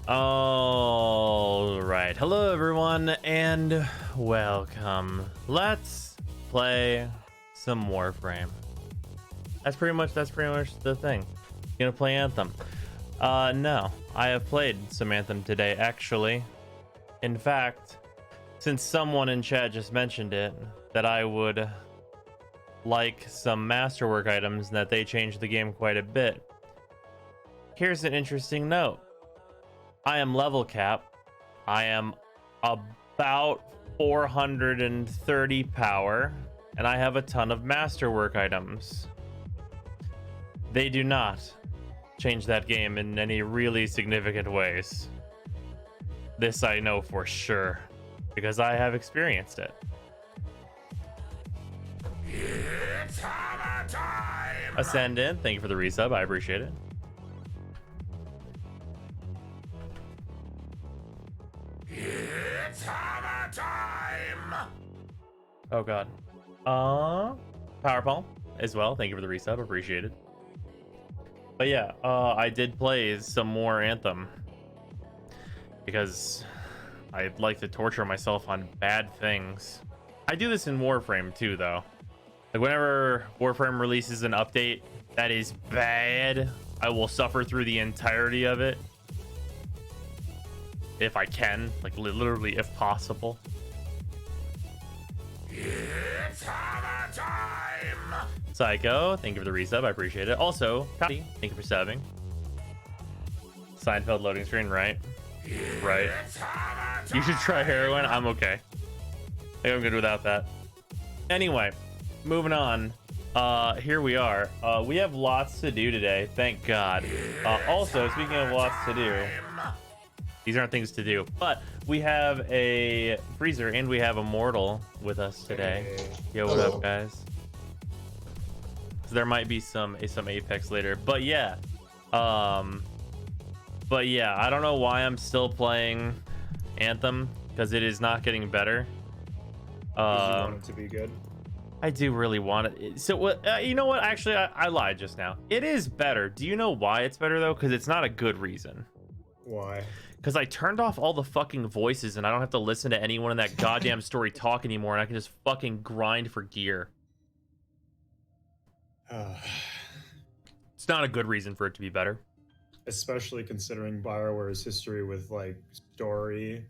All right, hello everyone, and welcome. Let's play some Warframe. That's pretty much the thing. Gonna play Anthem. No, I have played some Anthem today, actually. In fact, since someone in chat just mentioned it, that I would like some masterwork items, and that they changed the game quite a bit. Here's an interesting note. I am level cap. I am about 430 power, and I have a ton of masterwork items. They do not change that game in any really significant ways. This I know for sure, because I have experienced it. It's hammer time! Ascendant, thank you for the resub. I appreciate it. It's hammer time! Oh god. Power Palm as well. Thank you for the resub. Appreciate it. But yeah, I did play some more Anthem because I'd like to torture myself on bad things. I do this in Warframe too, though. Like whenever Warframe releases an update that is bad, I will suffer through the entirety of it. If I can, like literally if possible. It's hammer time! Psycho, thank you for the resub. I appreciate it. Also, Copy, thank you for subbing. Seinfeld loading screen, right? Right. It's hammer time! You should try heroin. I'm okay. I think I'm good without that. Anyway, moving on. Here we are. We have lots to do today. Thank God. Also, speaking of lots to do, these aren't things to do, but we have a freezer and we have Immortal with us today. Hey. Yo, what Hello. up, guys? So there might be some Apex later, but yeah, I don't know why I'm still playing Anthem, because it is not getting better. 'Cause you want it to be good. I do really want it. So what? You know what? Actually, I lied just now. It is better. Do you know why it's better though? Because it's not a good reason. Why? Because I turned off all the fucking voices and I don't have to listen to anyone in that goddamn story talk anymore, and I can just fucking grind for gear. It's not a good reason for it to be better. Especially considering BioWare's history with like story.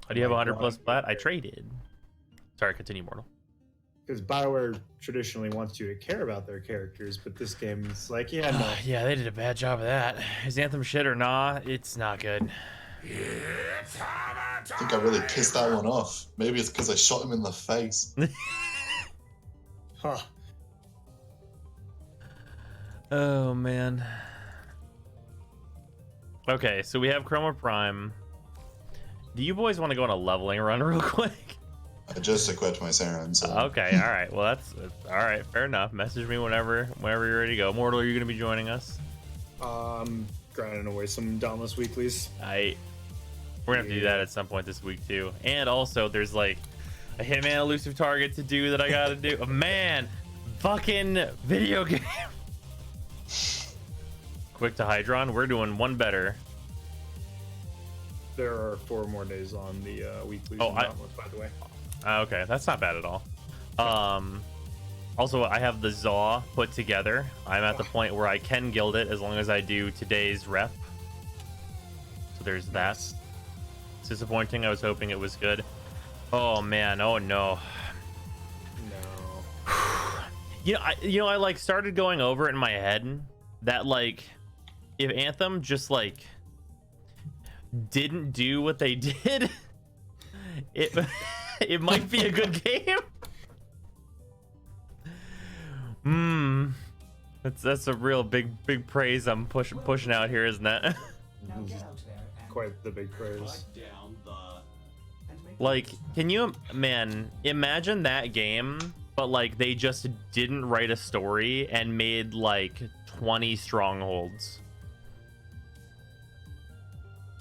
Do you have Like, 100 plus well, plat? I traded. Sorry, continue, Mortal. Because BioWare traditionally wants you to care about their characters, but this game's like, yeah, no. Yeah, they did a bad job of that. Is Anthem shit or nah? It's not good. It's hammer I think I really time! pissed that one off. Maybe it's because I shot him in the face. Huh. Oh man. Okay, so we have Chroma Prime. Do you boys want to go on a leveling run real quick? I just equipped my serum, so Okay, all right. Well, that's all right. Fair enough. Message me whenever you're ready to go. Mortal, are you going to be joining us? Grinding away some Dauntless weeklies. We're gonna have to do that at some point this week too. And also, there's like a Hitman elusive target to do that I gotta do. Oh, man, fucking video game. Quick to Hydron. We're doing one better. There are 4 more days on the weeklies. Oh, in Dauntless, by the way. Okay, that's not bad at all. Also, I have the Zaw put together. I'm at the point where I can guild it as long as I do today's rep. So there's that. It's disappointing. I was hoping it was good. Oh man. Oh no. No. I like started going over it in my head that like if Anthem just like didn't do what they did, it might be a good game. That's a real big praise I'm pushing out here, isn't it? Quite the big praise. Like, can you, man, imagine that game, but like they just didn't write a story and made like 20 strongholds.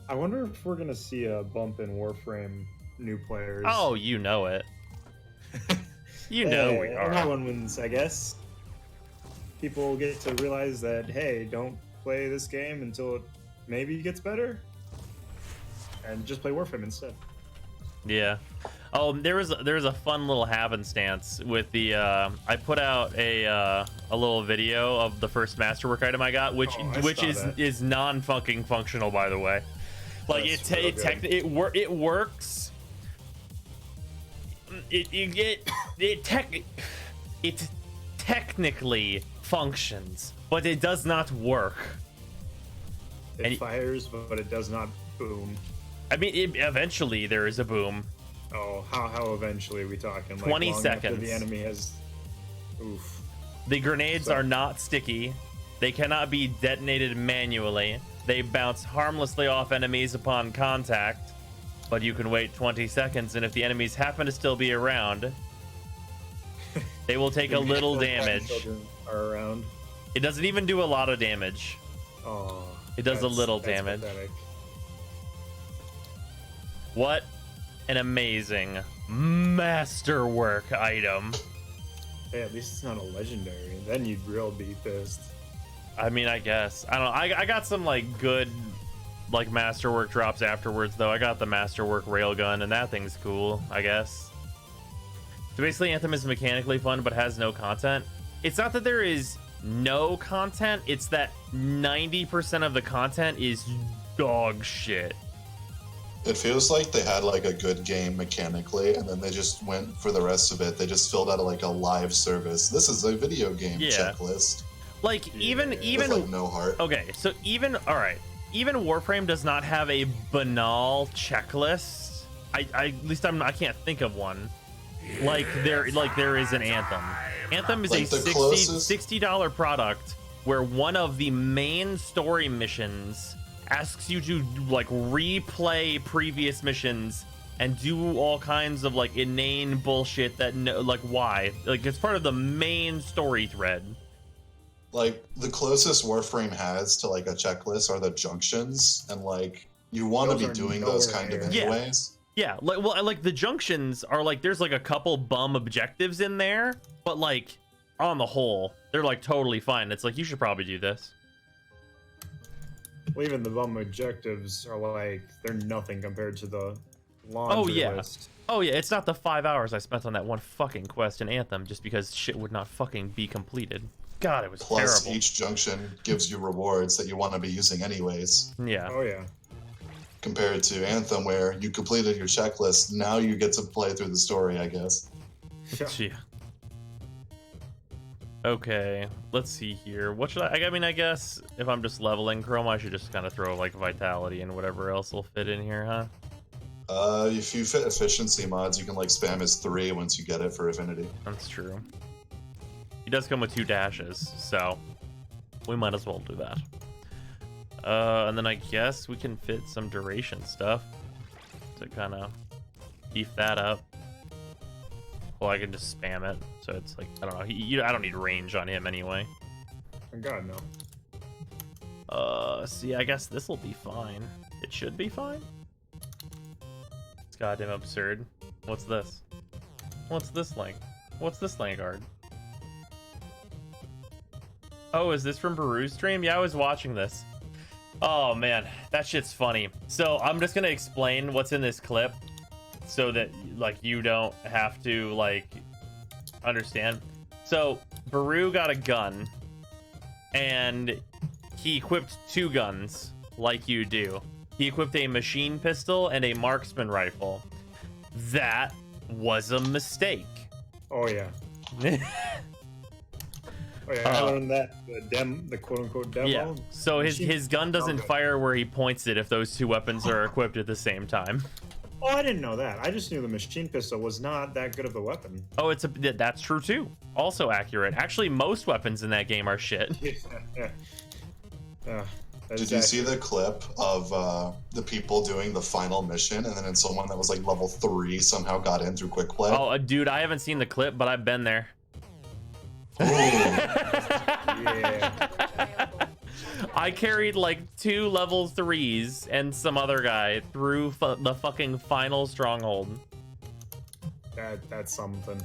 I wonder if we're gonna see a bump in Warframe new players. Oh, you know it. You know we are. Everyone wins, I guess. People get to realize that, hey, don't play this game until it maybe it gets better. And just play Warframe instead. Yeah. Oh, there was a fun little happenstance with the I put out a little video of the first masterwork item I got, which is non fucking functional, by the way. Like it works. It technically functions, but it does not work. It fires, but it does not boom. I mean, eventually there is a boom. Oh, how eventually are we talking? Like 20 long seconds. after the enemy has. Oof. The grenades are not sticky. They cannot be detonated manually. They bounce harmlessly off enemies upon contact, but you can wait 20 seconds, and if the enemies happen to still be around, they will take a little damage. Are around. It doesn't even do a lot of damage. Oh. It does a little damage. Pathetic. What an amazing masterwork item. Hey, at least it's not a legendary. Then you'd real be pissed. I mean, I guess. I don't know. I got some like good like masterwork drops afterwards though. I got the masterwork railgun and that thing's cool, I guess. So basically Anthem is mechanically fun but has no content. It's not that there is no content, it's that 90% of the content is dog shit. It feels like they had like a good game mechanically, and then they just went for the rest of it. They just filled out like a live service. This is a video game checklist. Like even with, like, no heart. Okay, so even even Warframe does not have a banal checklist. I at least I can't think of one. Like there is an Anthem. Anthem is like a $60 product where one of the main story missions asks you to like replay previous missions and do all kinds of like inane bullshit that like why? Like it's part of the main story thread. Like the closest Warframe has to like a checklist are the junctions, and like you want to be doing those kind of anyways. Yeah, like the junctions are like there's like a couple bum objectives in there, but like on the whole, they're like totally fine. It's like you should probably do this. Well, even the bum objectives are like they're nothing compared to the laundry list. Oh yeah, it's not the 5 hours I spent on that one fucking quest in Anthem just because shit would not fucking be completed. God, it was Plus, terrible. each junction gives you rewards that you want to be using anyways. Yeah. Oh yeah. Compared to Anthem, where you completed your checklist, now you get to play through the story, I guess. Yeah. Okay, let's see here. What should I mean, I guess if I'm just leveling Chrome, I should just kind of throw like Vitality and whatever else will fit in here, huh? If you fit efficiency mods, you can like spam his 3 once you get it for Affinity. That's true. He does come with 2 dashes, so we might as well do that. And then I guess we can fit some duration stuff to kind of beef that up. Well, I can just spam it, so it's like, I don't know, I don't need range on him anyway. God, no. See, I guess this will be fine. It should be fine. It's goddamn absurd. What's this? What's this link? What's this link card? Oh, is this from Baru's stream? Yeah, I was watching this. Oh man, that shit's funny. So I'm just gonna explain what's in this clip so that like you don't have to like understand. So Baru got a gun and he equipped 2 guns like you do. He equipped a machine pistol and a marksman rifle. That was a mistake. Oh yeah. Oh, yeah, I learned that the quote-unquote demo. Yeah. So his gun doesn't fire where he points it if those 2 weapons are equipped at the same time. Oh, I didn't know that. I just knew the machine pistol was not that good of a weapon. Oh, that's true too. Also accurate. Actually, most weapons in that game are shit. Yeah. Did you see the clip of the people doing the final mission, and then someone that was like level 3 somehow got in through quick play? Oh, dude, I haven't seen the clip, but I've been there. Yeah. I carried like 2 level 3s and some other guy through the fucking final stronghold. That's something.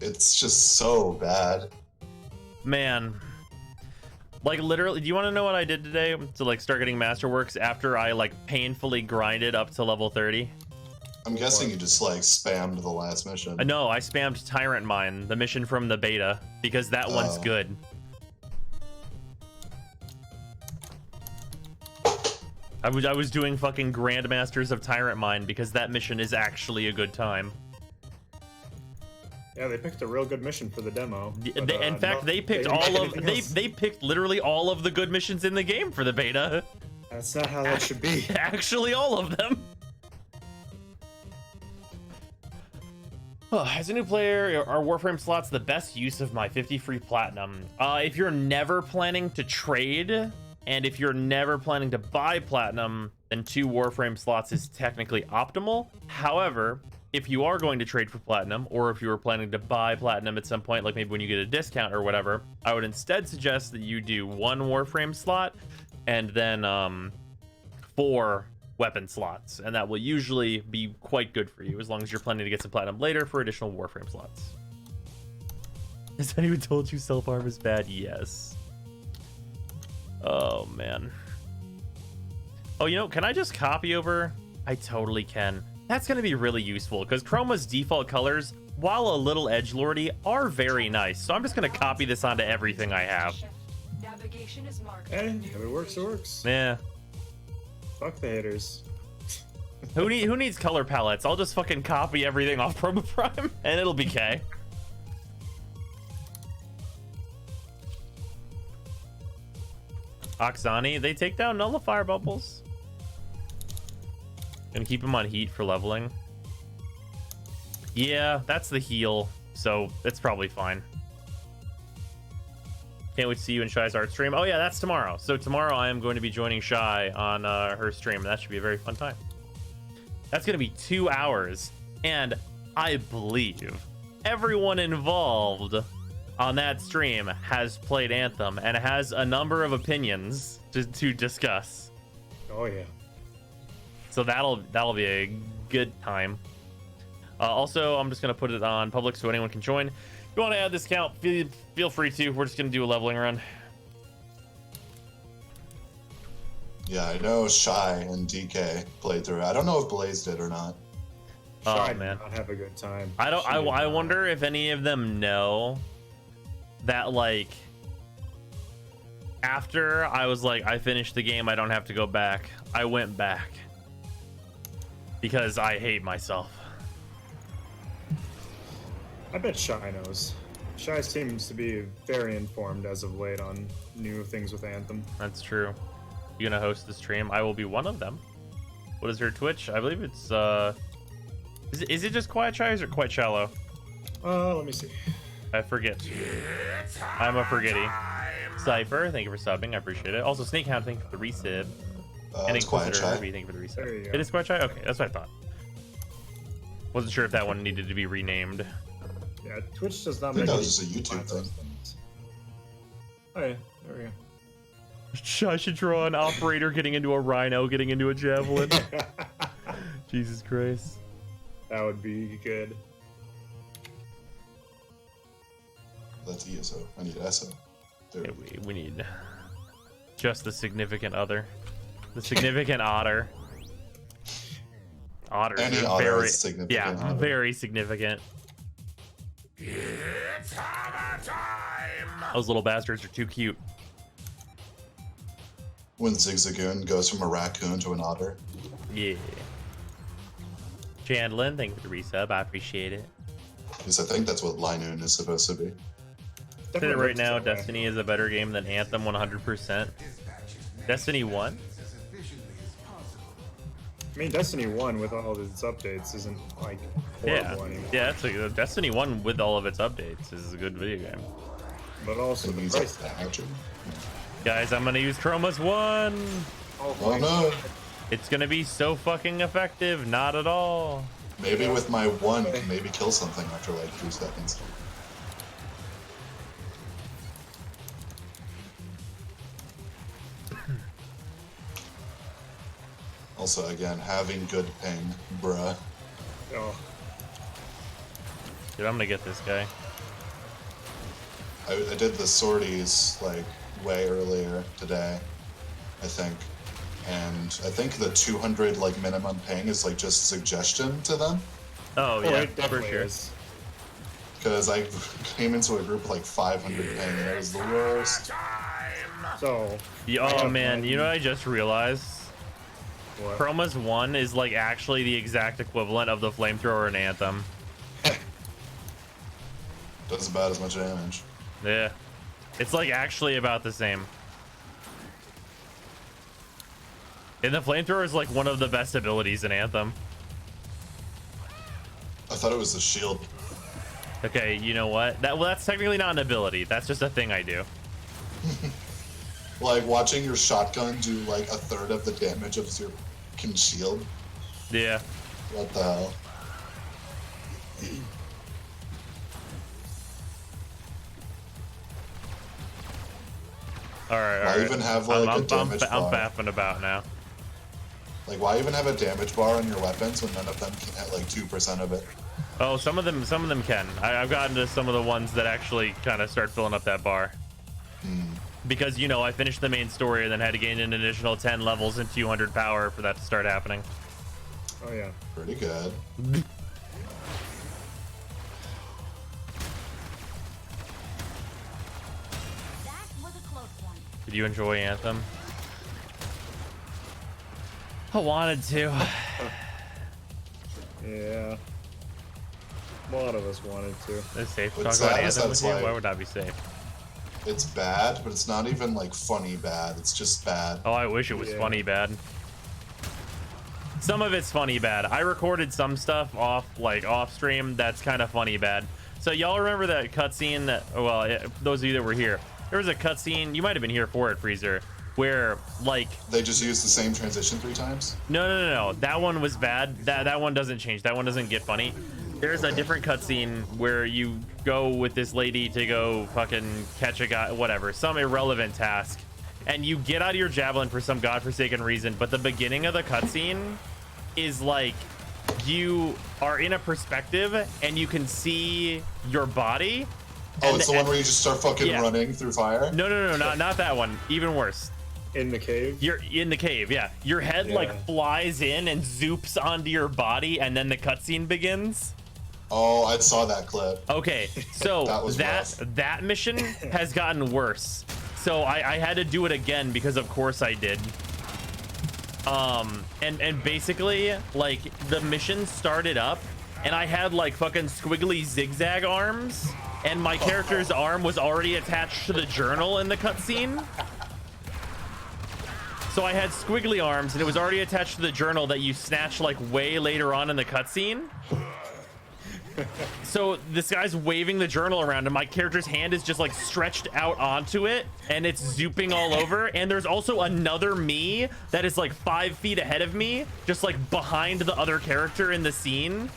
It's just so bad. Man. Like literally, do you want to know what I did today to like start getting Masterworks after I like painfully grinded up to level 30? I'm guessing you just like spammed the last mission. No, I spammed Tyrant Mine, the mission from the beta, because that one's good. I was doing fucking Grandmasters of Tyrant Mine because that mission is actually a good time. Yeah, they picked a real good mission for the demo. But, In fact, they picked they picked literally all of the good missions in the game for the beta. That's not how that should be. Actually, all of them. As a new player, are Warframe slots the best use of my 50 free platinum? If you're never planning to trade, and if you're never planning to buy platinum, then 2 Warframe slots is technically optimal. However, if you are going to trade for platinum, or if you were planning to buy platinum at some point, like maybe when you get a discount or whatever, I would instead suggest that you do 1 Warframe slot and then 4 weapon slots, and that will usually be quite good for you as long as you're planning to get some platinum later for additional Warframe slots. Has anyone told you self-harm is bad? Yes. Oh man. Oh, you know, can I just copy over? I totally can. That's going to be really useful because Chroma's default colors, while a little edgelordy, are very nice. So I'm just going to copy this onto everything I have. Hey, if it works, it works. Yeah. Fuck the haters. Who needs color palettes? I'll just fucking copy everything off Chroma Prime and it'll be K. Oxani, they take down nullifier bubbles. Gonna keep him on heat for leveling. Yeah, that's the heal, so it's probably fine. Can't wait to see you in Shy's art stream. Oh yeah, that's tomorrow. So tomorrow I am going to be joining Shy on her stream, and that should be a very fun time. That's gonna be 2 hours, and I believe everyone involved on that stream has played Anthem and has a number of opinions to discuss. Oh yeah. So that'll be a good time. Also, I'm just gonna put it on public so anyone can join. If you want to add this account, feel free to. We're just gonna do a leveling run. Yeah, I know Shy and DK played through. I don't know if Blaze did or not. Oh Shy man, did not have a good time. I wonder if any of them know that like after I was like I finished the game, I don't have to go back. I went back because I hate myself. I bet Shy knows. Shy seems to be very informed as of late on new things with Anthem. That's true. You gonna host the stream? I will be one of them. What is her Twitch? I believe it's is it just Quiet Shy or is it Quite Shallow? Let me see. I forget. I'm a forgetty. Cypher, thank you for subbing. I appreciate it. Also, Snakehound, thank you for the resub. And It's Quiet Inquisitor Shy. Herbie, thank you for the resub. There you go. It is Quiet Shy? Okay, that's what I thought. Wasn't sure if that one needed to be renamed. Yeah, Twitch does not I think make that was just a YouTube those thing. things. Oh yeah, there we I should draw an operator getting into a rhino, getting into a javelin. go. Jesus Christ. That would be good. That's ESO. I need SO. There Yeah, we go. we need just the significant other. The significant otter. Otters Any are otter very, is significant. yeah, otter. very significant. It's hammer time! Those little bastards are too cute. When Zigzagoon goes from a raccoon to an otter. Yeah. Chandlin, thank you for the resub. I appreciate it. Because I think that's what Linoon is supposed to be. Say that right now, Destiny is a better game than Anthem 100%. Destiny 1? I mean, Destiny 1 with all of its updates isn't like Yeah. horrible anymore. Yeah, that's a, Destiny 1 with all of its updates is a good video game. But also It the means price. like badger. Guys, I'm gonna use Chroma's 1! Oh no! It's gonna be so fucking effective, not at all. Maybe with my one, maybe kill something after like 2 seconds. Also, again, having good ping, bruh. Oh, Dude, I'm gonna get this guy. I did the sorties like way earlier today, I think. And I think the 200 like minimum ping is like just suggestion to them. Oh yeah, it for definitely sure. is. Because I came into a group with like 500 ping and it was the worst. So. Oh man, you know what I just realized? What? Chroma's 1 is like actually the exact equivalent of the flamethrower in Anthem. Does about as much damage. Yeah. It's like actually about the same. And the flamethrower is like one of the best abilities in Anthem. I thought it was the shield. Okay, you know what? That's technically not an ability. That's just a thing I do. Like watching your shotgun do like a third of the damage of your fucking shield. Yeah. What the hell? All right. Why even have like a damage bar? I'm faffing about now. Like, why even have a damage bar on your weapons when none of them can hit like 2% of it? Oh, some of them can. I've gotten to some of the ones that actually kind of start filling up that bar. Because, you know, I finished the main story and then had to gain an additional 10 levels and 200 power for that to start happening. Oh yeah. Pretty good. Did you enjoy Anthem? I wanted to. Yeah. A lot of us wanted to. It's safe to What's talk about sad is Anthem with that's you? like- Why would that be safe? It's bad, but it's not even like funny bad. It's just bad. Oh, I wish it was Yeah. funny bad. Some of it's funny bad. I recorded some stuff off stream that's kind of funny bad. So y'all remember that cutscene that, well, those of you that were here, there was a cutscene, you might have been here for it, Freezer, where like They just use the same transition 3 times? no, that one was bad. That one doesn't change. That one doesn't get funny. There's a different cutscene where you go with this lady to go fucking catch a guy, whatever, some irrelevant task, and you get out of your javelin for some godforsaken reason, but the beginning of the cutscene is like you are in a perspective and you can see your body. Oh, it's the one where you just start fucking Yeah. running through fire? No, not that one. Even worse. In the cave. You're in the cave, yeah. Your head Yeah. like flies in and zoops onto your body, and then the cutscene begins. Oh, I saw that clip. Okay, so That was rough. that mission has gotten worse. So I had to do it again because of course I did. And basically like the mission started up and I had like fucking squiggly zigzag arms and my character's arm was already attached to the journal in the cutscene. So I had squiggly arms and it was already attached to the journal that you snatch like way later on in the cutscene. So this guy's waving the journal around and my character's hand is just like stretched out onto it and it's zooping all over. And there's also another me that is like 5 feet ahead of me, just like behind the other character in the scene.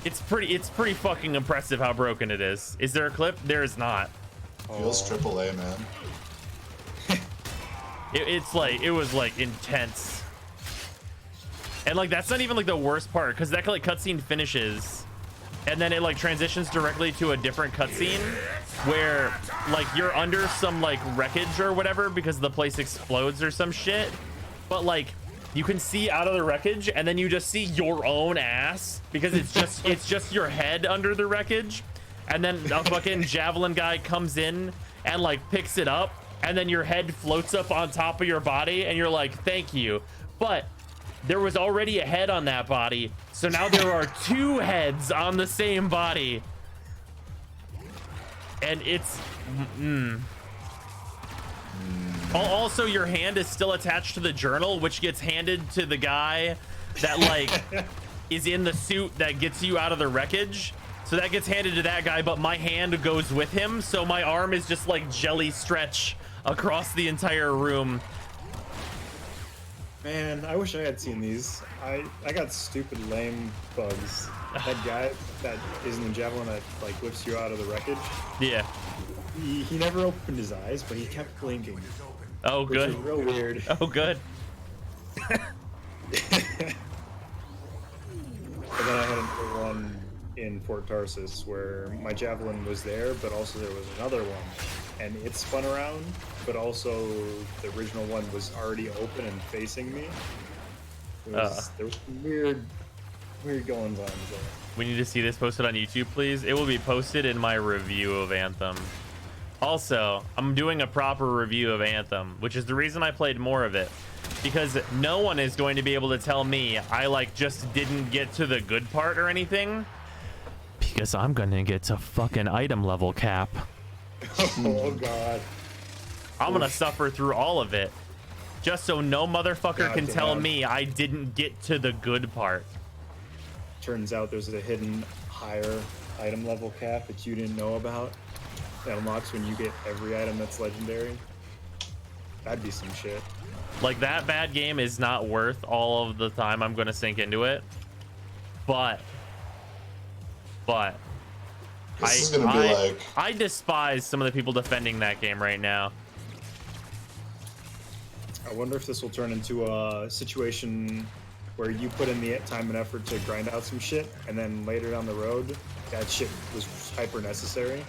It's pretty fucking impressive how broken it is. Is there a clip? There is not. Feels AAA, man. It was like intense. And like that's not even like the worst part because that like cutscene finishes and then it like transitions directly to a different cutscene where like you're under some like wreckage or whatever because the place explodes or some shit, but like you can see out of the wreckage and then you just see your own ass because it's just your head under the wreckage, and then a fucking javelin guy comes in and like picks it up and then your head floats up on top of your body and you're like thank you, but there was already a head on that body, so now there are 2 heads on the same body. And it's... Also, your hand is still attached to the journal, which gets handed to the guy that, like, is in the suit that gets you out of the wreckage. So that gets handed to that guy, but my hand goes with him, so my arm is just, like, jelly stretch across the entire room. Man, I wish I had seen these. I got stupid lame bugs. That guy that is in the javelin that like lifts you out of the wreckage. Yeah. He never opened his eyes, but he kept blinking. Oh, Which good. is real weird. Oh, good. And then I had another one in Fort Tarsus where my javelin was there, but also there was another one and it spun around, but also the original one was already open and facing me. There was some weird goings on there. We need to see this posted on YouTube, please. It will be posted in my review of Anthem. Also, I'm doing a proper review of Anthem, which is the reason I played more of it. Because no one is going to be able to tell me I like just didn't get to the good part or anything. Because I'm gonna get to fucking item level cap. Oh god. I'm gonna suffer through all of it. Just so no motherfucker can tell me I didn't get to the good part. Turns out there's a hidden higher item level cap that you didn't know about. That unlocks when you get every item that's legendary. That'd be some shit. Like, that bad game is not worth all of the time I'm gonna sink into it. But this is gonna be like... I despise some of the people defending that game right now. I wonder if this will turn into a situation where you put in the time and effort to grind out some shit, and then later down the road, that shit was hyper necessary.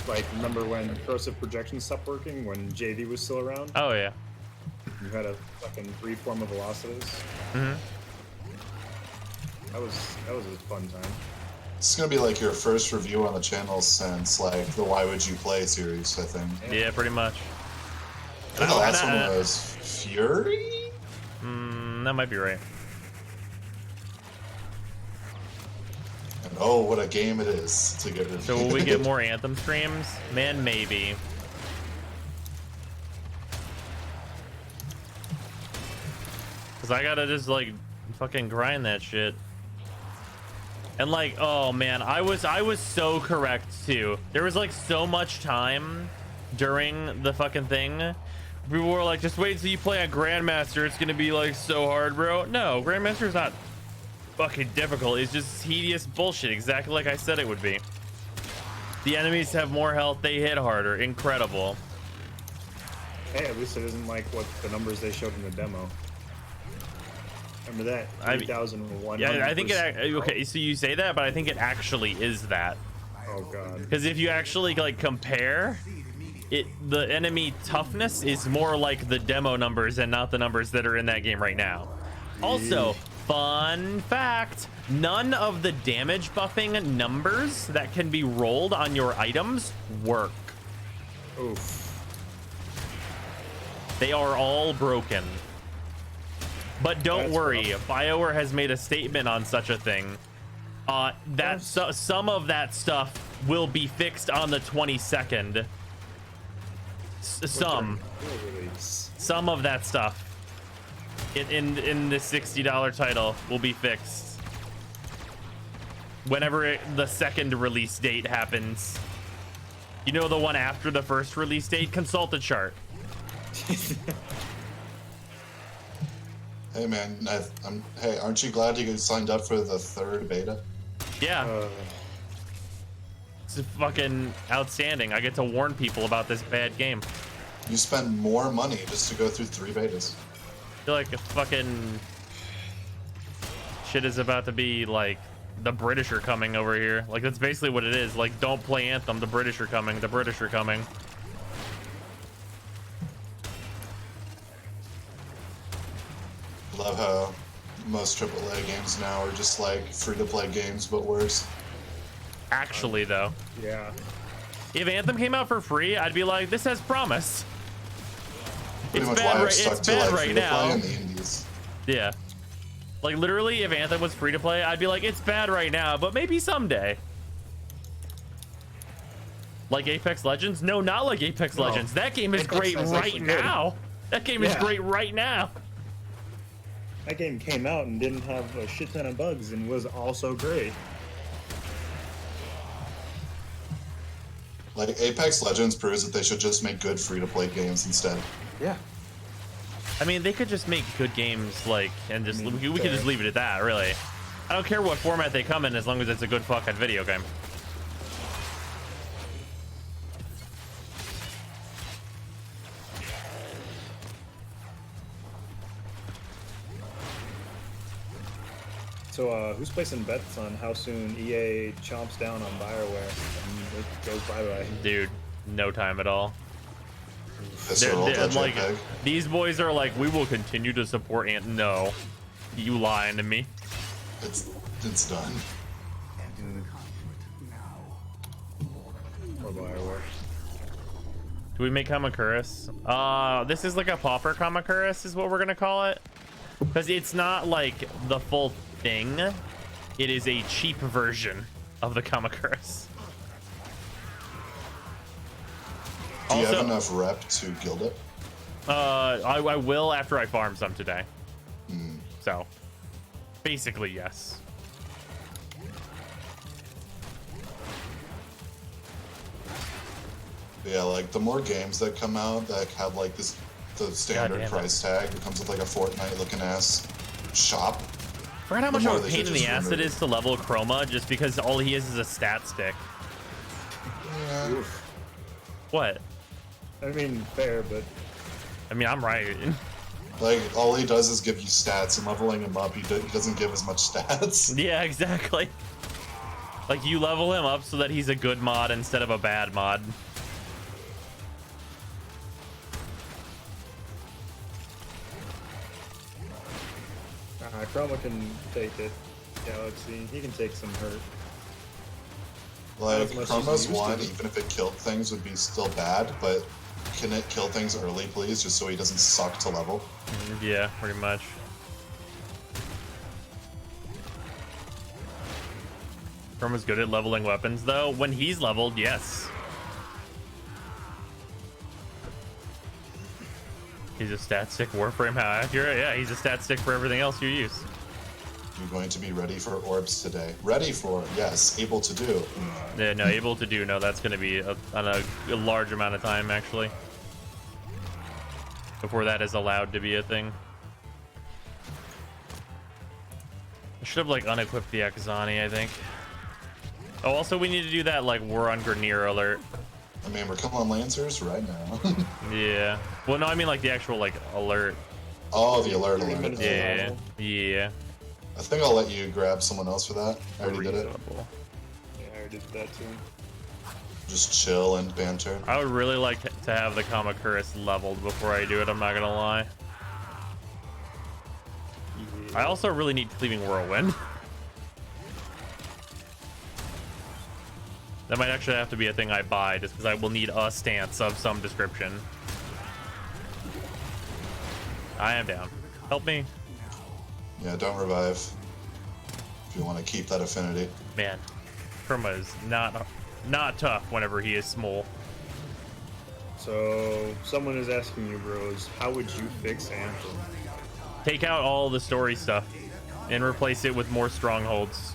Like, remember when corrosive projection stopped working, when JV was still around? Oh yeah. You had a fucking reform of Velocitus. Mm-hmm. That was a fun time. It's gonna be like your first review on the channel since like the Why Would You Play series, I think. Yeah, pretty much. I think the last one was Fury? That might be right. And oh, what a game it is to get reviewed. So will we get more Anthem streams? Man, maybe. Cause I gotta just like fucking grind that shit. And like, oh man, I was so correct too. There was like so much time during the fucking thing. People were like, just wait until you play on Grandmaster. It's gonna be like so hard, bro. No, Grandmaster's not fucking difficult. It's just tedious bullshit, exactly like I said it would be. The enemies have more health, they hit harder. Incredible. Hey, at least it isn't like what the numbers they showed in the demo. Remember that? 3,100. Yeah, I think it. Okay, so you say that, but I think it actually is that. Oh god. Because if you actually like compare it, the enemy toughness is more like the demo numbers and not the numbers that are in that game right now. Also, fun fact, none of the damage buffing numbers that can be rolled on your items work. Oof. They are all broken. But don't worry, BioWare has made a statement on such a thing. Some of that stuff will be fixed on the 22nd. Some of that stuff in the $60 title will be fixed whenever the second release date happens. You know, the one after the first release date? Consult the chart. Hey man, hey, aren't you glad you got signed up for the third beta? Yeah. It's fucking outstanding. I get to warn people about this bad game. You spend more money just to go through 3 betas. I feel like a fucking shit is about to be like the British are coming over here. Like, that's basically what it is. Like, don't play Anthem. The British are coming. The British are coming. Love how most AAA games now are just like free-to-play games, but worse. Actually, though. Yeah. If Anthem came out for free, I'd be like, this has promise. Pretty It's much bad, why I've it's stuck to, bad like, right free-to-play now. in the indies. Yeah. Like, literally, if Anthem was free to play, I'd be like, it's bad right now, but maybe someday. Like Apex Legends? No, not like Apex Legends. That game is great right now. That game is great right now. That game came out and didn't have a shit ton of bugs and was also great. Like, Apex Legends proves that they should just make good free-to-play games instead. Yeah. I mean, they could just make good games, like, and just we could just leave it at that, really. I don't care what format they come in as long as it's a good fucking video game. So, who's placing bets on how soon EA chomps down on BioWare and it goes bye-bye? Dude, no time at all. Visceral, Like, JPEG. these boys are like, we will continue to support Ant. No, you lying to me. It's done. Or Bioware. Do we make Kamakuris? This is like a pauper Kamakuris is what we're gonna call it. Because it's not like the full thing. It is a cheap version of the Kamakuris. Do you Also, have enough rep to guild it? I will after I farm some today. So, basically, yes. Yeah, like the more games that come out that have like the standard damn it. price tag that comes with like a Fortnite looking ass shop. Forgot how much more of a they pain should in the just ass it remove is to level Chroma just because all he is a stat stick. Yeah. Oof. What? I mean, fair, but I mean, I'm right. Like all he does is give you stats, and leveling him up, he doesn't give as much stats. Yeah, exactly. Like, you level him up so that he's a good mod instead of a bad mod. Chroma can take it. Galaxy, he can take some hurt. Like as much as Chroma's he used one, to. even if it killed things, would be still bad. But can it kill things early, please, just so he doesn't suck to level? Yeah, pretty much. Chroma's good at leveling weapons, though. When he's leveled, yes. He's a stat stick Warframe. How accurate? Yeah, he's a stat stick for everything else you use. You're going to be ready for orbs today. Ready for, yes. Able to do. Yeah, no, able to do. No, that's going to be on a large amount of time, actually. Before that is allowed to be a thing. I should have, like, unequipped the Akazani, I think. Oh, also, we need to do that, like, War on Grenier alert. I mean, we're killing Lancers right now. Yeah. Well, no, I mean, like, the actual, like, alert. Oh, the alert 30 alert. minutes Yeah. survival. Yeah. I think I'll let you grab someone else for that. I already did it. Reasonable. Yeah, I already did that too. Just chill and banter. I would really like to have the Kamakuris leveled before I do it, I'm not gonna lie. I also really need Cleaving Whirlwind. That might actually have to be a thing I buy, just because I will need a stance of some description. I am down. Help me. Yeah, don't revive. If you want to keep that affinity. Man, Chroma is not tough whenever he is small. So, someone is asking you, bros, how would you fix Anthem? Take out all the story stuff and replace it with more strongholds.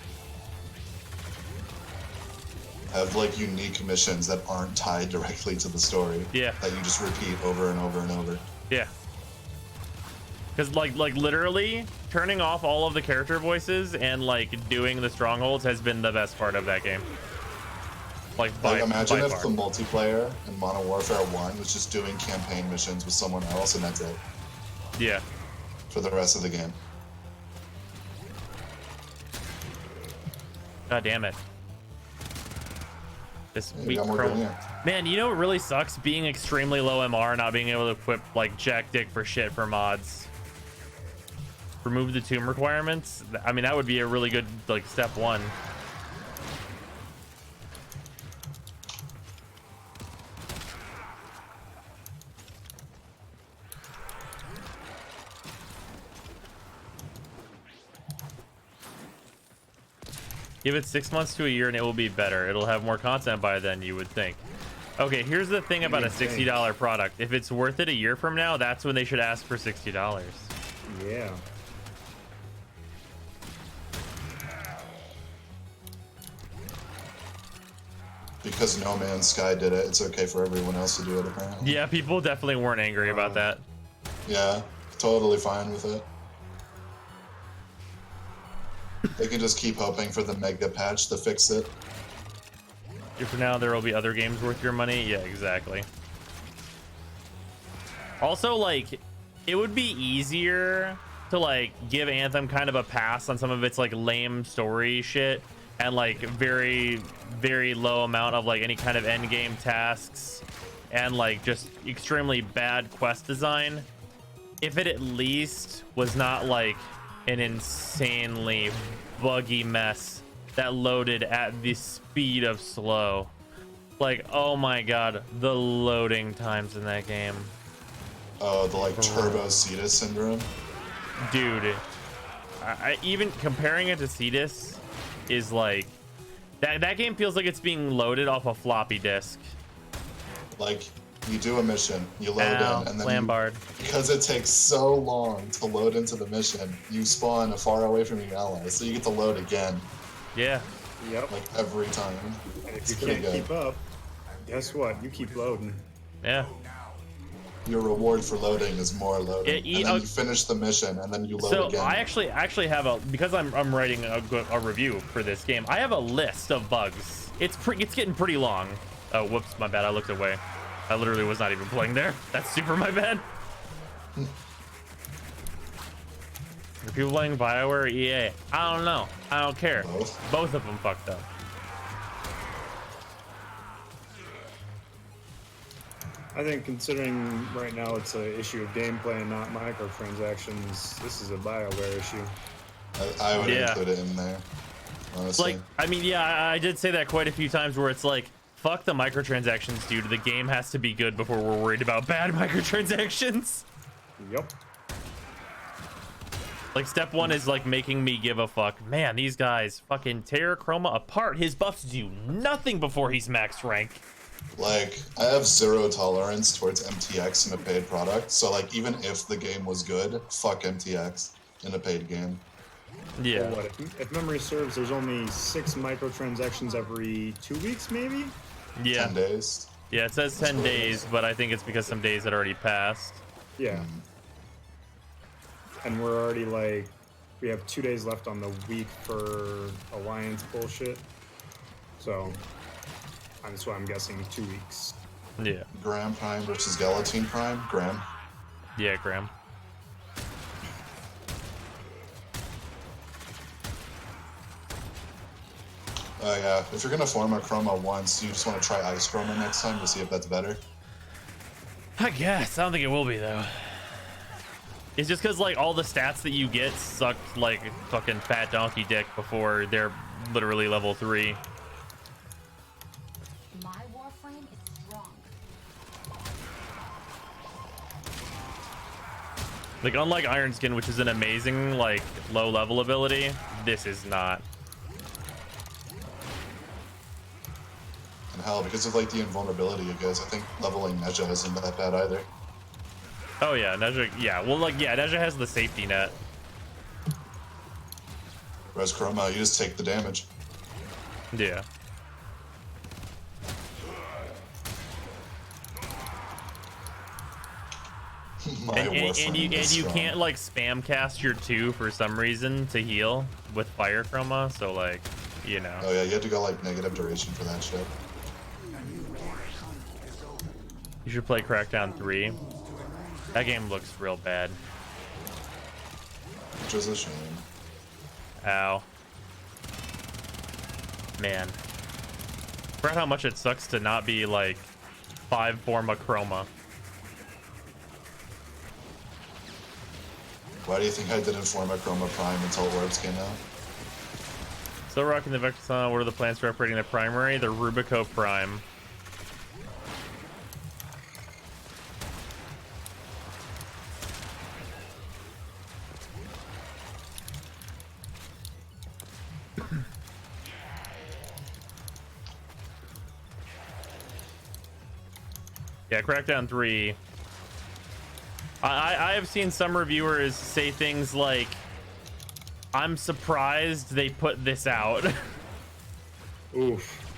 Have like unique missions that aren't tied directly to the story. Yeah. That you just repeat over and over and over. Yeah. Because like literally turning off all of the character voices and like doing the strongholds has been the best part of that game. Like Imagine by if far. the multiplayer in Modern Warfare 1 was just doing campaign missions with someone else and that's it Yeah. for the rest of the game. God damn it. This Yeah, you weak got more Chroma. going here. Man, you know what really sucks? Being extremely low MR, not being able to equip like jack dick for shit for mods. Remove the tomb requirements. I mean, that would be a really good like step one. Give it 6 months to a year and it will be better. It'll have more content by then, you would think. Okay, here's the thing about a $60 product. If it's worth it a year from now, that's when they should ask for $60. Yeah. Because No Man's Sky did it, it's okay for everyone else to do it apparently. Yeah, people definitely weren't angry about that. Yeah, totally fine with it. They can just keep hoping for the mega patch to fix it. For now, there will be other games worth your money. Yeah, exactly. Also, like, it would be easier to, like, give Anthem kind of a pass on some of its, like, lame story shit and like very, very low amount of like any kind of end game tasks, and like just extremely bad quest design, if it at least was not like an insanely buggy mess that loaded at the speed of slow. Like, oh my god, the loading times in that game. Oh, the like turbo Cetus syndrome. Dude, I even comparing it to Cetus is like that game feels like it's being loaded off a floppy disk. Like, you do a mission, you load Ow, in, and then Lambard. because it takes so long to load into the mission, you spawn far away from your allies, so you get to load again. Yeah. Yep. Like every time. And if It's you pretty can't good. keep up, guess what? You keep loading. Yeah. Your reward for loading is more loading, and then okay. you finish the mission, and then you load So again. I actually have a, because I'm writing a review for this game, I have a list of bugs. It's getting pretty long. Oh, whoops, my bad. I looked away. I literally was not even playing there. That's super my bad. Are people playing BioWare or EA? I don't know. I don't care. Both of them fucked up. I think considering right now it's an issue of gameplay and not microtransactions, this is a BioWare issue. I would Yeah. include it in there, honestly. Like, I mean, yeah, I did say that quite a few times where it's like, fuck the microtransactions, dude. The game has to be good before we're worried about bad microtransactions. Yep. Like, step one is like making me give a fuck. Man, these guys fucking tear Chroma apart. His buffs do nothing before he's max rank. Like, I have zero tolerance towards MTX in a paid product, so like, even if the game was good, fuck MTX in a paid game. Yeah. Well, what, if memory serves, there's only 6 microtransactions every 2 weeks, maybe? Yeah. 10 days. Yeah, it says 10 days, but I think it's because some days had already passed. Yeah. And we're already like, we have 2 days left on the week for Alliance bullshit. So, that's why I'm guessing 2 weeks. Yeah. Graham Prime versus Galatine Prime. Graham. Yeah, Graham. Oh yeah, if you're gonna form a Chroma once, you just want to try Ice Chroma next time to see if that's better. I guess. I don't think it will be, though. It's just because, like, all the stats that you get suck like fucking fat donkey dick before they're literally level 3. My Warframe is strong. Like, unlike Iron Skin, which is an amazing, like, low-level ability, this is not. And hell, because of like the invulnerability you guys, I think leveling Neja isn't that bad either. Oh, yeah, Neja, yeah. Well, like, yeah, Neja has the safety net. Whereas Chroma, you just take the damage. Yeah. And you can't like spam cast your 2 for some reason to heal with fire chroma, so like, you know. Oh yeah, you had to go like negative duration for that shit. You should play Crackdown 3. That game looks real bad. Which is a shame. Ow. Man. Forgot how much it sucks to not be like 5 forma chroma. Why do you think I didn't form a Chroma Prime until Orbs came out? Still rocking the Vectorson. What are the plans for upgrading the primary? The Rubico Prime. Yeah, Crackdown 3. I have seen some reviewers say things like, I'm surprised they put this out. Oof.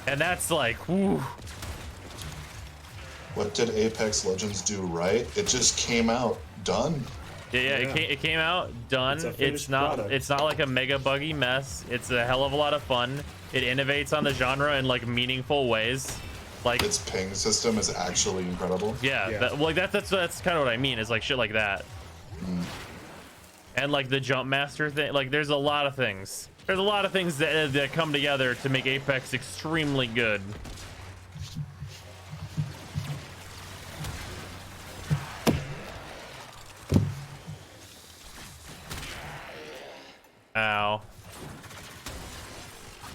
And that's like, whew. What did Apex Legends do right? It just came out, done. Yeah, it came out done. It's a It's finished not product. it's not like a mega buggy mess. It's a hell of a lot of fun. It innovates on the genre in like meaningful ways. Like, Its ping system is actually incredible. yeah, Yeah. that's kind of what I mean, is like shit like that. And like the jump master thing, like there's a lot of things. There's a lot of things that come together to make Apex extremely good. Ow.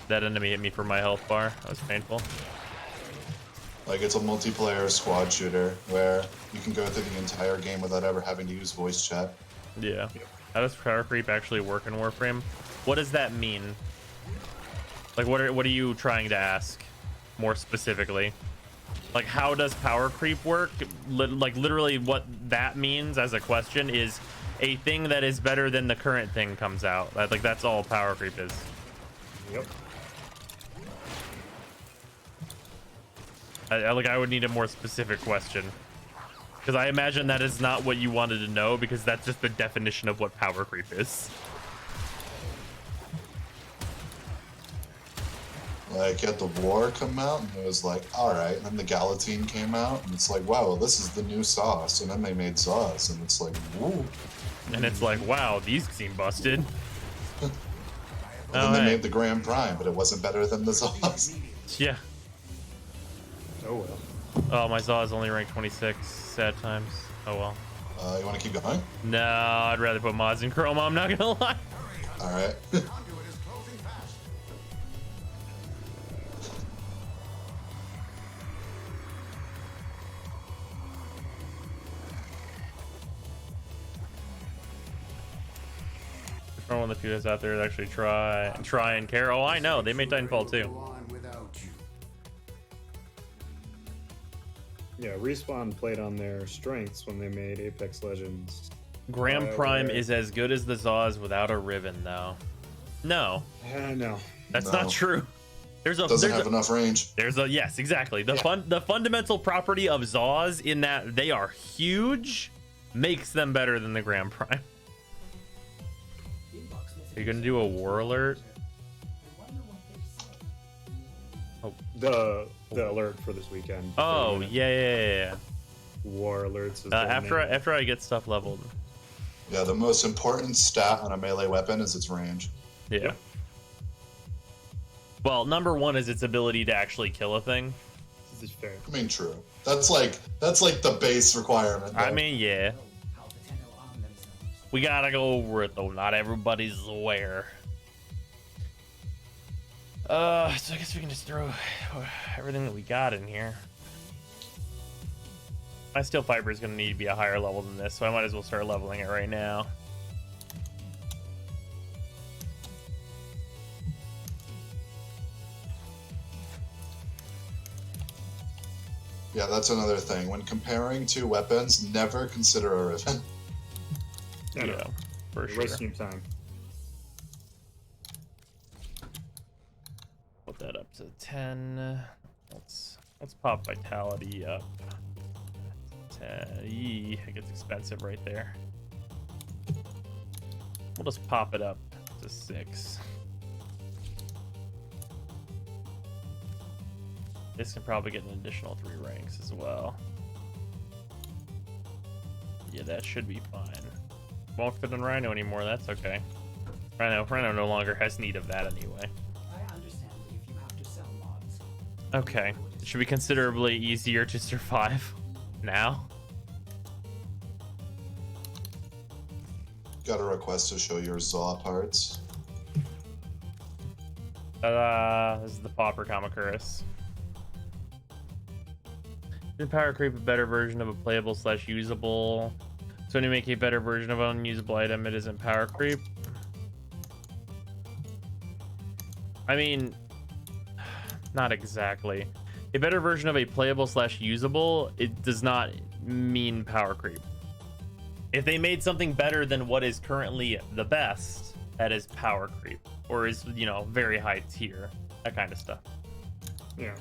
That enemy hit me for my health bar. That was painful. Like, it's a multiplayer squad shooter where you can go through the entire game without ever having to use voice chat. Yeah. How does power creep actually work in Warframe? What does that mean? Like, what are you trying to ask more specifically? Like, how does power creep work? Like, literally what that means as a question is a thing that is better than the current thing comes out. Like, that's all power creep is. Yep. I would need a more specific question, because I imagine that is not what you wanted to know, because that's just the definition of what power creep is. Like, had the war come out, and it was like, alright, and then the Galatine came out, and it's like, wow, well, this is the new sauce, and then they made sauce, and it's like, woo. And it's like, wow, these seem busted. And then they made the Grand Prime, but it wasn't better than the sauce. Yeah. Oh well. Oh, my Zaw is only ranked 26. Sad times. Oh well. You want to keep going? No, I'd rather put mods in Chroma, I'm not gonna lie. Alright. One of the few guys out there that actually try and care. Oh, I know. They made Titanfall too. Yeah, Respawn played on their strengths when they made Apex Legends. Grand Prime is as good as the Zaws without a ribbon, though. No, No. that's No. not true. Doesn't have enough range. Yes, exactly. The fundamental property of Zaws in that they are huge makes them better than the Grand Prime. Are you gonna do a war alert? The alert for this weekend. Oh yeah. War alerts. Is After I get stuff leveled. Yeah, the most important stat on a melee weapon is its range. Yeah. Well, number one is its ability to actually kill a thing. This is fair. I mean, true. That's like the base requirement. I mean, yeah. We gotta go over it though. Not everybody's aware. So I guess we can just throw everything that we got in here. My steel fiber is gonna need to be a higher level than this, so I might as well start leveling it right now. Yeah, that's another thing. When comparing two weapons, never consider a ribbon. Yeah, for sure. Wasting your time. Put that up to 10. Let's pop vitality up. 10. Eee, it gets expensive right there. We'll just pop it up to 6. This can probably get an additional 3 ranks as well. Yeah, that should be fine. Won't fit on Rhino anymore, that's okay. Rhino no longer has need of that anyway. I understand if you have to sell mods. Okay, it should be considerably easier to survive now. Got a request to show your Zaw parts. This is the Pauper Kamakuris. Did power creep a better version of a playable / usable? So when you make a better version of an unusable item, it isn't power creep. I mean, not exactly. A better version of a playable / usable, it does not mean power creep. If they made something better than what is currently the best, that is power creep, or is, you know, very high tier, that kind of stuff. Yeah.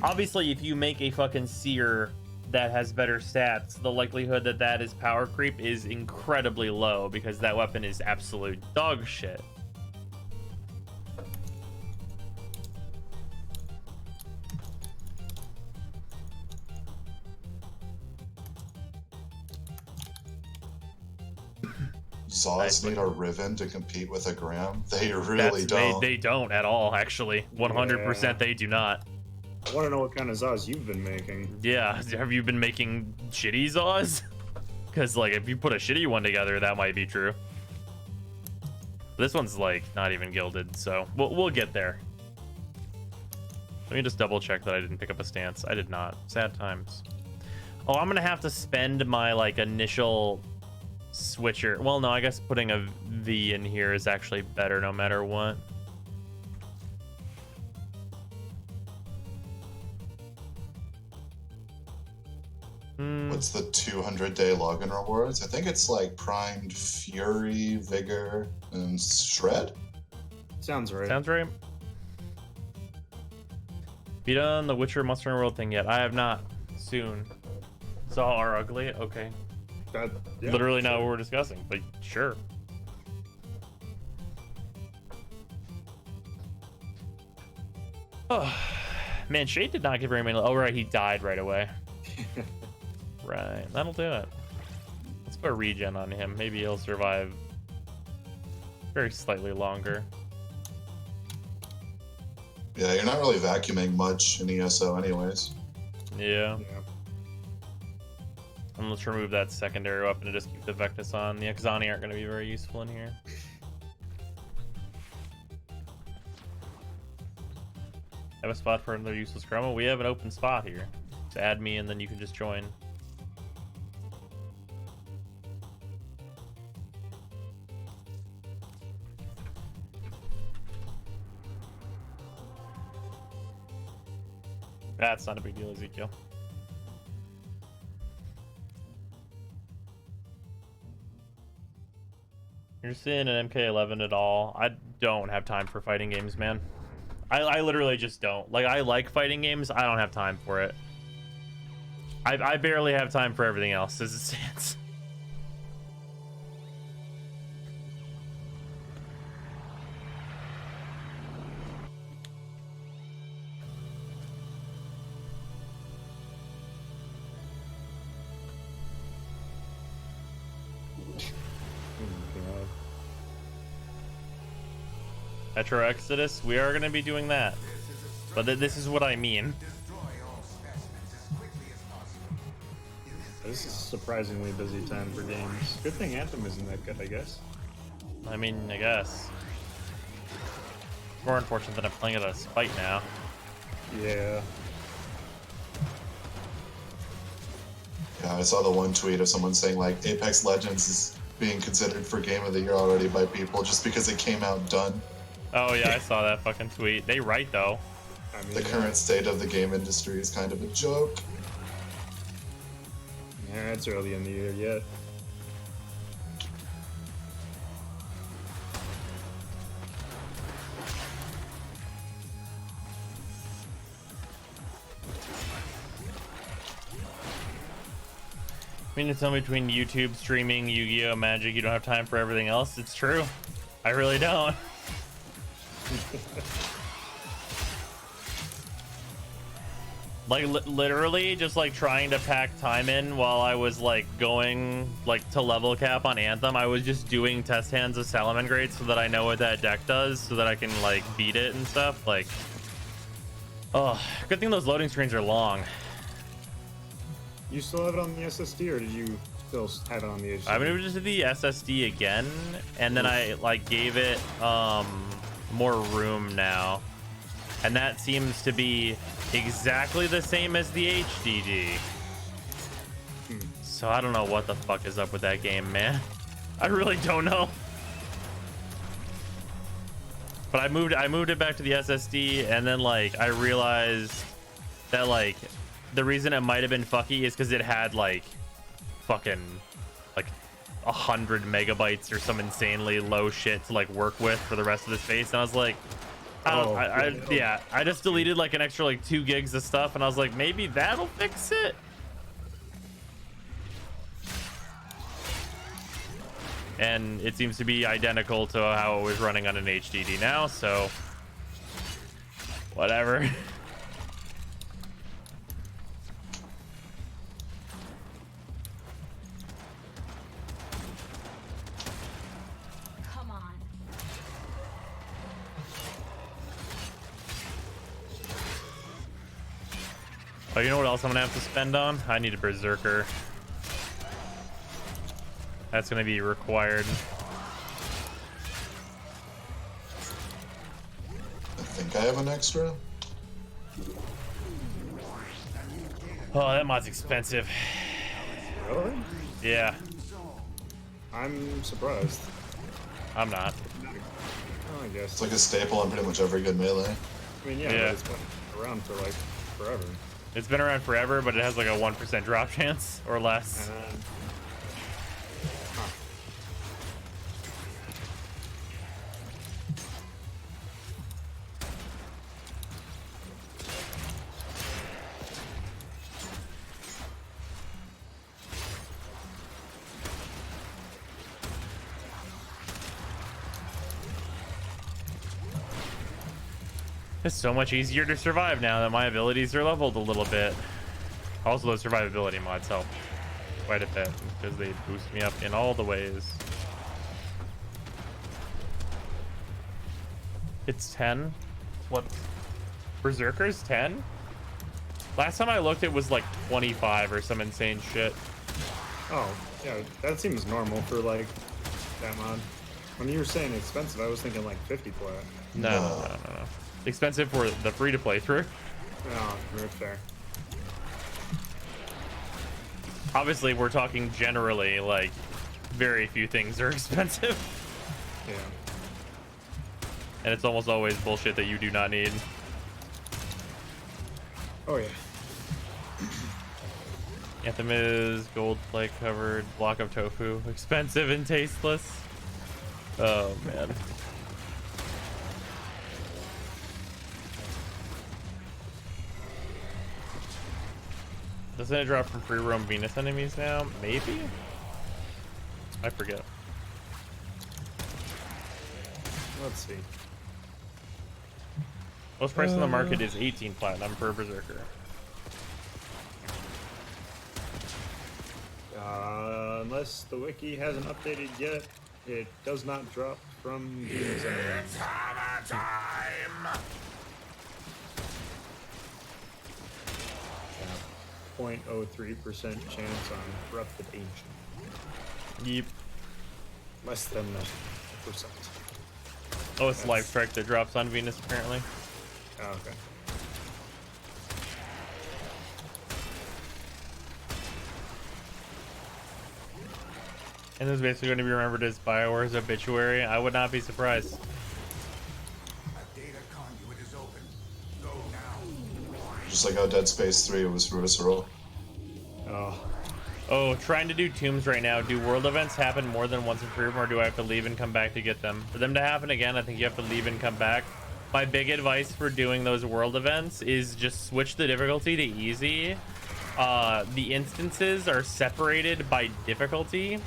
Obviously, if you make a fucking seer that has better stats, the likelihood that that is power creep is incredibly low, because that weapon is absolute dog shit. Zaws need a Riven to compete with a Graham? They really don't. They don't at all, actually. 100% they do not. I want to know what kind of Zaws you've been making. Yeah, have you been making shitty Zaws? Because, like, if you put a shitty one together, that might be true. This one's, like, not even gilded, so we'll get there. Let me just double check that I didn't pick up a stance. I did not. Sad times. Oh, I'm gonna have to spend my, like, initial switcher. Well, no, I guess putting a V in here is actually better no matter what. What's the 200-day login rewards? I think it's like Primed Fury, Vigor, and Shred? Sounds right. Sounds right. Have you done the Witcher Monster World thing yet? I have not. Soon. Saw our ugly? Okay. Yeah, Literally not what we're discussing, but sure. Oh, man, Shade did not get very many. Oh, right, he died right away. Right, that'll do it. Let's go regen on him. Maybe he'll survive very slightly longer. Yeah, you're not really vacuuming much in ESO anyways. Yeah. Yeah. And let's remove that secondary weapon and just keep the Vectus on. The Exani aren't going to be very useful in here. Have a spot for another useless chroma? We have an open spot here. Just add me and then you can just join. That's not a big deal, Ezekiel. You're seeing an MK11 at all? I don't have time for fighting games, man. I literally just don't. Like, I like fighting games. I don't have time for it. I barely have time for everything else as it stands. Metro Exodus, we are going to be doing that. But this is what I mean. This is a surprisingly busy time for games. Good thing Anthem isn't that good, I guess. I mean, I guess. More unfortunate that I'm playing it at a spike now. Yeah. Yeah, I saw the one tweet of someone saying like Apex Legends is being considered for Game of the Year already by people just because it came out done. Oh yeah, I saw that fucking tweet. They right though. I mean, The current state of the game industry is kind of a joke. Yeah, it's early in the year yet. I mean, it's in between YouTube, streaming, Yu-Gi-Oh, Magic. You don't have time for everything else. It's true. I really don't. Like literally just like trying to pack time in while I was like going like to level cap on Anthem. I was just doing test hands of Salamangreat so that I know what that deck does so that I can like beat it and stuff. Like, oh, good thing those loading screens are long. You still have it on the SSD, or did you still have it on the HD? I moved it to the SSD again, and then I like gave it more room now, and that seems to be exactly the same as the HDD. So I don't know what the fuck is up with that game, man. I really don't know. But I moved it back to the SSD, and then like I realized that like the reason it might have been fucky is because it had like fucking like 100 megabytes or some insanely low shit to like work with for the rest of the space, and I was like, yeah, I just deleted like an extra like 2 gigs of stuff, and I was like, maybe that'll fix it. And it seems to be identical to how it was running on an HDD now, so whatever. Oh, you know what else I'm gonna have to spend on? I need a berserker. That's gonna be required. I think I have an extra. Oh, that mod's expensive. Really? Yeah, I'm surprised. I'm not. Oh, I guess. It's like a staple on pretty much every good melee. I mean, yeah, Yeah. but it's been around for like forever. It's been around forever, but it has like a 1% drop chance or less. Huh. It's so much easier to survive now that my abilities are leveled a little bit. Also, those survivability mods help quite a bit because they boost me up in all the ways. It's 10. What? Berserker's 10? Last time I looked, it was like 25 or some insane shit. Oh, yeah, that seems normal for like that mod. When you were saying expensive, I was thinking like 50 plat. No. Expensive for the free to play through. Oh, very fair. Obviously, we're talking generally, like, very few things are expensive. Yeah. And it's almost always bullshit that you do not need. Oh yeah. Anthem is gold plate covered block of tofu, expensive and tasteless. Oh man. Doesn't it drop from free roam Venus enemies now? Maybe? I forget. Let's see. Most price on the market is 18 platinum per berserker. Unless the wiki hasn't updated yet, it does not drop from Venus enemies. It's hammer time! 0.03% chance on corrupted ancient. Yep. Less than a percent. Oh, it's life strike that drops on Venus apparently. Oh, okay. And this is basically going to be remembered as BioWare's obituary. I would not be surprised. A data conduit is open. Go now. Just like how Dead Space 3 was visceral. Oh, Oh, trying to do tombs right now. Do world events happen more than once in free roam, or do I have to leave and come back to get them? For them to happen again, I think you have to leave and come back. My big advice for doing those world events is just switch the difficulty to easy. The instances are separated by difficulty.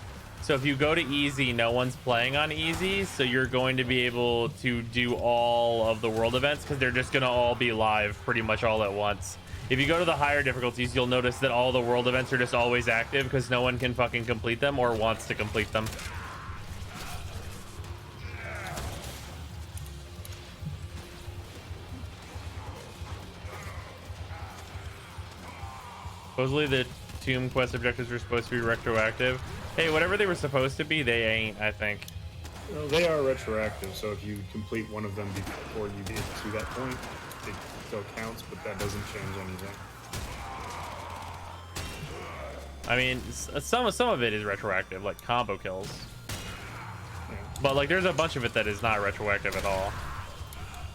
So if you go to easy, no one's playing on easy. So you're going to be able to do all of the world events because they're just going to all be live pretty much all at once. If you go to the higher difficulties, you'll notice that all the world events are just always active because no one can fucking complete them or wants to complete them. Supposedly the tomb quest objectives were supposed to be retroactive. Hey, whatever they were supposed to be, they ain't, I think. well, they are retroactive, so if you complete one of them before you get to that point, it still counts, but that doesn't change anything. I mean, some of it is retroactive, like combo kills. Yeah. But like, there's a bunch of it that is not retroactive at all.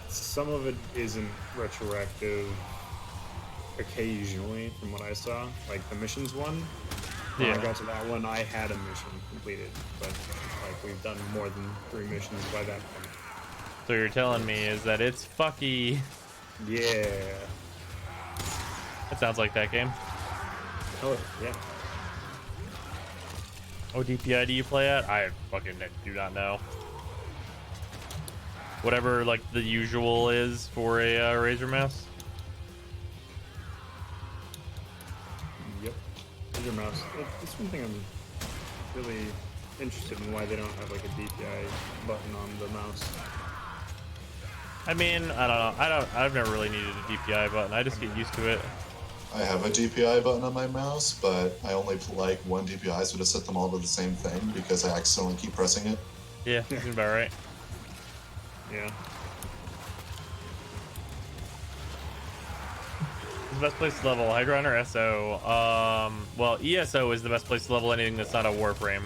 Some of it isn't retroactive occasionally, from what I saw. Like the missions one, when Yeah. I got to that one, I had a mission completed, but like we've done more than 3 missions by that point. So you're telling me is that it's fucky. Yeah. That sounds like that game. Oh, yeah. What DPI do you play at? I fucking do not know. Whatever like the usual is for a Razor mouse. Yep. Razor mouse. It's one thing I'm really interested in, why they don't have like a DPI button on the mouse. I mean, I don't know. I've never really needed a DPI button. I just get used to it. I have a DPI button on my mouse, but I only like one DPI, so to set them all to the same thing because I accidentally keep pressing it. Yeah, seems about right. Yeah. The best place to level Hydron or SO? Well, ESO is the best place to level anything that's not a Warframe.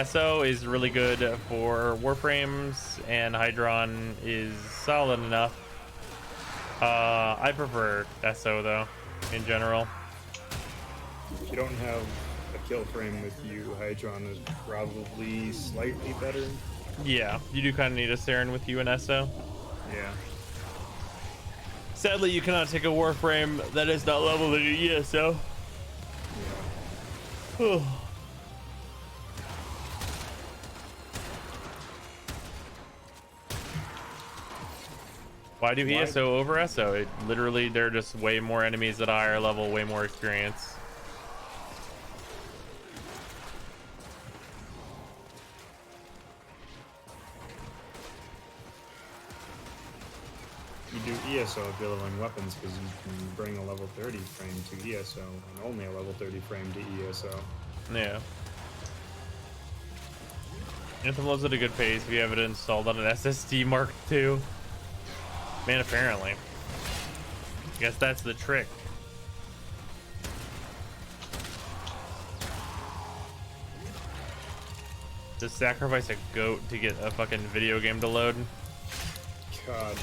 SO is really good for Warframes, and Hydron is solid enough. I prefer SO though, in general. If you don't have a kill frame with you, Hydron is probably slightly better. Yeah, you do kind of need a Saren with you in SO. Yeah. Sadly, you cannot take a Warframe that is not leveled in ESO. Yeah. Why do ESO over SO? It literally, they're just way more enemies at a higher level, way more experience. You do ESO if you're leveling weapons because you can bring a level 30 frame to ESO and only a level 30 frame to ESO. Yeah. Anthem loads at a good pace if you have it installed on an SSD Mark II. Man, apparently. I guess that's the trick. Just sacrifice a goat to get a fucking video game to load. God.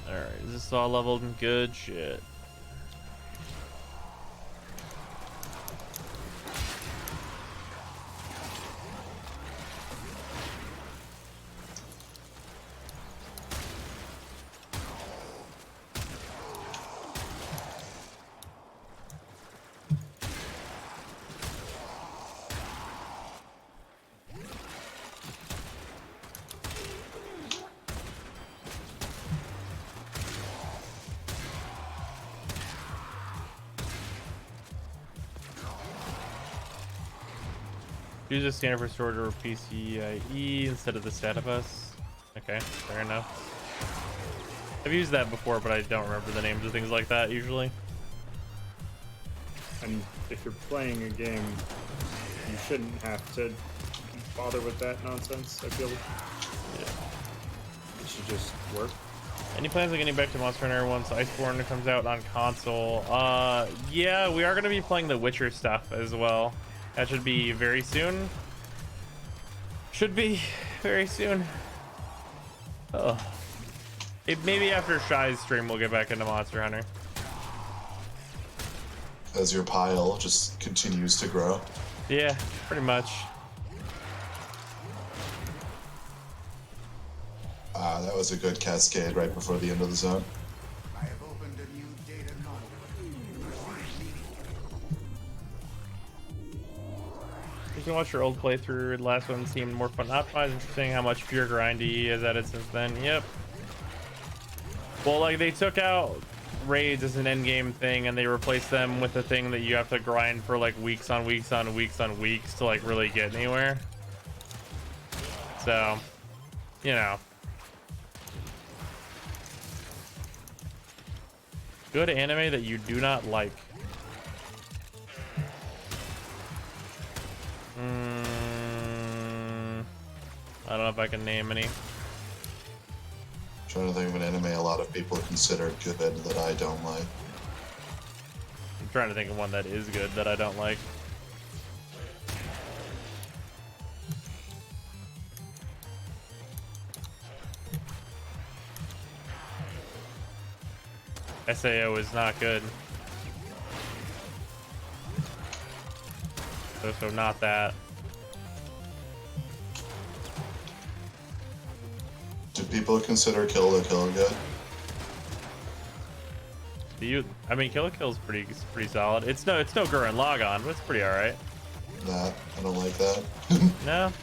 Alright, is this all leveled and good? Shit. Use a scanner for storage or PCIe instead of the SATA bus. Okay, fair enough. I've used that before, but I don't remember the names of things like that usually. And if you're playing a game, you shouldn't have to bother with that nonsense, I feel. Yeah. It should just work. Any plans on getting back to Monster Hunter once Iceborne comes out on console? Yeah, we are going to be playing the Witcher stuff as well. That should be very soon. Should be very soon. Oh. Maybe after Shy's stream we'll get back into Monster Hunter. As your pile just continues to grow. Yeah, pretty much. That was a good cascade right before the end of the zone. I have opened a new data conduit. You can watch your old playthrough. The last one seemed more fun. Optimized, interesting how much pure grindy has added since then. Yep. Well, like they took out raids as an endgame thing and they replaced them with a thing that you have to grind for like weeks on weeks on weeks on weeks to like really get anywhere. So, you know. Good anime that you do not like. I don't know if I can name any. Trying to think of an anime a lot of people consider good that I don't like. I'm trying to think of one that is good that I don't like. SAO is not good. So not that. Do people consider Kill la Kill good? Do you? I mean, Kill la Kill is pretty solid. It's no Gurren Lagann, but it's pretty all right. Nah, I don't like that. No.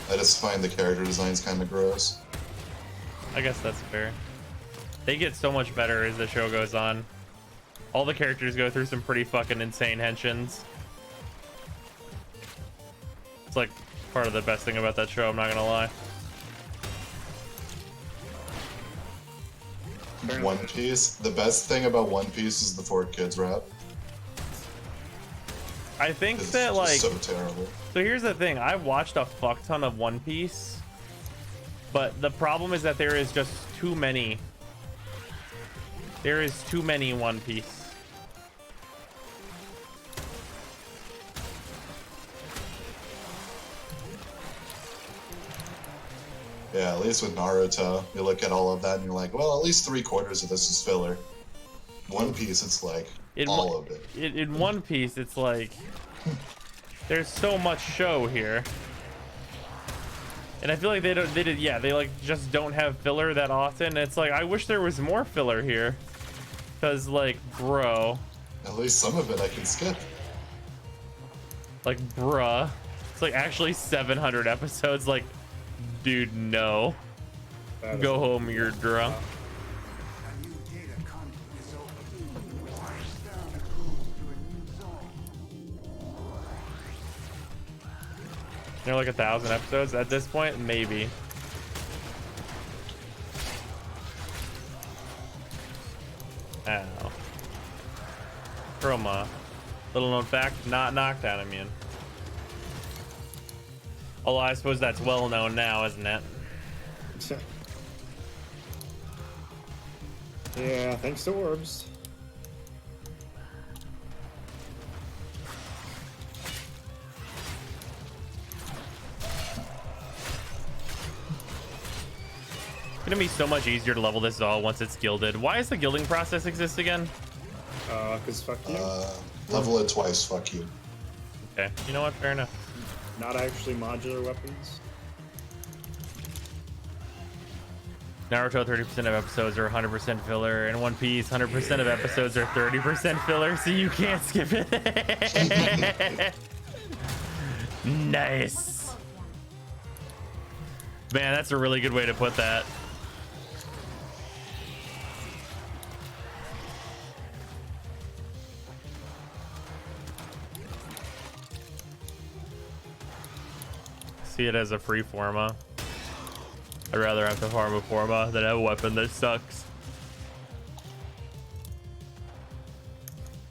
I just find the character designs kind of gross. I guess that's fair. They get so much better as the show goes on. All the characters go through some pretty fucking insane henshins. It's like part of the best thing about that show, I'm not gonna lie. One Piece. The best thing about One Piece is the 4Kids rap. I think It's that just like so terrible. so here's the thing. I watched a fuck ton of One Piece, but the problem is that there is just too many. There is too many One Piece. Yeah, at least with Naruto, you look at all of that and you're like, well, at least 3/4 of this is filler. One Piece, it's like all of it. In One Piece, it's like there's so much show here, and I feel like they like just don't have filler that often. It's like I wish there was more filler here, because like bro, At least some of it I can skip. like bruh, it's like actually 700 episodes. Like, dude, no, go home, you're drunk. A new data conduit is open. Down to a new zone. They're like 1,000 episodes at this point, maybe. Ow. Chroma. Little known fact, not knockdown immune. Although I suppose that's well known now, isn't it? Yeah, thanks to orbs. It's gonna be so much easier to level this all once it's gilded. Why does the gilding process exist again? Cause fuck you. Level it twice, fuck you. Okay, you know what? Fair enough. Not actually modular weapons. Naruto 30% of episodes are 100% filler, and One Piece 100% of episodes are 30% filler, so you can't skip it. Nice. Man, that's a really good way to put that. See it as a free forma. I'd rather have to farm a forma than have a weapon that sucks.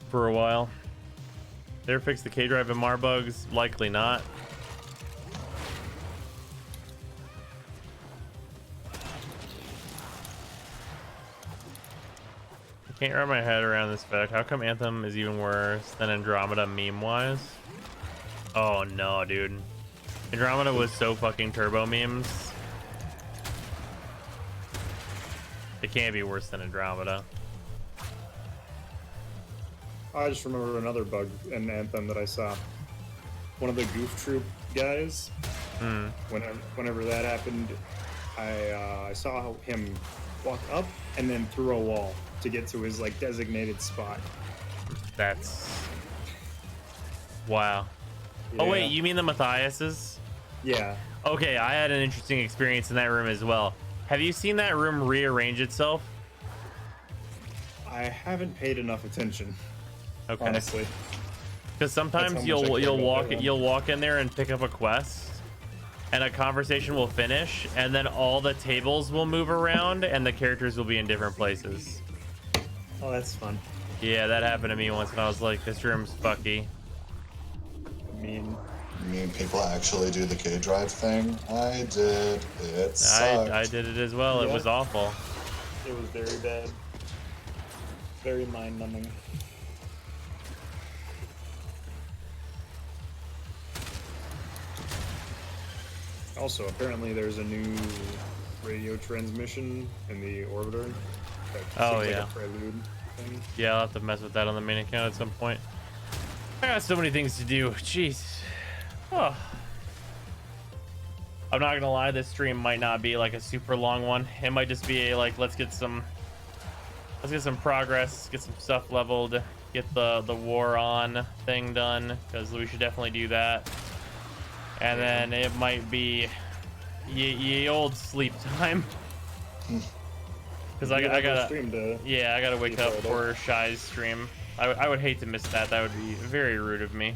For a while. They ever fix the K drive and Mar bugs? Likely not. I can't wrap my head around this fact. How come Anthem is even worse than Andromeda meme wise? Oh no, dude. Andromeda was so fucking turbo memes. It can't be worse than Andromeda. I just remember another bug in Anthem that I saw. One of the Goof Troop guys. Whenever that happened, I saw him walk up and then through a wall to get to his like designated spot. That's wow. Yeah. Oh wait, you mean the Matthiases? Yeah. Okay, I had an interesting experience in that room as well. Have you seen that room rearrange itself? I haven't paid enough attention. Okay. Honestly. Because sometimes That's how much I care about that one. you'll walk in there and pick up a quest, and a conversation will finish, and then all the tables will move around, and the characters will be in different places. Oh, that's fun. Yeah, that happened to me once, and I was like, "This room's fucky." I mean, I mean, people actually do the K drive thing. I did. It sucked. I did it as well. It Yeah. was awful. it was very bad. Very mind-numbing. Also, apparently there's a new radio transmission in the orbiter. That Oh, seems yeah. Like a prelude thing. Yeah, I'll have to mess with that on the main account at some point. I got so many things to do. Jeez. Oh. I'm not gonna lie, this stream might not be like a super long one. It might just be a, like, let's get some progress, get some stuff leveled, get the war on thing done, because we should definitely do that. And then it might be ye old sleep time. Because I gotta, stream to yeah, I gotta wake be up part of. for Shy's stream. I would hate to miss that. That would be very rude of me.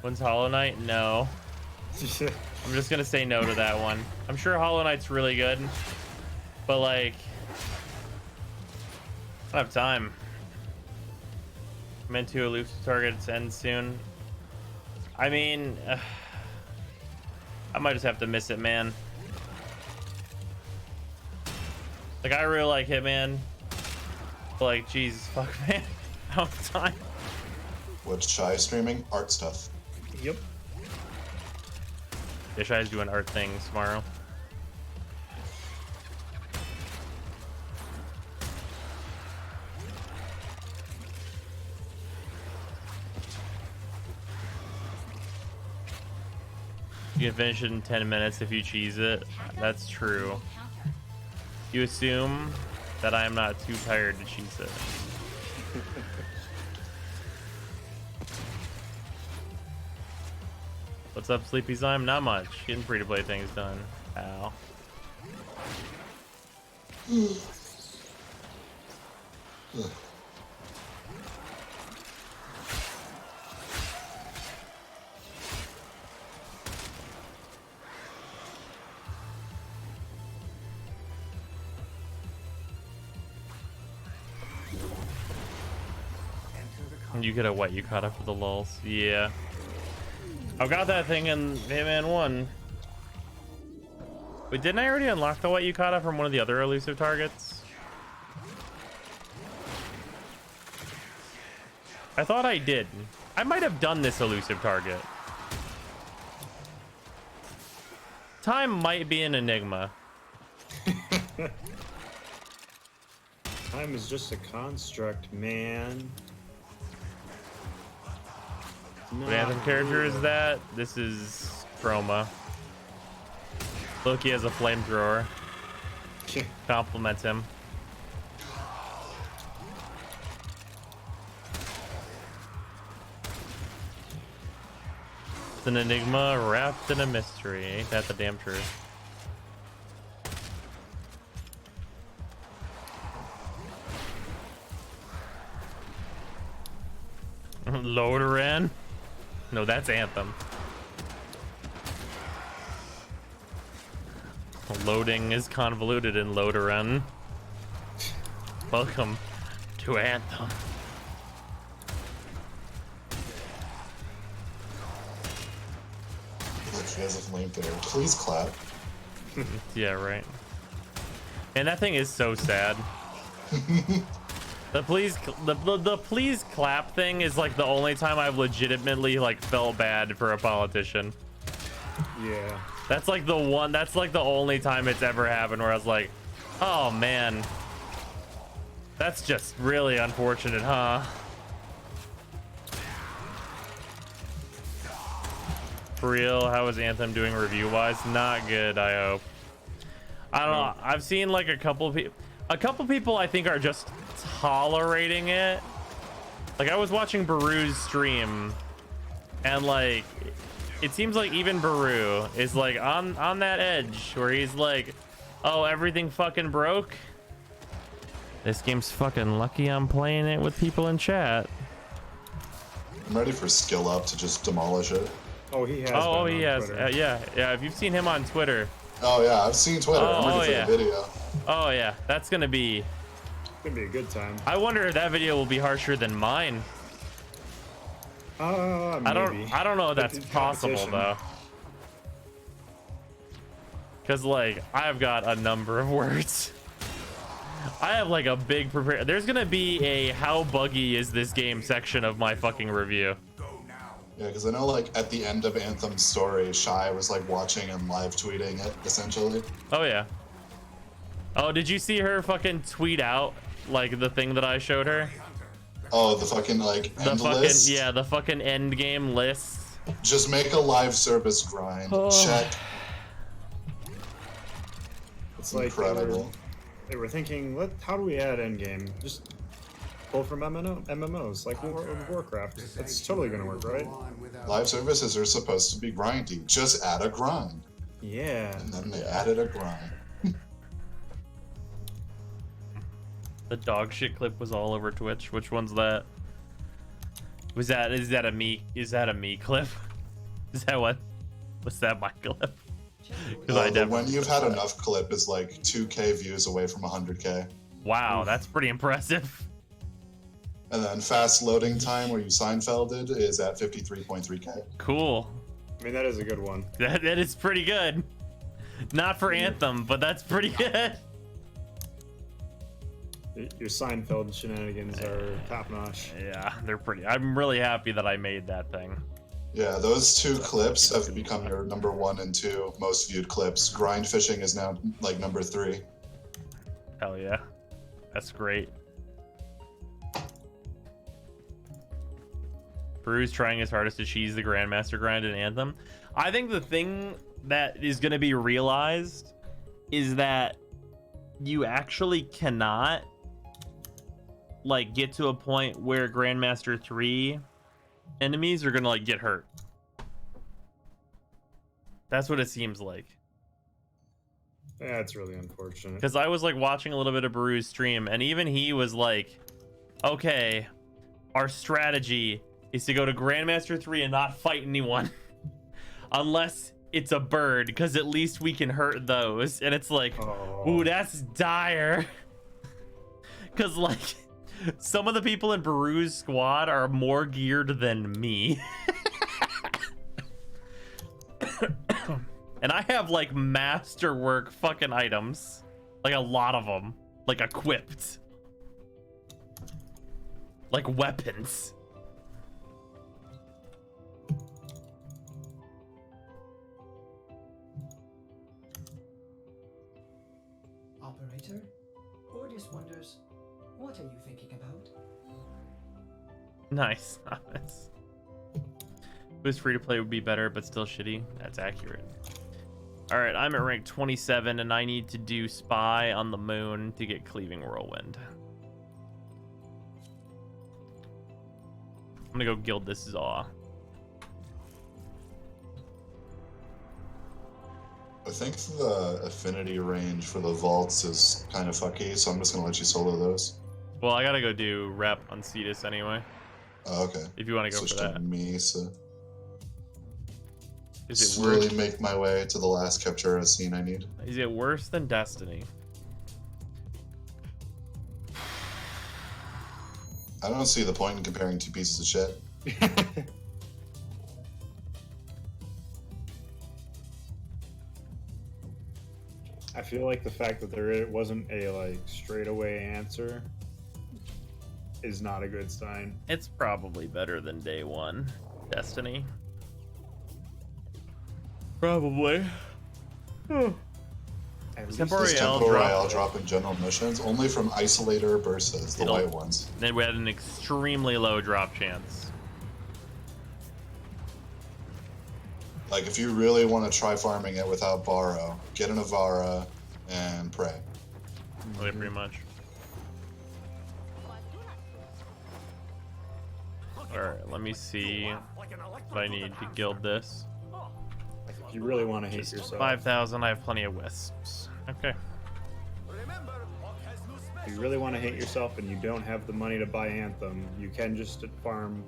When's Hollow Knight? No. I'm just gonna say no to that one. I'm sure Hollow Knight's really good, but like, I don't have time. Meant to elusive targets end soon. I mean, I might just have to miss it, man. Like, I really like Hitman. But like, Jesus fuck, man. I don't have time. What's Shy streaming? Art stuff. Yep. Yeah, Shy's doing art things tomorrow. You can finish it in 10 minutes if you cheese it. That's true. You assume that I am not too tired to cheese it. What's up, Sleepy Slime? Not much. Getting free-to-play things done. Ow. You get a what you caught up for the lulz. Yeah. I've got that thing in Hitman 1. Wait, didn't I already unlock the what you caught up from one of the other elusive targets? I thought I did. I might have done this elusive target. Time might be an enigma. Time is just a construct, man. What Anthem character is that? This is Chroma. Loki has a flamethrower. Compliments him. It's an enigma wrapped in a mystery. Ain't that the damn truth? Loaderan? No, that's Anthem. Loading is convoluted in Loaderan. Welcome to Anthem. Look, she has a flamethrower. Please clap. Yeah, right. And that thing is so sad. The please clap thing is like the only time I've legitimately like felt bad for a politician. Yeah. That's like the one, that's like the only time it's ever happened where I was like, oh man, that's just really unfortunate, huh? For real, how is Anthem doing review wise? Not good, I hope. I don't know. I've seen like a couple people I think are just tolerating it. Like I was watching Baru's stream and like it seems like even Baru is like on that edge where he's like, oh, everything fucking broke. This game's fucking lucky I'm playing it with people in chat. I'm ready for skill up to just demolish it. Oh, he has. Oh, been he on has. Twitter. Yeah. If you've seen him on Twitter. Oh yeah, I've seen Twitter. I'm ready for yeah. the video. Oh yeah, that's gonna be. It's gonna be a good time. I wonder if that video will be harsher than mine. Maybe. I don't know if that's It's possible competition. though. Cause like I've got a number of words. I have like a big prepare. There's gonna be a how buggy is this game section of my fucking review. Yeah, because I know like at the end of Anthem's story, Shy was like watching and live tweeting it essentially. Oh yeah. Oh, did you see her fucking tweet out like the thing that I showed her? Oh, the fucking like The end fucking list. yeah, the fucking end game list. Just make a live service grind. Oh. Check. It's like Incredible. they were thinking, how do we add endgame? Just pull from MMOs like Warcraft. That's totally gonna work, right? Live services are supposed to be grindy. Just add a grind. Yeah. And then they added a grind. The dog shit clip was all over Twitch. Which one's that? Is that a me clip? Is that what? Was that my clip? Because The when you've had enough clip is like 2K views away from 100K. Wow, that's pretty impressive. And then fast loading time, where you Seinfelded, is at 53.3K. Cool. I mean, that is a good one. That is pretty good. Not for Anthem, but that's pretty good. Your Seinfeld shenanigans are top notch. Yeah, they're pretty. I'm really happy that I made that thing. Yeah, those two clips have become your number 1 and 2 most viewed clips. Grind fishing is now like number 3. Hell yeah. That's great. Peru's trying his hardest to cheese the Grandmaster grind in Anthem. I think the thing that is going to be realized is that you actually cannot like get to a point where Grandmaster 3 enemies are going to like get hurt. That's what it seems like. That's really unfortunate. Because I was like watching a little bit of Baru's stream, and even he was like, okay, our strategy is to go to Grandmaster 3 and not fight anyone unless it's a bird, because at least we can hurt those. And it's like, ooh, that's dire. Because like some of the people in Baru's squad are more geared than me. And I have like masterwork fucking items, like a lot of them, like equipped, like weapons. Operator? Ordis wonders, what are you thinking about? Nice. Nice. Who's free to play would be better, but still shitty. That's accurate. All right, I'm at rank 27, and I need to do Spy on the Moon to get Cleaving Whirlwind. I'm gonna go guild this Zaw. I think the affinity range for the vaults is kind of fucky, so I'm just gonna let you solo those. Well, I gotta go do rep on Cetus anyway. Oh, okay. If you want to go Switch for to that. me, so Is it slowly worse? make my way to the last Captura scene I need. Is it worse than Destiny? I don't see the point in comparing two pieces of shit. I feel like the fact that there wasn't a like straightaway answer is not a good sign. It's probably better than day one Destiny. Probably. At least Temporary This Royale Tempo drop. Royale drop in general missions only from Isolator Bursas, the It'll- white ones. Then we had an extremely low drop chance. Like, if you really want to try farming it without Borrow, get an Avara and pray. Okay, pretty much. Alright, let me see what I need to guild this. If you really want to hate Just yourself, 5,000, I have plenty of wisps. Okay. if you really want to hate yourself and you don't have the money to buy Anthem, you can just farm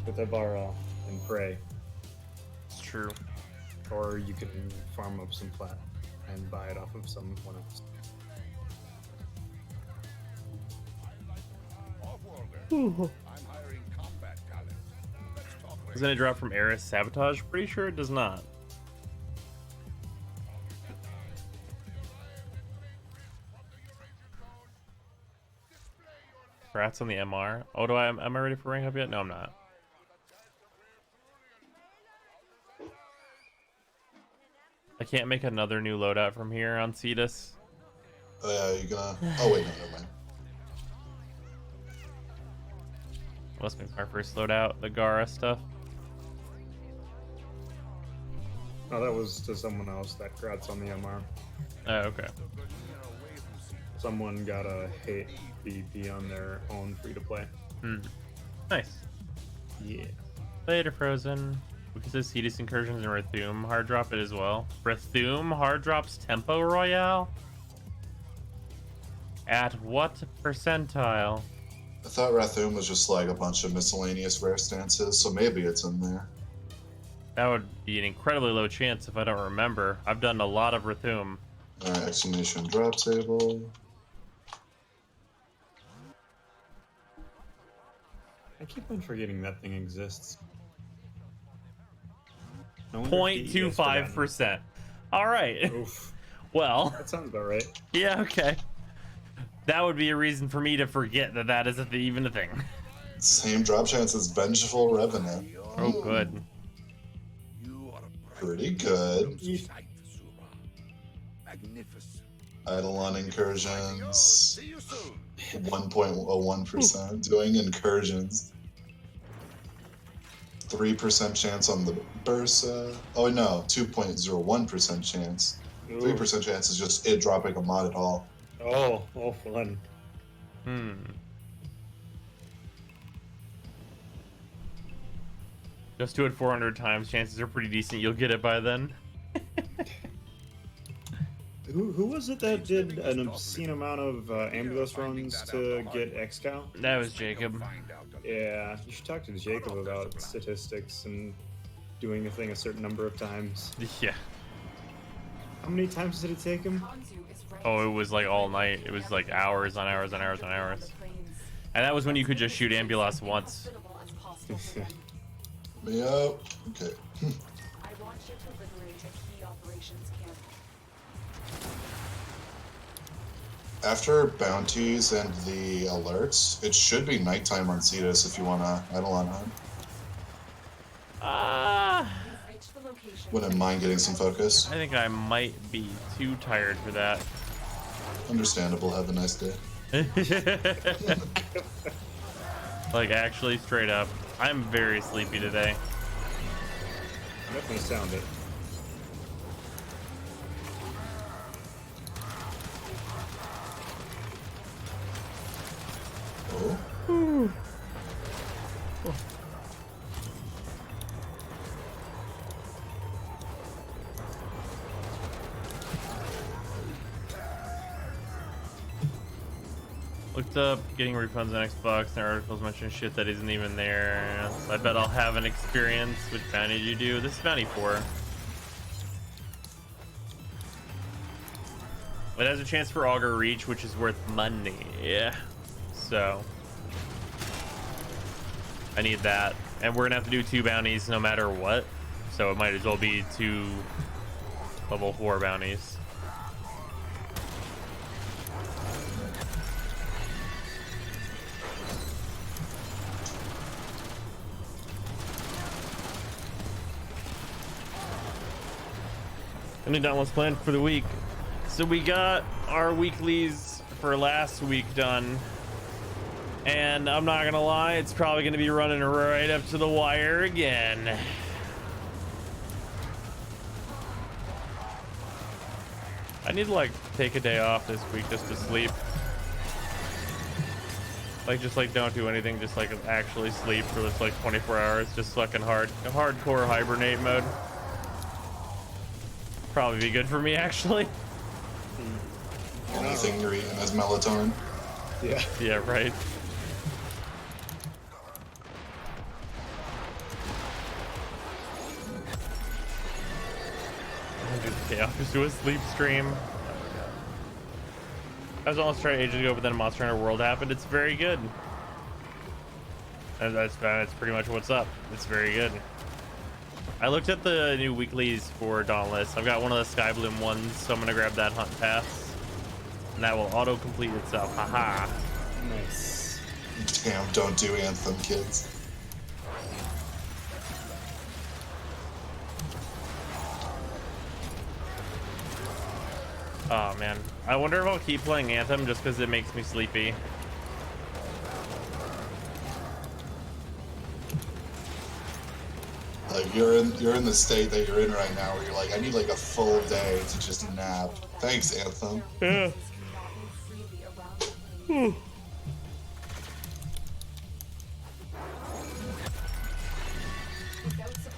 with Avara and pray. It's true. Or you can farm up some plat and buy it off of someone else. Doesn't it drop from Eris Sabotage? Pretty sure it does not. Rats on the MR. Oh, am I ready for rank up yet? No, I'm not. I can't make another new loadout from here on Cetus. Oh, yeah, you gonna. Oh, wait, no, never mind. Must be our first loadout, the Gara stuff. No, that was to someone else. That grats on the MR. Oh, okay. Someone got a hate PvP on their own free-to-play. Nice. Yeah. Later, Frozen. We can say Cetus Incursions and Rathum hard drop it as well. Rathum hard drops Tempo Royale? At what percentile? I thought Rathum was just like a bunch of miscellaneous rare stances, so maybe it's in there. That would be an incredibly low chance if I don't remember. I've done a lot of Rethum. Alright, exhumation drop table. I keep on forgetting that thing exists. I wonder if DE has forgotten. 0.25%. All right. Oof. Well, That sounds about right. yeah, okay. That would be a reason for me to forget that that is even a thing. Same drop chance as Vengeful Revenant. Oh, good. Pretty good. Magnificent. Eidolon incursions. 1.01% doing incursions. 3% chance on the Bursa. Oh no, 2.01% chance. 3% chance is just it dropping a mod at all. Oh, fun. Just do it 400 times. Chances are pretty decent you'll get it by then. Who was it that did an obscene amount of ambulance runs to get XCal? That was Jacob. Yeah, you should talk to Jacob about statistics and doing a thing a certain number of times. Yeah. How many times did it take him? Oh, it was like all night. It was like hours on hours on hours on hours. And that was when you could just shoot ambulance once. Me up. Okay. I want you to liberate a key operations camp. After bounties and the alerts, it should be nighttime on Cetus if you want to Eidolon hunt. Reach the location. Wouldn't mind getting some focus. I think I might be too tired for that. Understandable. Have a nice day. Like, actually, straight up. I'm very sleepy today. Definitely sound it. Oh. Looked up getting refunds on Xbox, and articles mention shit that isn't even there. So I bet I'll have an experience. Which bounty did you do? This is bounty 4. It has a chance for Augur Reach, which is worth money. Yeah. So I need that. And we're gonna have to do 2 bounties no matter what. So it might as well be 2 level 4 bounties. Any downloads planned for the week? So we got our weeklies for last week done, and I'm not gonna lie, it's probably gonna be running right up to the wire again. I need to like take a day off this week just to sleep. Like just like don't do anything, just like actually sleep for this like 24 hours, just fucking hardcore hibernate mode. Probably be good for me actually. Only thing you're eating is melatonin. Yeah. Yeah, right. Okay, I'll just do a sleep stream. I was almost trying ages ago, but then Monster Hunter World happened. It's very good. And that's pretty much what's up. It's very good. I looked at the new weeklies for Dauntless. I've got one of the Sky Bloom ones, so I'm gonna grab that hunt pass. And that will auto-complete itself. Haha. Nice. Damn, don't do Anthem, kids. Oh man. I wonder if I'll keep playing Anthem just because it makes me sleepy. Like you're in the state that you're in right now, where you're like, I need like a full day to just nap. Thanks, Anthem. Yeah.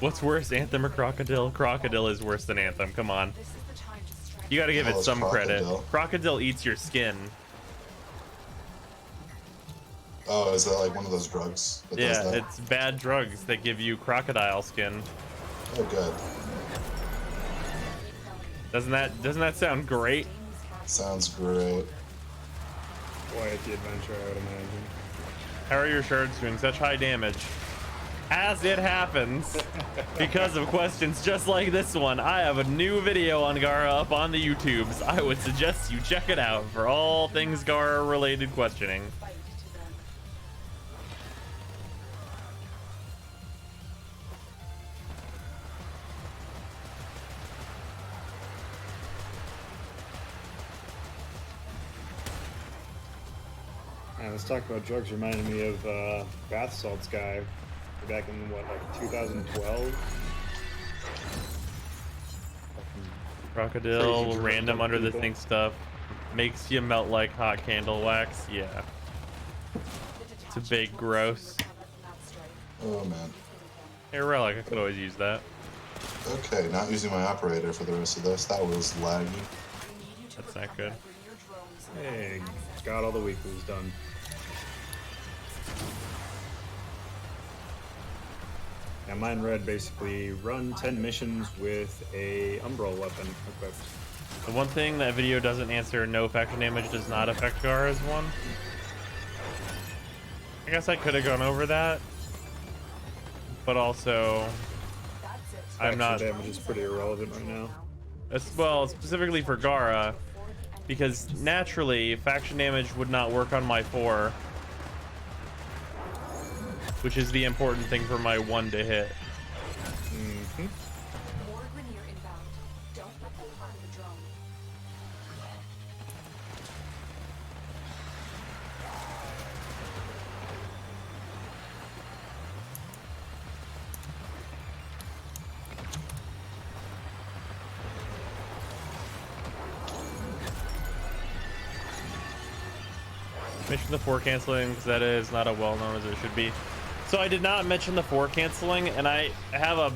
What's worse, Anthem or Crocodile? Crocodile is worse than Anthem. Come on. You gotta give it it's some credit. Crocodile. Crocodile eats your skin. Oh, is that like one of those drugs? That does Yeah, that? it's bad drugs that give you crocodile skin. Oh, good. Doesn't that sound great? Sounds great. Quite the adventure, I would imagine. How are your shards doing such high damage? As it happens, because of questions just like this one, I have a new video on Gara up on the YouTubes. I would suggest you check it out for all things Gara related questioning. Fight to them. Man, let's talk about drugs. Reminded me of bath salts guy back in what, like 2012. Crocodile, Crazy random drunk under the people. thing stuff. Makes you melt like hot candle wax. Yeah. It's a big gross. Oh, man. Hey, Relic, I could always use that. Okay, not using my operator for the rest of this. That was laggy. That's not good. Hey, got all the weeklies done. Yeah, mine read basically run 10 missions with a umbrella weapon equipped. The one thing that video doesn't answer, no faction damage does not affect Gara's one. I guess I could have gone over that, but also I'm not. Faction damage is pretty irrelevant right now. Well, specifically for Gara, because naturally faction damage would not work on my 4, which is the important thing for my 1 to hit. Mm-hmm. More Grenier inbound. Don't let them harm the drone. Mention the 4 canceling because that is not as well known as it should be. So I did not mention the 4 canceling, and I have a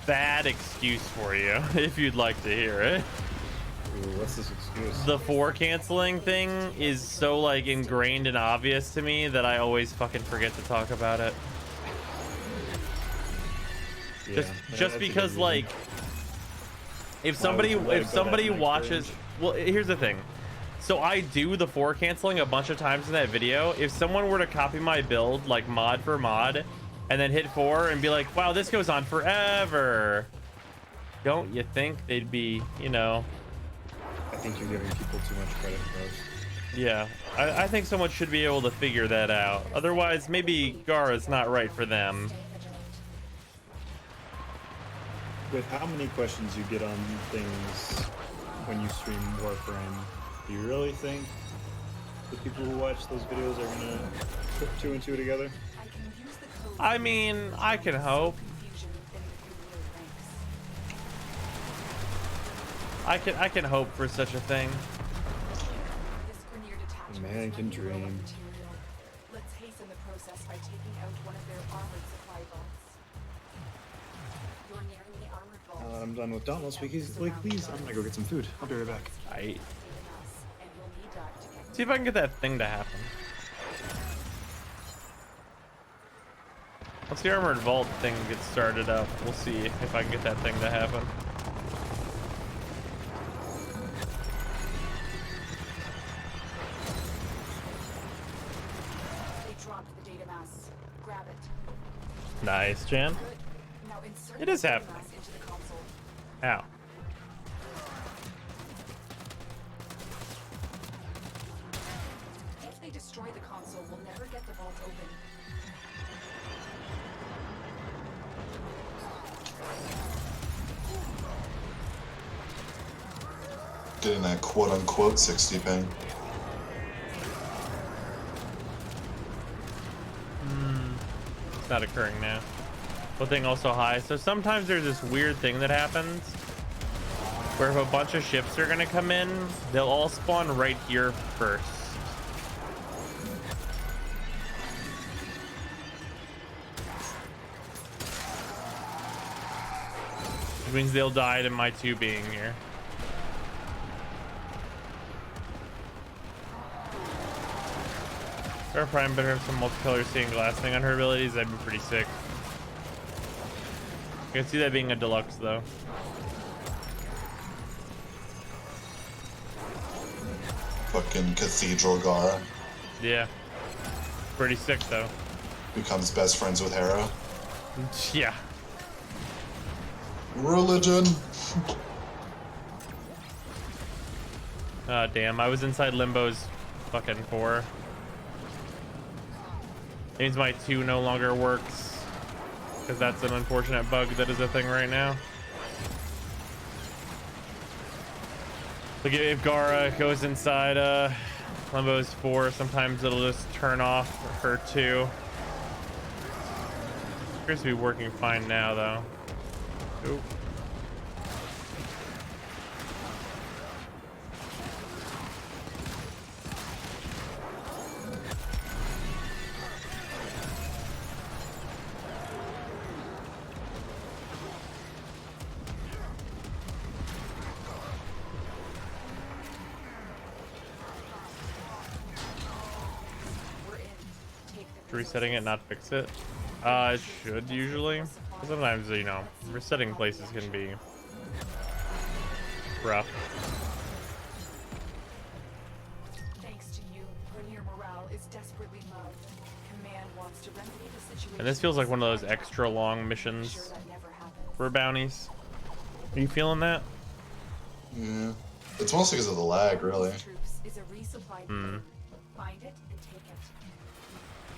bad excuse for you if you'd like to hear it. Ooh, what's this excuse? The 4 canceling thing is so like ingrained and obvious to me that I always fucking forget to talk about it. Yeah, Just that's a good because reason. like if somebody would you let it go that watches, cringe? well, here's the thing. So I do the 4 canceling a bunch of times in that video. If someone were to copy my build like mod for mod and then hit 4 and be like, wow, this goes on forever, don't you think they'd be, you know? I think you're giving people too much credit for us. Yeah, I think someone should be able to figure that out. Otherwise, maybe Gara's not right for them. With how many questions you get on things when you stream Warframe, do you really think the people who watch those videos are gonna put 2 and 2 together? I can use the code I mean, I can hope. confusion within the Grenier ranks. I can hope for such a thing. This Grenier detachment Man is can running low on dream. material. Let's hasten the process by taking out one of their armored supply vaults. You're nearing the armored vault. I'm done with Dauntless because, like, please, I'm gonna go get some food. I'll be right back. I And you'll need that to get see if I can get that thing to happen. Once the armored vault thing gets started up, we'll see if I can get that thing to happen. They dropped the data mass. Grab it. Nice, Jan. Good. Now insert It is the data happening. mass into the console. Ow. If they destroy the console, we'll never get the vault open. Getting that quote-unquote 60 ping. It's not occurring now. What thing also high? So sometimes there's this weird thing that happens where if a bunch of ships are gonna come in, they'll all spawn right here first. Which means they'll die to my 2 being here. Our Prime better have some multicolor stained glass thing on her abilities. That'd be pretty sick. I can see that being a deluxe though. Fucking Cathedral Gara Yeah. Pretty sick though. becomes best friends with Hera. Yeah. Religion. Oh damn, I was inside Limbo's fucking 4. Means my 2 no longer works. Because that's an unfortunate bug that is a thing right now. Like if Gara goes inside Limbo's 4, sometimes it'll just turn off her 2. Appears to be working fine now though. Oop. Resetting it, not fix it. It should usually. Sometimes, you know, resetting places can be rough. Thanks to you, Grenier morale is desperately low. Command wants to remedy the situation. And this feels like one of those extra long missions Sure that never happens. for bounties. Are you feeling that? Yeah. It's mostly because of the lag, really. Troops is a resupply bin. Find it and take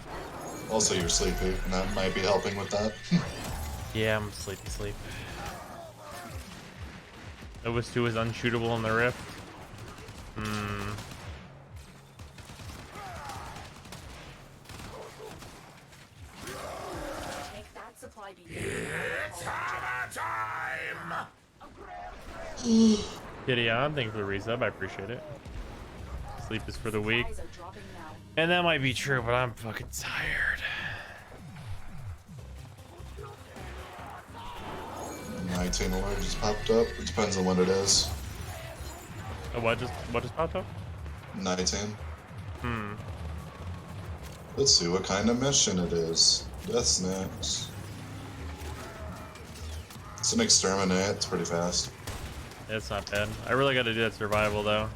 it. Also, you're sleepy, and that might be helping with that. Yeah, I'm sleep. Novus 2 is unshootable in the rift. Take that supply beacon. Kitty on, thank you for the resub, I appreciate it. Sleep is for the weak. Supplies are dropping now. And that might be true, but I'm fucking tired. 19 alert just popped up. It depends on what it is. Oh, what just popped up? 19. Let's see what kind of mission it is. Death Snacks. It's an exterminate. It's pretty fast. It's not bad. I really got to do that survival though.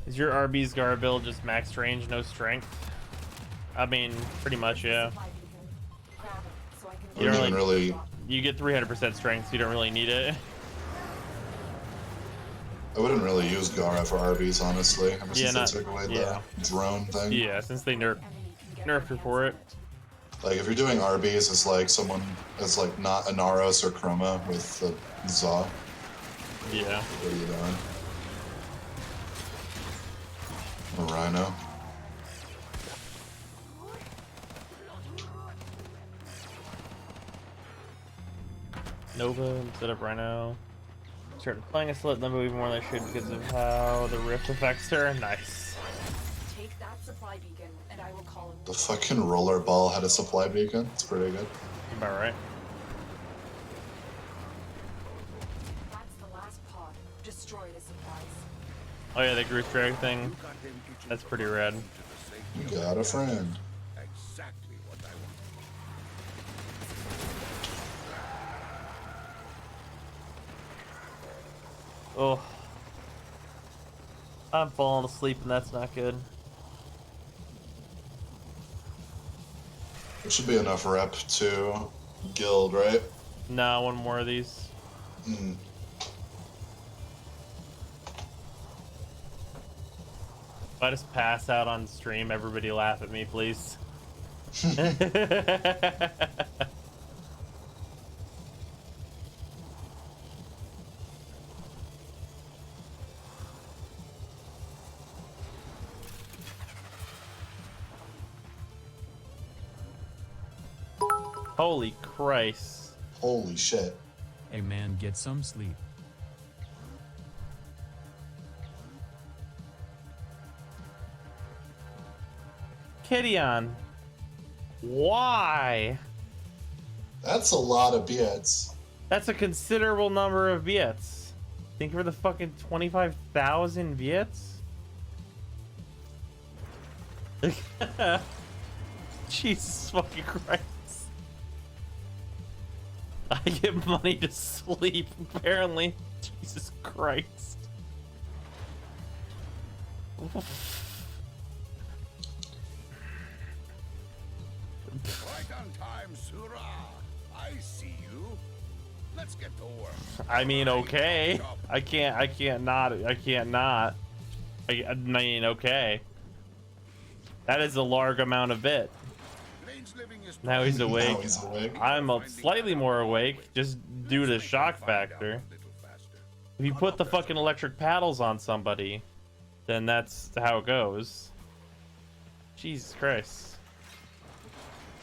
Is your RB's Gara build just max range, no strength? I mean, pretty much, yeah. Supply beacon. Grab it so I can I wouldn't even really. You get 300% strength, so you don't really need it. I wouldn't really use Gara for RBs, honestly. Ever Yeah, since they took away the drone thing. Yeah, since they nerfed her for it. Like, if you're doing RBs as like someone as like not a Naros or Chroma with the Zaw, Yeah. what are you doing? A Rhino. Nova instead of Rhino. Started playing a Slit Limbo even more than I should because of how the rift affects her. Nice. take that supply beacon and I will call it. The fucking rollerball had a supply beacon. It's pretty good. About right. That's the last pod. Destroy the supplies. Oh yeah, the Groose Drag thing. That's pretty rad. You got a friend. Exactly what I want. Oh. I'm falling asleep and that's not good. There should be enough rep to guild, right? Nah, one more of these. Hmm. If I just pass out on stream, everybody laugh at me, please. Holy Christ. Holy shit. Hey man, get some sleep. Kidion. Why? That's a lot of bits. That's a considerable number of bits. Think for the fucking 25,000 bits? Jesus fucking Christ. I get money to sleep, apparently. Jesus Christ. Right on time, Surah. I see you. Let's get to work. I mean, okay. I can't not. I mean, okay. That is a large amount of bit. Blaine's living is Now he's awake. Now he's awake. I'm slightly more awake, just due to shock factor. If you put the fucking electric paddles on somebody, then that's how it goes. Jesus Christ.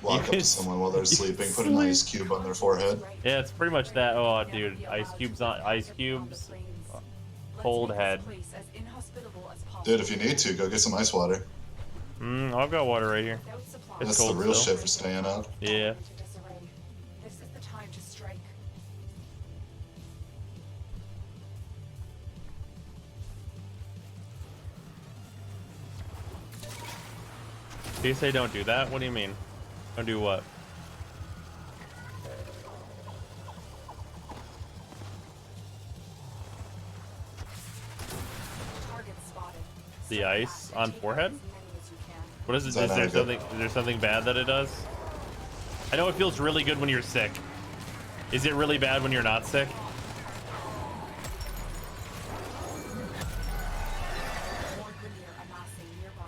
Walk up to someone while they're sleeping, put an ice cube on their forehead. Yeah, it's pretty much that. Oh, dude, ice cubes on ice cubes. Cold head. Dude, if you need to, go get some ice water. I've got water right here. It's That's the cold real still. shit for staying up. Yeah. This is the time to strike. Do you say don't do that? What do you mean? Don't do what? Target spotted. The ice on forehead? What is it? that Is there not something? good? Is there something bad that it does? I know it feels really good when you're sick. Is it really bad when you're not sick? More Grenier amassing nearby.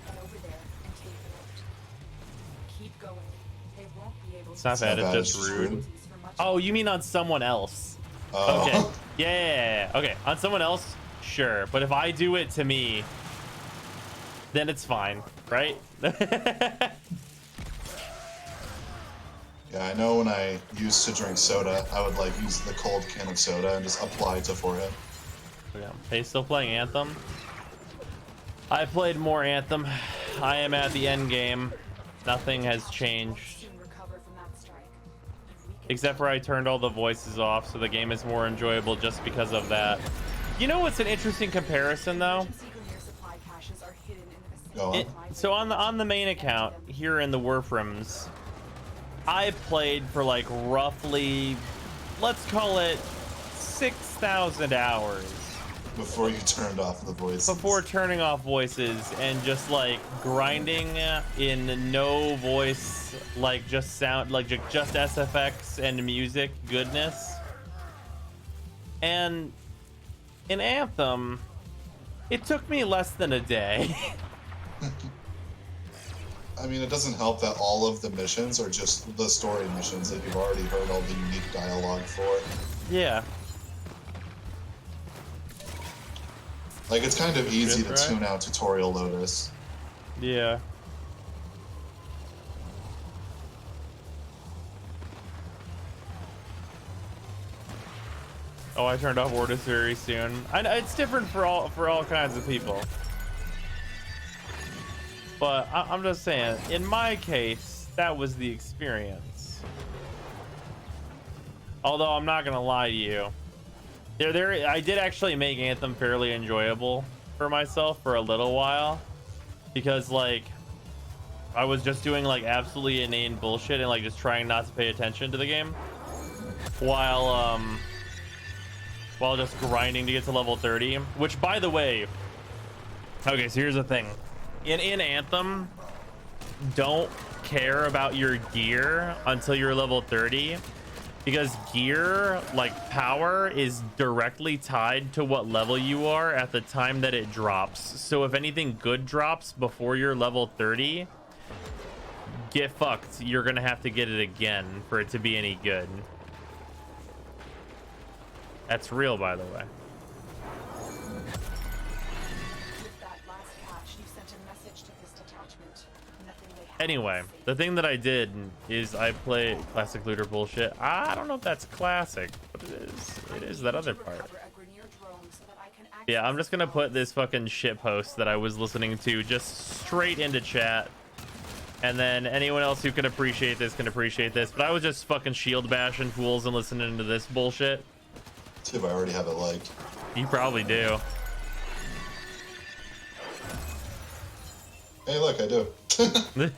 Get over there and take it out. Keep going. They won't be able It's to not bad. not It's bad, just it's rude. rude. Oh, you mean on someone else? Oh. Okay. Yeah. Okay. On someone else, sure. But if I do it to me, then it's fine, right? Yeah, I know when I used to drink soda, I would like use the cold can of soda and just apply it to forehead. Yeah. Hey, still playing Anthem? I played more Anthem. I am at the end game. Nothing has changed. soon recover from that strike. If we can Except for I turned all the voices off, so the game is more enjoyable just because of that. You know what's an interesting comparison, though? emergency Grenier supply caches are hidden in the Go on. vicinity. So on the main account here in the Warframes, I played for like roughly, let's call it 6,000 hours Before you turned off the voice. before turning off voices and just like grinding in no voice, like just sound, like just SFX and music goodness. And in Anthem, it took me less than a day. I mean, it doesn't help that all of the missions are just the story missions that you've already heard all the unique dialogue for. Yeah. Like, it's kind of easy to Good try. tune out Tutorial Lotus. Yeah. Oh, I turned off Ordis very soon. I know it's different for all kinds of people. But I'm just saying, in my case, that was the experience. Although I'm not gonna lie to you, I did actually make Anthem fairly enjoyable for myself for a little while, because like I was just doing like absolutely inane bullshit and like just trying not to pay attention to the game, while just grinding to get to level 30. Which, by the way, okay, so here's the thing. In Anthem, don't care about your gear until you're level 30, because gear, like power, is directly tied to what level you are at the time that it drops. So if anything good drops before you're level 30, get fucked. You're gonna have to get it again for it to be any good. That's real, by the way. With that last cache, you sent a message to this detachment. Nothing they have Anyway, to say. the thing that I did is I play classic looter bullshit. I don't know if that's classic, but it is that other part. Recover a Grenier drone so that I can Yeah, I'm access just gonna the put this fucking shit post that I was listening to just straight into chat. And then anyone else who can appreciate this can appreciate this. But I was just fucking shield bashing fools and listening to this bullshit. See if I already have it liked. You probably do. Hey, look, I do. The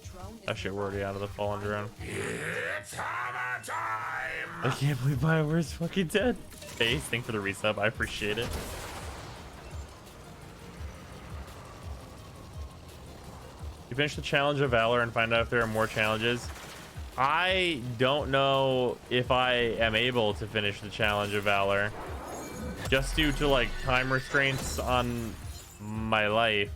drone is Oh shit, we're already out of the fallen drone. It's hammer time! I can't believe BioWare's fucking dead. Face, thanks for the resub. I appreciate it. You finish the Challenge of Valor and find out if there are more challenges. I don't know if I am able to finish the Challenge of Valor. Just due to like time restraints on my life.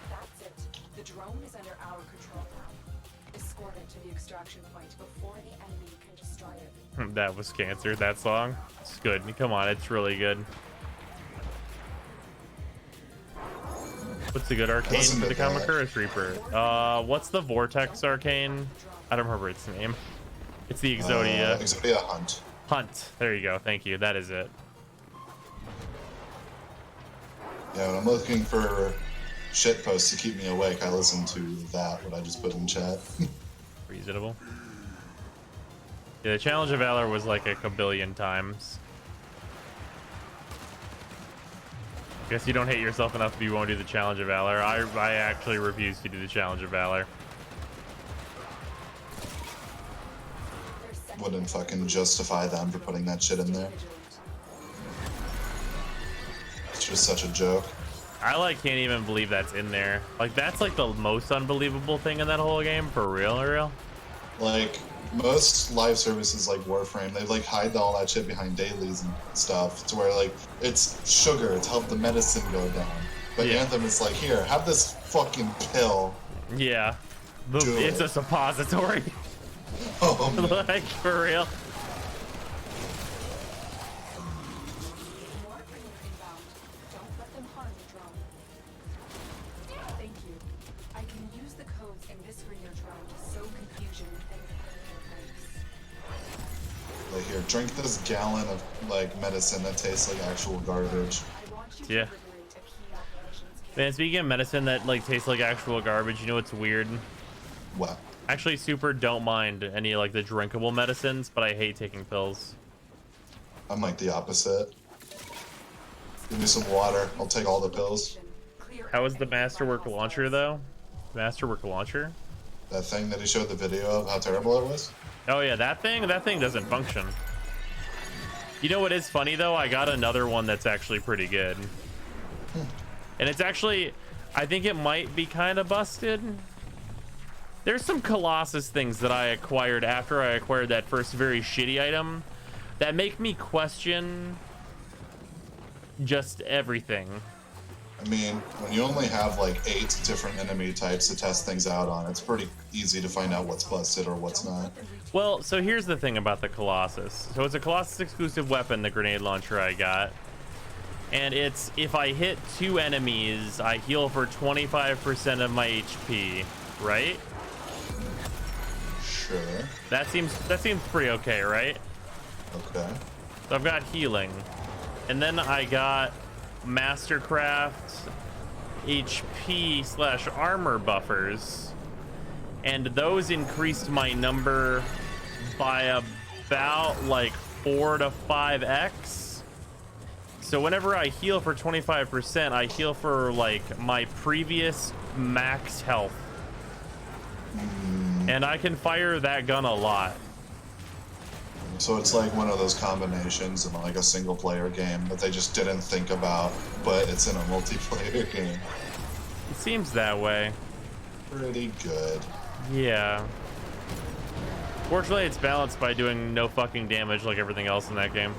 That's it. The drone is under our control now. Escort it to the extraction point before the enemy can destroy it. That was cancer, that song. It's good. Come on, it's really good. What's the good arcane Listen for to the that. Kamakuris Reaper? What's the Vortex arcane? I don't remember its name. It's the Exodia. Exodia Hunt. Hunt. There you go. Thank you. That is it. Yeah, when I'm looking for shit posts to keep me awake, I listen to that, what I just put in chat. Reasonable. Yeah, the Challenge of Valor was like a kabillion times. Guess you don't hate yourself enough if you won't do the Challenge of Valor. I actually refuse to do the Challenge of Valor. Wouldn't fucking justify them for putting that shit in there. It's just such a joke. I like can't even believe that's in there. Like that's like the most unbelievable thing in that whole game, for real. Like, most live services like Warframe, they like hide all that shit behind dailies and stuff to where like it's sugar, it's helped the medicine go down. But Yeah. Anthem is like, here, have this fucking pill. Yeah. Do It's it. a suppository. Oh, man. Like for real. Warframe inbound. Don't let them harm the drone. Thank you. I can use the codes in this for your drone to sow confusion and panic. Like, here, drink this gallon of like medicine that tastes like actual garbage. I want you Yeah. to liberate a key operations kit. Man, speaking of medicine that like tastes like actual garbage, you know what's weird? What? Actually, super don't mind any like the drinkable medicines, but I hate taking pills. I'm like the opposite. Give me some water. I'll take all the pills. Clear How is the everything Masterwork from launcher hostiles. though? Masterwork launcher? That thing that he showed the video of how terrible it was. Oh yeah, that thing doesn't function. You know what is funny though? I got another one that's actually pretty good. And it's actually, I think it might be kind of busted. There's some Colossus things that I acquired after I acquired that first very shitty item that make me question just everything. I mean, when you only have like 8 different enemy types to test things out on, it's pretty easy to find out what's busted or what's not. Well, so here's the thing about the Colossus. So it's a Colossus exclusive weapon, the grenade launcher I got. And it's, if I hit 2 enemies, I heal for 25% of my HP, right? Sure. That seems pretty okay, right? Okay. So I've got healing. And then I got Mastercraft HP/armor buffers. And those increased my number by about like 4 to 5x. So whenever I heal for 25%, I heal for like my previous max health. And I can fire that gun a lot. So it's like one of those combinations in like a single player game that they just didn't think about, but it's in a multiplayer game. It seems that way. Pretty good. Yeah. Fortunately, it's balanced by doing no fucking damage like everything else in that game.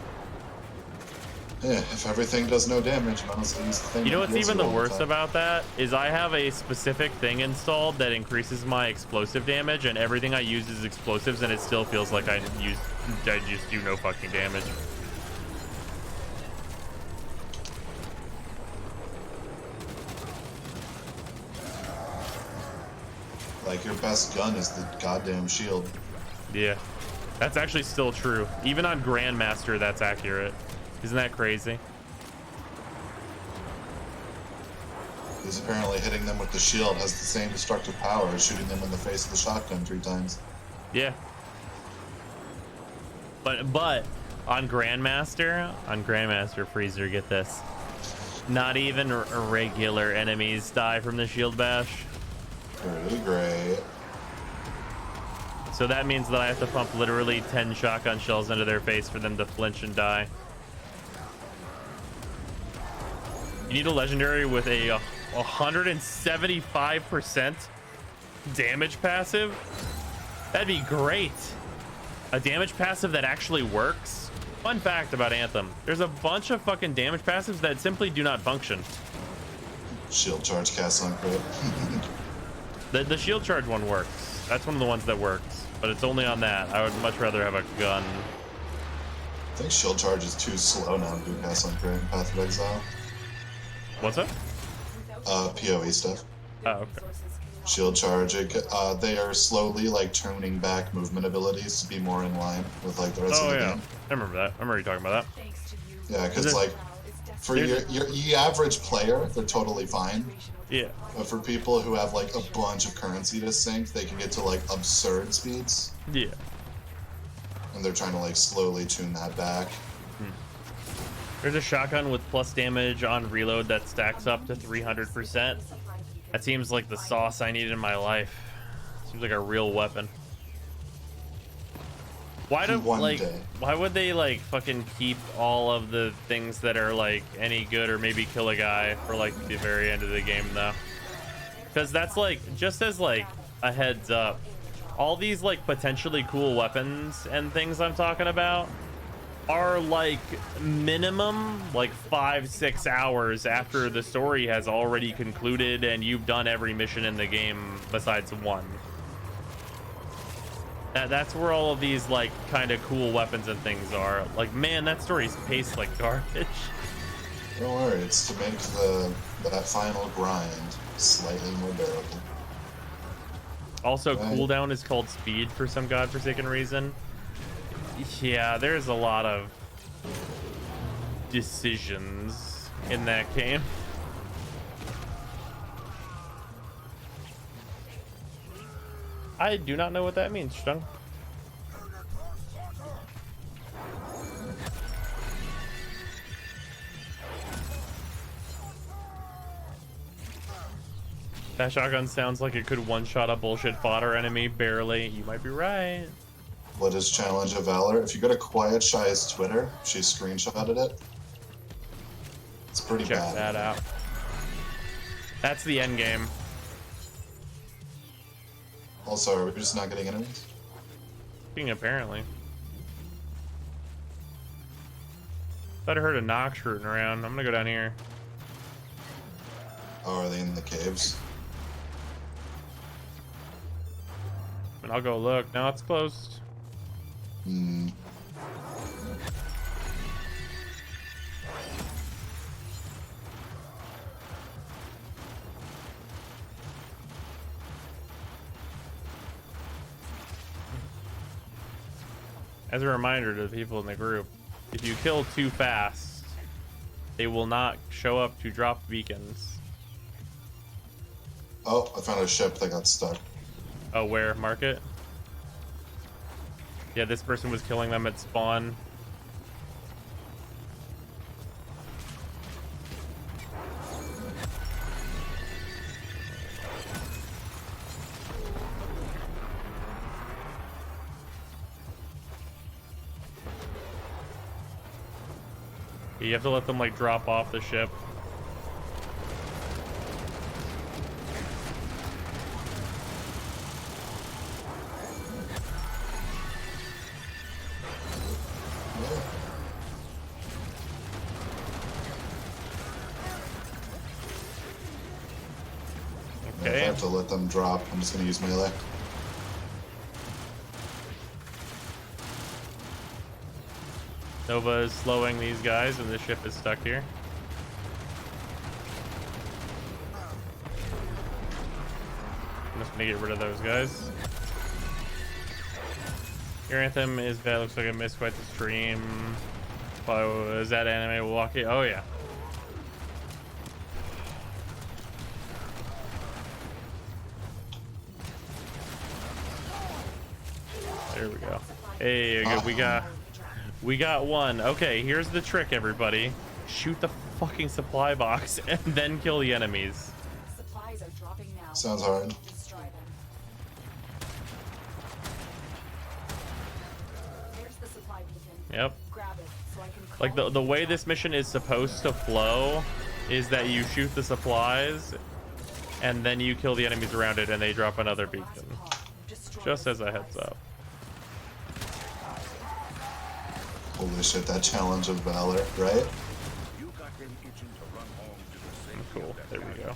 Yeah, if everything does no damage, honestly, use the thing. You know that what's heals even you the all worst time. about that is I have a specific thing installed that increases my explosive damage, and everything I use is explosives, and it still feels like I just do no fucking damage. Like, your best gun is the goddamn shield. Yeah, that's actually still true. Even on Grandmaster, that's accurate. Isn't that crazy? Because apparently hitting them with the shield has the same destructive power as shooting them in the face with a shotgun 3 times. Yeah. But on Grandmaster Freezer, get this. Not even regular enemies die from the shield bash. Pretty great. So that means that I have to pump literally 10 shotgun shells into their face for them to flinch and die. You need a legendary with a 175% damage passive. That'd be great. A damage passive that actually works. Fun fact about Anthem, there's a bunch of fucking damage passives that simply do not function. Shield charge cast on crit. The shield charge one works. That's one of the ones that works, but it's only on that. I would much rather have a gun. I think shield charge is too slow now to do cast on crit in Path of Exile. What's up? PoE stuff. Oh, okay. Shield charge, they are slowly like tuning back movement abilities to be more in line with like the rest of the game. I remember that. I remember you talking about that. Yeah, because like for your average player, they're totally fine. Yeah. But for people who have like a bunch of currency to sink, they can get to like absurd speeds. Yeah. And they're trying to like slowly tune that back. There's a shotgun with plus damage on reload that stacks up to 300%. That seems like the sauce I need in my life. Seems like a real weapon. Why would they like fucking keep all of the things that are like any good or maybe kill a guy for like the very end of the game though? Because that's like, just as like a heads up, all these like potentially cool weapons and things I'm talking about are like minimum like 5-6 hours after the story has already concluded and you've done every mission in the game besides one. That's where all of these like kind of cool weapons and things are. Like, man, that story's paced like garbage. Don't worry, it's to make that final grind slightly more bearable. Also, cooldown is called speed for some godforsaken reason. Yeah, there's a lot of decisions in that game. I do not know what that means, Strung. That shotgun sounds like it could one-shot a bullshit fodder enemy, barely. You might be right. What is Challenge of Valor? If you go to Quiet Shy's Twitter, she screenshotted it. It's pretty bad. Check that out. That's the end game. Also, are we just not getting enemies? Apparently. Thought I heard a Nox rooting around. I'm gonna go down here. Oh, are they in the caves? And I'll go look. Now it's closed. Hmm. As a reminder to the people in the group, if you kill too fast, they will not show up to drop beacons. Oh, I found a ship that got stuck. Oh, where? Market? Yeah, this person was killing them at spawn. You have to let them like drop off the ship. If I have to let them drop, I'm just gonna use melee. Nova is slowing these guys and the ship is stuck here. I'm just gonna get rid of those guys. Your Anthem is bad. Looks like I missed quite the stream. Oh, is that anime walking? Oh yeah. There we go. Hey, we got We got one. Okay, here's the trick, everybody. Shoot the fucking supply box and then kill the enemies. Supplies are dropping now. Sounds hard. Destroy them. There's the supply beacon. Yep. Grab it so I can Like the way this mission is supposed to flow is that you shoot the supplies and then you kill the enemies around it and they drop another beacon. Just as a heads up. Holy shit, that challenge of valor, right? Cool. There we go.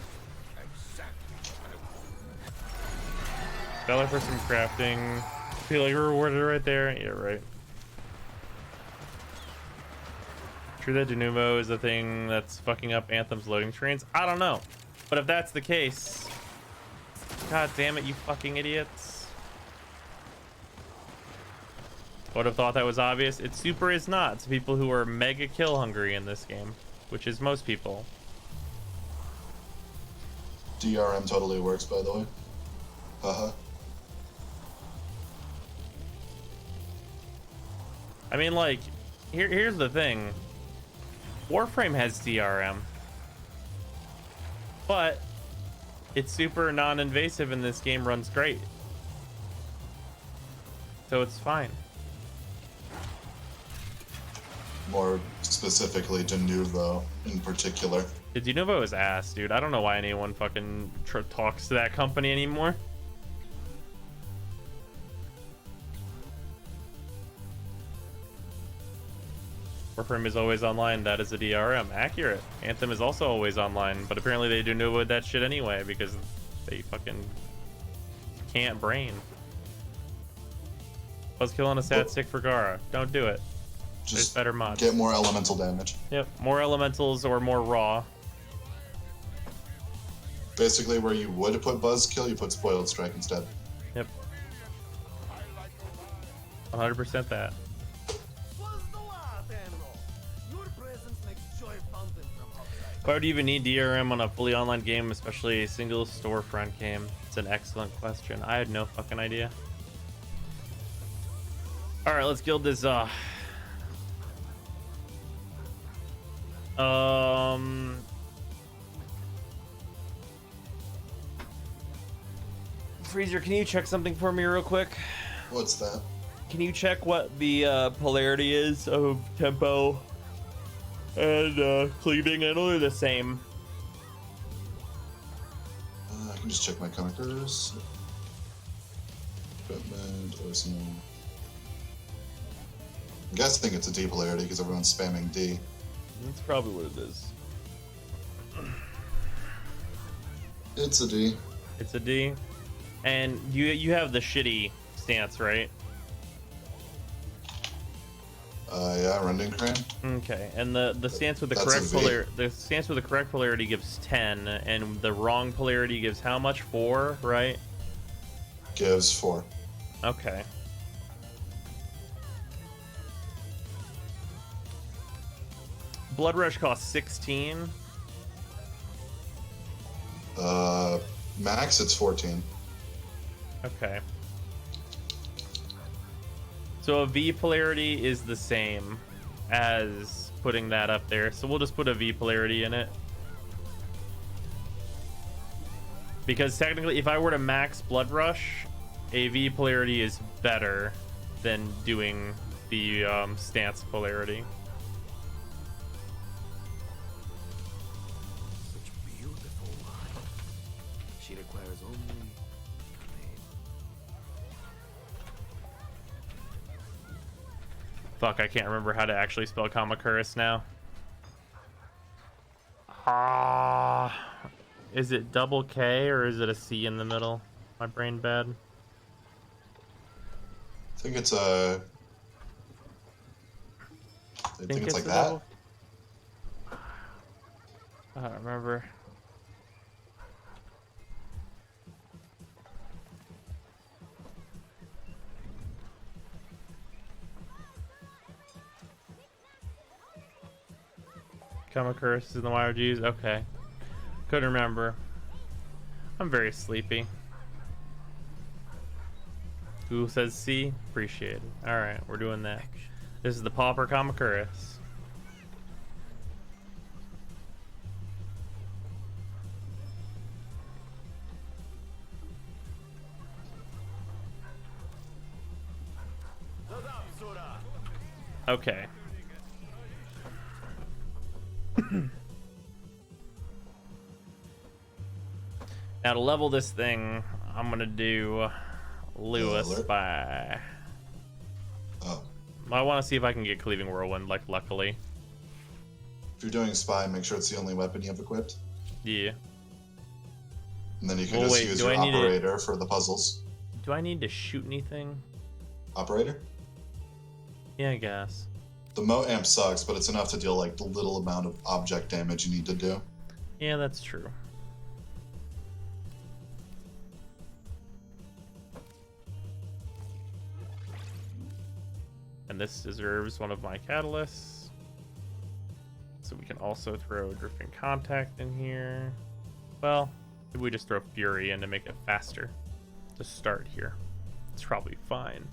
Valor for some crafting. Feel like you're rewarded right there. Yeah, right. True that Denuvo is the thing that's fucking up Anthem's loading screens? I don't know. But if that's the case, god damn it, you fucking idiots. Would have thought that was obvious. It super is not to people who are mega kill hungry in this game, which is most people. DRM totally works, by the way. Haha. I mean, like, here's the thing. Warframe has DRM, but it's super non-invasive and this game runs great. So it's fine. More specifically, Denuvo in particular. The Denuvo is ass, dude. I don't know why anyone fucking talks to that company anymore. Warframe is always online. That is a DRM. Accurate. Anthem is also always online, but apparently they do know that shit anyway because they fucking can't brain. Buzzkill on a stat stick for Gara. Don't do it. There's Just better mods. get more elemental damage. Yep, more elementals or more raw. Basically, where you would put Buzzkill, you put Spoiled Strike instead. Yep. 100% that. Why would you even need DRM on a fully online game, especially a single storefront game? It's an excellent question. I had no fucking idea. All right, let's guild this. Freezer, can you check something for me real quick? What's that? Can you check what the polarity is of tempo and cleaving? I know they're the same. I can just check my conquerors. Equipment, arsenal. I'm guessing it's a D polarity because everyone's spamming D. That's probably what it is. It's a D. It's a D. And you have the shitty stance, right? Yeah, Rending Crane. Okay, and the stance with the That's correct a V. polarity, the stance with the correct polarity gives 10, and the wrong polarity gives how much? 4, right? Gives 4. Okay. Blood Rush costs 16. Max, it's 14. Okay. So a V polarity is the same as putting that up there. So we'll just put a V polarity in it. Because technically, if I were to max Blood Rush, a V polarity is better than doing the stance polarity. Such beautiful wine. She requires only Fuck, I can't remember how to actually spell Kamakuris now. Is it double K or is it a C in the middle? My brain bad. I think it's a. I think it's like a that. double- I don't remember. Kamakuris in the YRGs? Okay. Couldn't remember. I'm very sleepy. Google says C. Appreciate it. Alright, we're doing that. This is the Pauper Kamakuris. Okay. Now to level this thing, I'm gonna do Lewis Alert. by. Oh, I want to see if I can get Cleaving Whirlwind, like, luckily. if you're doing spy, make sure it's the only weapon you have equipped, Yeah. and then you can Well, just wait, use do your I need operator for the puzzles. Do I need to shoot anything? Operator. Yeah, I guess. The Mo amp sucks, but it's enough to deal like the little amount of object damage you need to do. Yeah, that's true. And this deserves one of my catalysts. So we can also throw Drifting Contact in here. Well, maybe we just throw Fury in to make it faster to start here. It's probably fine.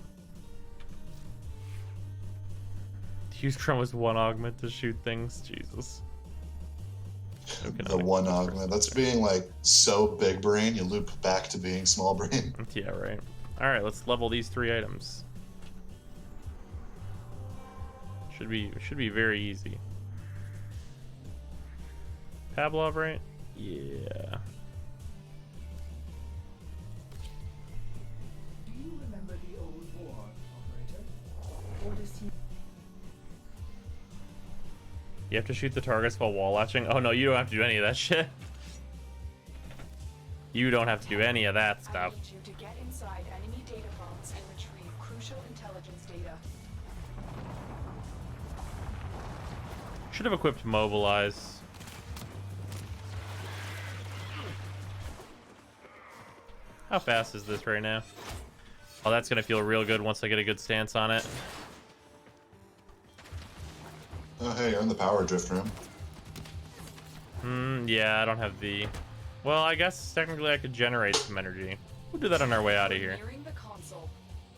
Use Chroma's one augment to shoot things. Jesus. The one augment. That's being like so big brain, you loop back to being small brain. Yeah, right. Alright, let's level these 3 items. Should be very easy. Pavlov, right? Yeah. Do you remember the old war, operator? Or does he? You have to shoot the targets while wall latching. Oh no, you don't have to do any of that shit. You don't have to do any of that stuff. I need you to get inside enemy data vaults and retrieve crucial intelligence data. Should have equipped Mobilize. How fast is this right now? Oh, that's gonna feel real good once I get a good stance on it. Oh hey, you're in the power drift room. Yeah, I don't have the... Well, I guess technically I could generate some energy. We'll do that on our way out of here. Nearing the console.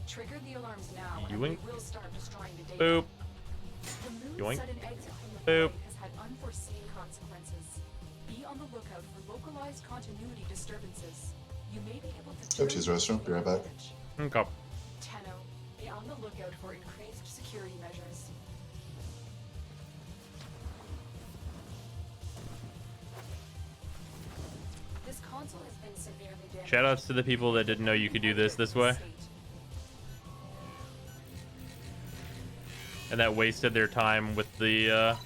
Trigger the alarms now, and Yoink. we will start destroying the data. Boop. The moon's Yoink. sudden exit from the Boop. void has had unforeseen consequences. Be on the lookout for localized continuity disturbances. You may be able to Go to his restroom. Be right back. Okay. Tenno, be on the lookout for increased security measures. This console has been severely damaged. Shoutouts to the people that didn't know you could do this way. And that wasted their time with the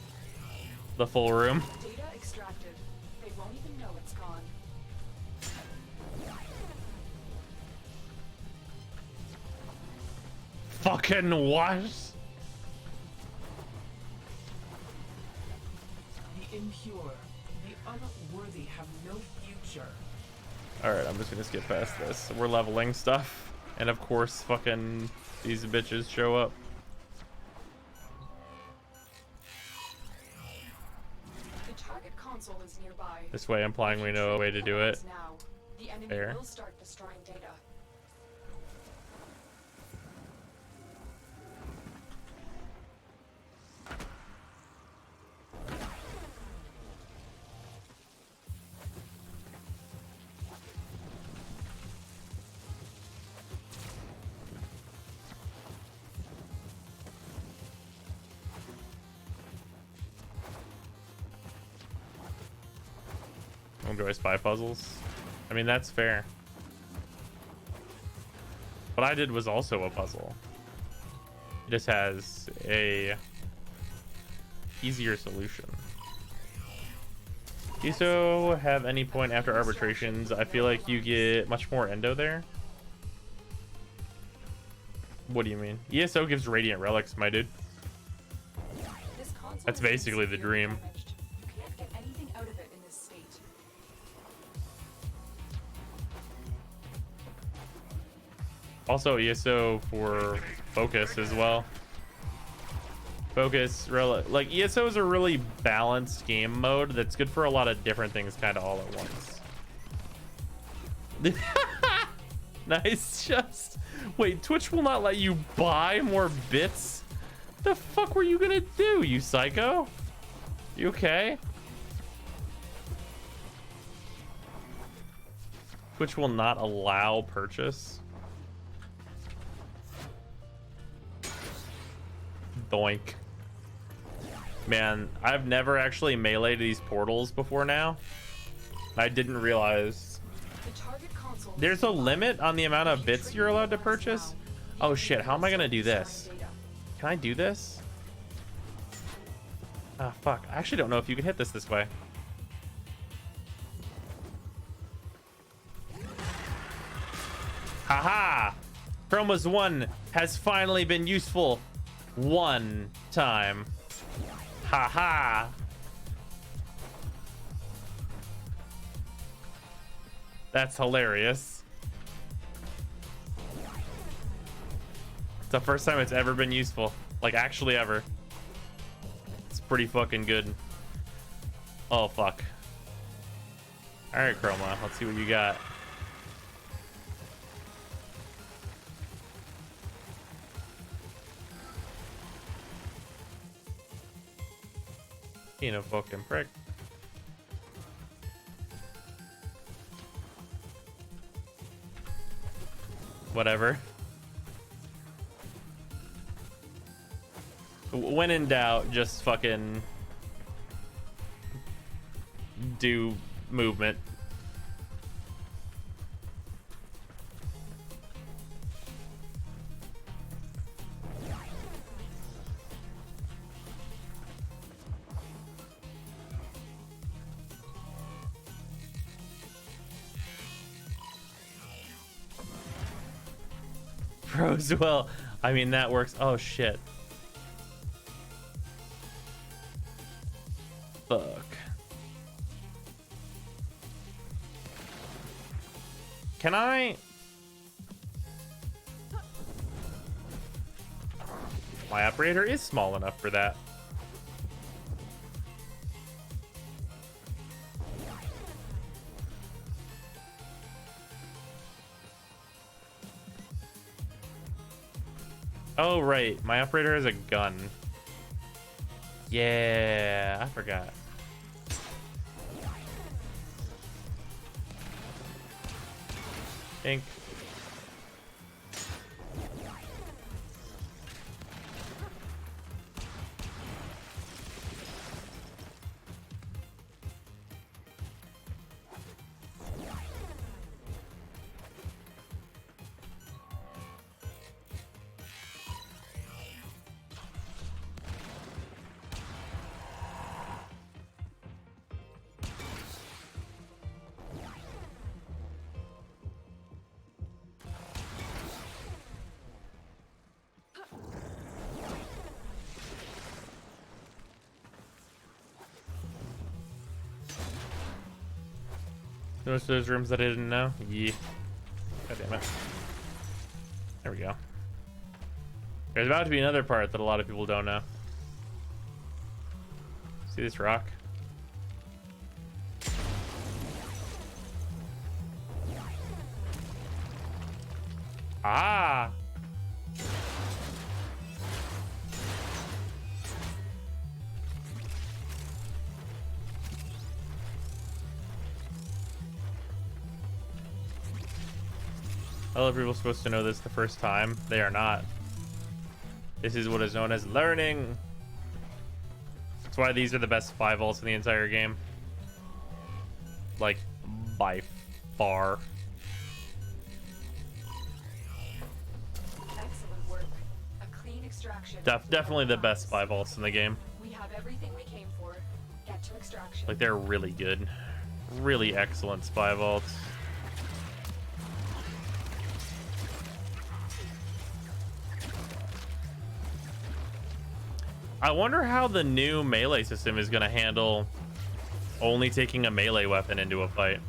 full room. Data extracted. They won't even know it's gone. Fucking what? The impure, the unworthy have no future. Alright, I'm just gonna skip past this. We're leveling stuff. And of course, fucking these bitches show up. The target console is nearby. This way, implying we know a way to do it. Now, the enemy Fair. will start destroying data. Enjoy spy puzzles. I mean, that's fair. What I did was also a puzzle. It just has a easier solution. Do you so have any point after arbitrations? I feel like you get much more endo there. What do you mean? ESO gives radiant relics, my dude. This console That's has been basically the severely dream. damaged. You can't get anything out of it in this state. Also ESO for focus as well. Focus, like ESO is a really balanced game mode that's good for a lot of different things kind of all at once. Nice, just wait, Twitch will not let you buy more bits The fuck were you gonna do, you psycho? You okay? Twitch will not allow purchase. Doink. Man, I've never actually meleeed these portals before now. I didn't realize. There's a limit on the amount of bits you're allowed to purchase? Oh shit, how am I gonna do this? Can I do this? Ah, fuck. I actually don't know if you can hit this way. Haha! Chroma's 1 has finally been useful one time. Haha! That's hilarious. It's the first time it's ever been useful. Like, actually ever. It's pretty fucking good. Oh, fuck. Alright, Chroma. Let's see what you got. Being a fucking prick. Whatever. When in doubt, just fucking do movement. Pros, well, I mean, that works. Oh, shit. Fuck. Can I? My operator is small enough for that. Oh, right. My operator has a gun. Yeah, I forgot. Think. Most of those rooms that I didn't know? Yeah. God damn it. There we go. There's about to be another part that a lot of people don't know. See this rock? Ah! Other people are supposed to know this the first time. They are not. This is what is known as learning. That's why these are the best 5 ults in the entire game. Like, by far. Excellent work. A clean extraction. Definitely the best 5 ults in the game. We have everything we came for. Get to extraction. Like, they're really good. Really excellent 5 ults. I wonder how the new melee system is going to handle only taking a melee weapon into a fight.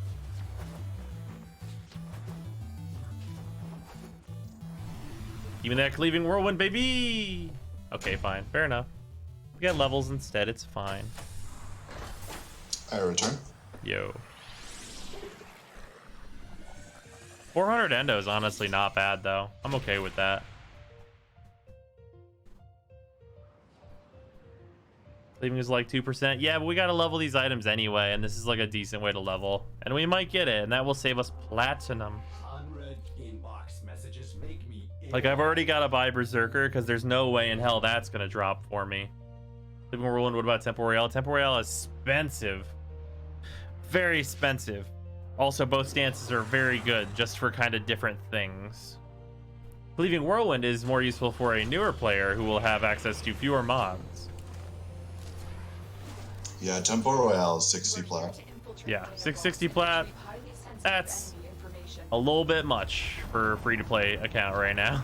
Even that cleaving whirlwind, baby! Okay, fine. Fair enough. We got levels instead. It's fine. I return. Yo. 400 endo is honestly not bad, though. I'm okay with that. Leaving is like 2%. Yeah, but we gotta level these items anyway, and this is like a decent way to level. And we might get it, and that will save us platinum. Unread inbox messages make me Like, I've already got to buy Berserker, because there's no way in hell that's gonna drop for me. Living Whirlwind, what about Temple Royale? Temple Royale is expensive. Very expensive. Also, both stances are very good, just for kind of different things. Leaving Whirlwind is more useful for a newer player who will have access to fewer mods. Yeah, Temple Royale is 60 plat. Yeah, 660 plat. That's a little bit much for a free-to-play account right now.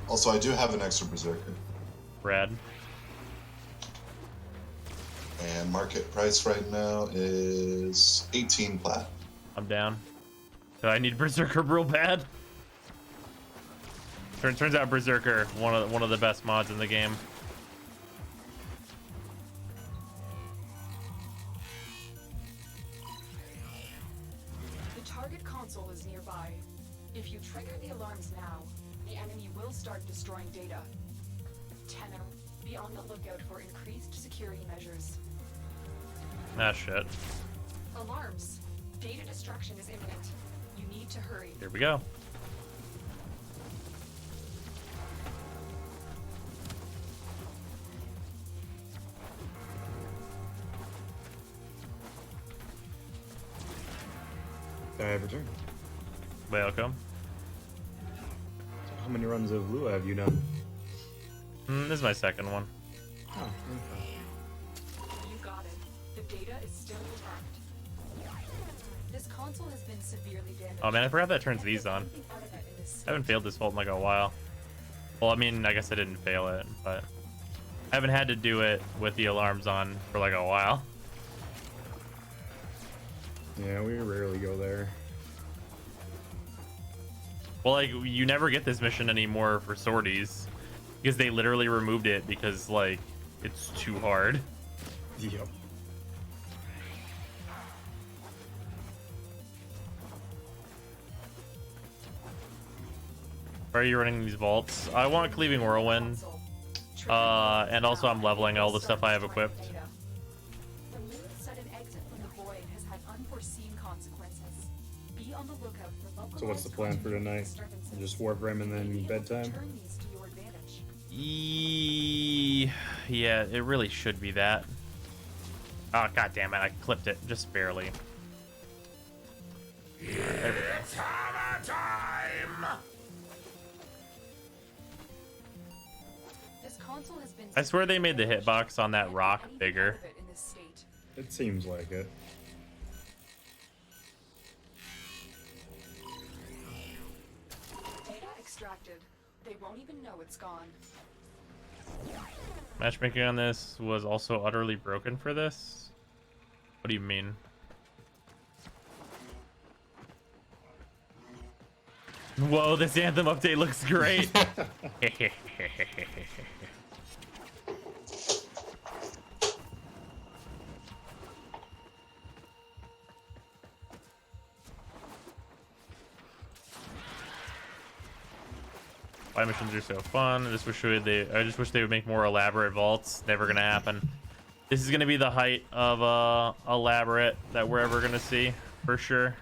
Also, I do have an extra Berserker. Rad. And market price right now is 18 plat. I'm down. So I need Berserker real bad. Turns out Berserker, one of the best mods in the game. The target console is nearby. If you trigger the alarms now, the enemy will start destroying data. Tenno, be on the lookout for increased security measures. Ah, shit. Alarms. Data destruction is imminent. You need to hurry. Here we go. I have returned. Welcome. So how many runs of Lua have you done? This is my second one. Oh, You got it. The data is still intact. This console has been severely damaged. Oh man, I forgot that turns these on. I haven't failed this vault in like a while. Well, I mean, I guess I didn't fail it, but I haven't had to do it with the alarms on for like a while. yeah, we rarely go there. Well, like, you never get this mission anymore for sorties because they literally removed it because, like, it's too hard. Yep. Why are you running these vaults? I want Cleaving Whirlwind, and also I'm leveling all the stuff I have equipped. The move sudden exit from the void has had unforeseen consequences. Be on the lookout for local. So what's the plan for tonight? Just Warframe and then bedtime? Turn these to your advantage. Yeah, it really should be that. Oh, god damn it, I clipped it just barely. There we go. This console has been I swear they made the hitbox on that rock bigger. in this state. It seems like it. Data extracted. They won't even know it's gone. Matchmaking on this was also utterly broken for this? What do you mean? Whoa, this Anthem update looks great. Why missions are so fun. I just wish they would make more elaborate vaults. Never gonna happen. This is gonna be the height of elaborate that we're ever gonna see, for sure.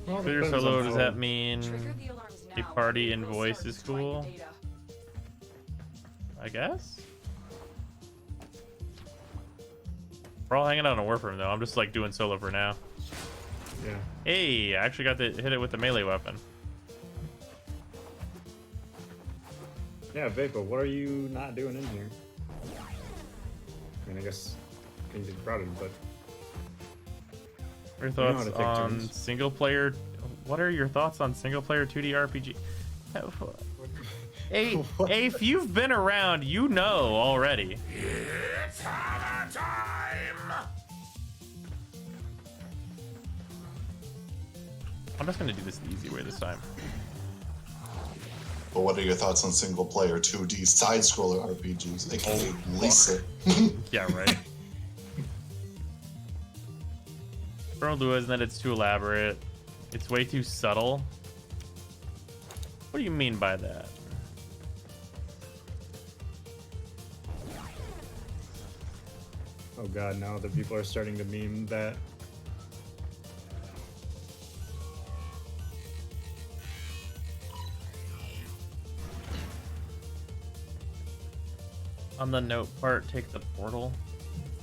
Well, Clear depends solo, on does how- that mean Trigger the alarms a now. party We'll invoice start is destroying cool? data. I guess? We're all hanging out on Warframe though. I'm just like doing solo for now. Yeah. Hey, I actually got to hit it with the melee weapon. Yeah, Vapor, what are you not doing in here? I mean, I guess things get crowded, but What are your know how thoughts to take on turns. single player? What are your thoughts on single player 2D RPG? Hey, What? hey, if you've been around, you know already. It's hammer time! I'm just gonna do this the easy way this time. But what are your thoughts on single player 2D side scroller RPGs, aka Lisa? Yeah, right. From Lua is that it's too elaborate. It's way too subtle. do you mean by that? Oh god, now the people are starting to meme that. On the note part, take the portal.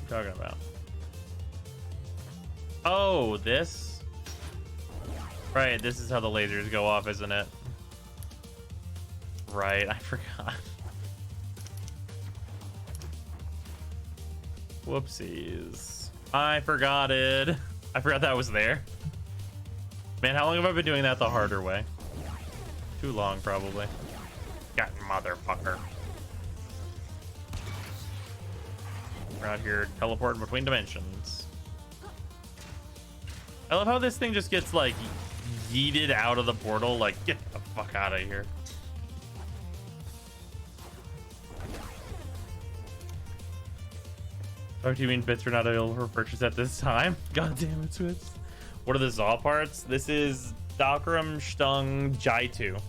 What are you talking about? Oh, this? Right, this is how the lasers go off, isn't it? Right, I forgot. Whoopsies. I forgot it. I forgot that was there. Man, how long have I been doing that the harder way? Too long, probably. God, motherfucker. We're out here teleporting between dimensions. I love how this thing just gets, like, yeeted out of the portal. Like, get the fuck out of here. Oh, do you mean bits are not available for purchase at this time? God damn it, Switz. What are the Zaw parts? This is Dakram Stung Jaitu.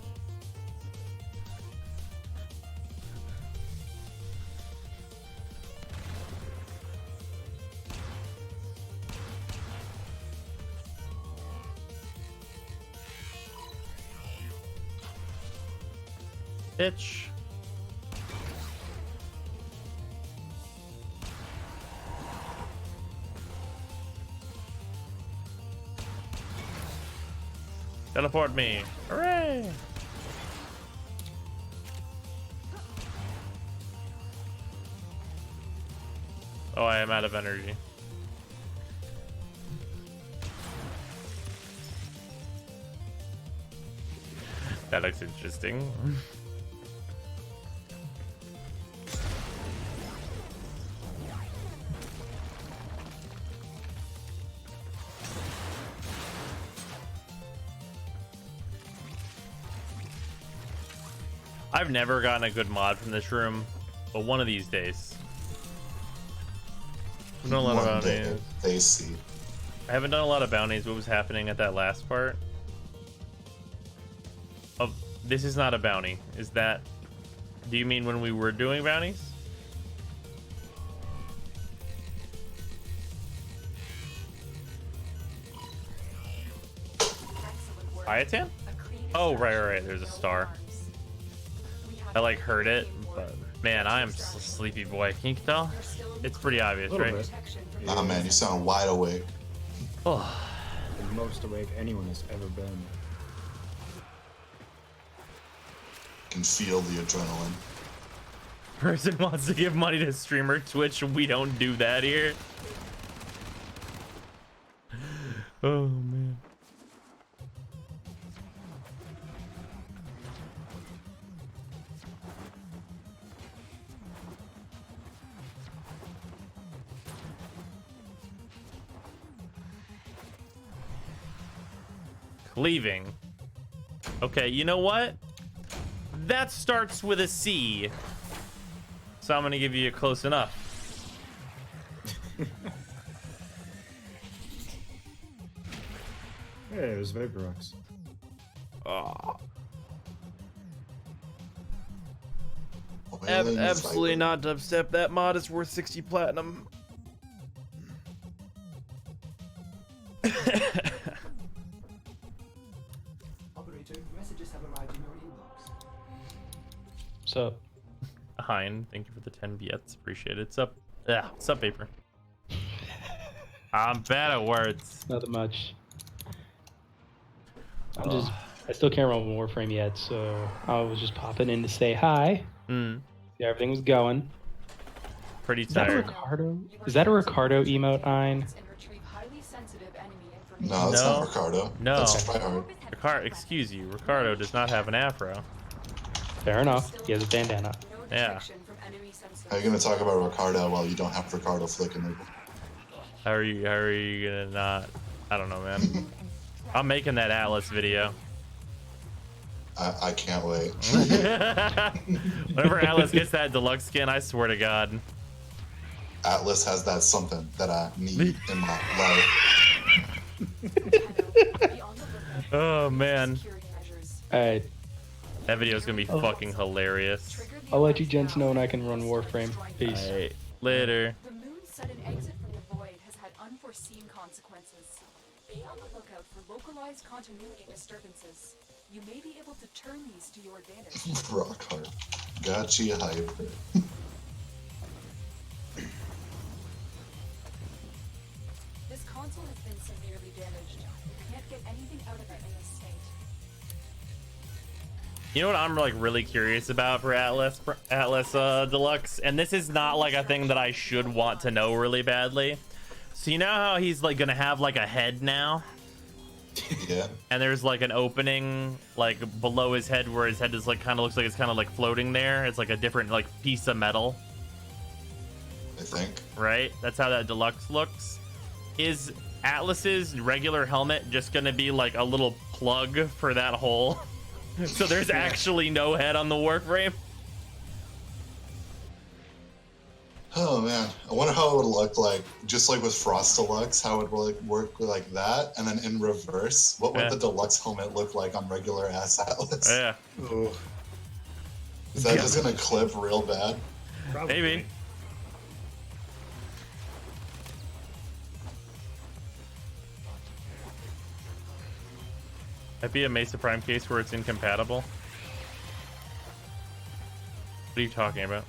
Bitch. Teleport me. Hooray! Oh, I am out of energy. That looks interesting. I've never gotten a good mod from this room, but one of these days. I've done a lot of bounties. They see. I haven't done a lot of bounties. What was happening at that last part? Oh, this is not a bounty. Is that... Do you mean when we were doing bounties? Ayatan? Oh, right. There's a star. I like heard it, but man, I am a sleepy boy. Can you tell? It's pretty obvious, right? Bit. Nah, man, you sound wide awake. Oh. The most awake anyone has ever been. Can feel the adrenaline. Person wants to give money to streamer Twitch. We don't do that here. Oh man. Leaving. Okay, you know what? That starts with a C. So I'm gonna give you a close enough. Hey, there's Vapor Rocks. Oh. Wailing Absolutely viper. not dubstep. That mod is worth 60 platinum. Operator, messages have arrived in your inbox. What's up? Hein, thank you for the 10 bits. Appreciate it. Sup? Yeah, sup, Vapor. I'm bad at words. Nothing much. I still can't run Warframe yet, so I was just popping in to say hi. See how everything was going. Pretty Is that a tired. Ricardo? Is that a Ricardo emote, Ein? No, it's No. not Ricardo. No. That's Tryhard. Excuse you, Ricardo does not have an afro. Fair enough. He has a bandana. Yeah. How are you gonna talk about Ricardo while you don't have Ricardo flick enabled? How are you gonna not? I don't know, man. I'm making that Atlas video. I can't wait. Whenever Atlas gets that deluxe skin, I swear to God. Atlas has that something that I need in my life. Oh man. Alright. That video is gonna be fucking hilarious. Trigger the I'll let you alarms gents now. know when I can run Warframe. Peace. Alright, later. The moon's sudden exit from the void has had unforeseen consequences. Be on the lookout for localized continuity disturbances. You may be able to turn these to your advantage. Rock hard. Gotcha hyper. This console has been severely damaged. You can't get anything out of it in this state. You know what I'm like really curious about for Atlas Deluxe, and this is not like a thing that I should want to know really badly. So you know how he's like gonna have like a head now, Yeah. and there's like an opening like below his head where his head is like kind of looks like it's kind of like floating there. It's like a different like piece of metal, I think. right? That's how that Deluxe looks. Is Atlas's regular helmet just gonna be like a little plug for that hole? So there's actually no head on the Warframe? Oh man, I wonder how it would look like, just like with Frost Deluxe, how it would like work like that, and then in reverse, what would Yeah. the Deluxe helmet look like on regular ass Atlas? Yeah, Oh, Is that just gonna clip real bad? probably. maybe. That'd be a Mesa Prime case where it's incompatible. What are you talking about?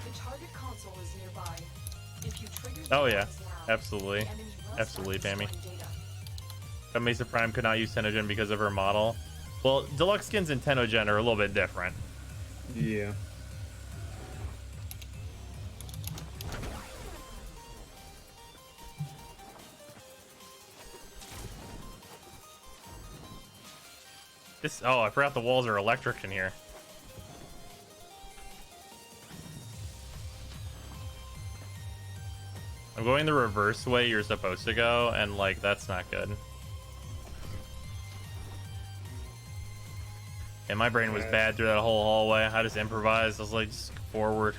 The target console is nearby. If you trigger the Oh yeah, alarms now, absolutely. the enemy will Absolutely, start Tammy. destroying data. But Mesa Prime could not use Tenogen because of her model. Well, Deluxe skins and Tenogen are a little bit different. Yeah. Oh, I forgot the walls are electric in here. I'm going the reverse way you're supposed to go, and like that's not good. And my brain was bad through that whole hallway. I just improvised. I was like, just forward.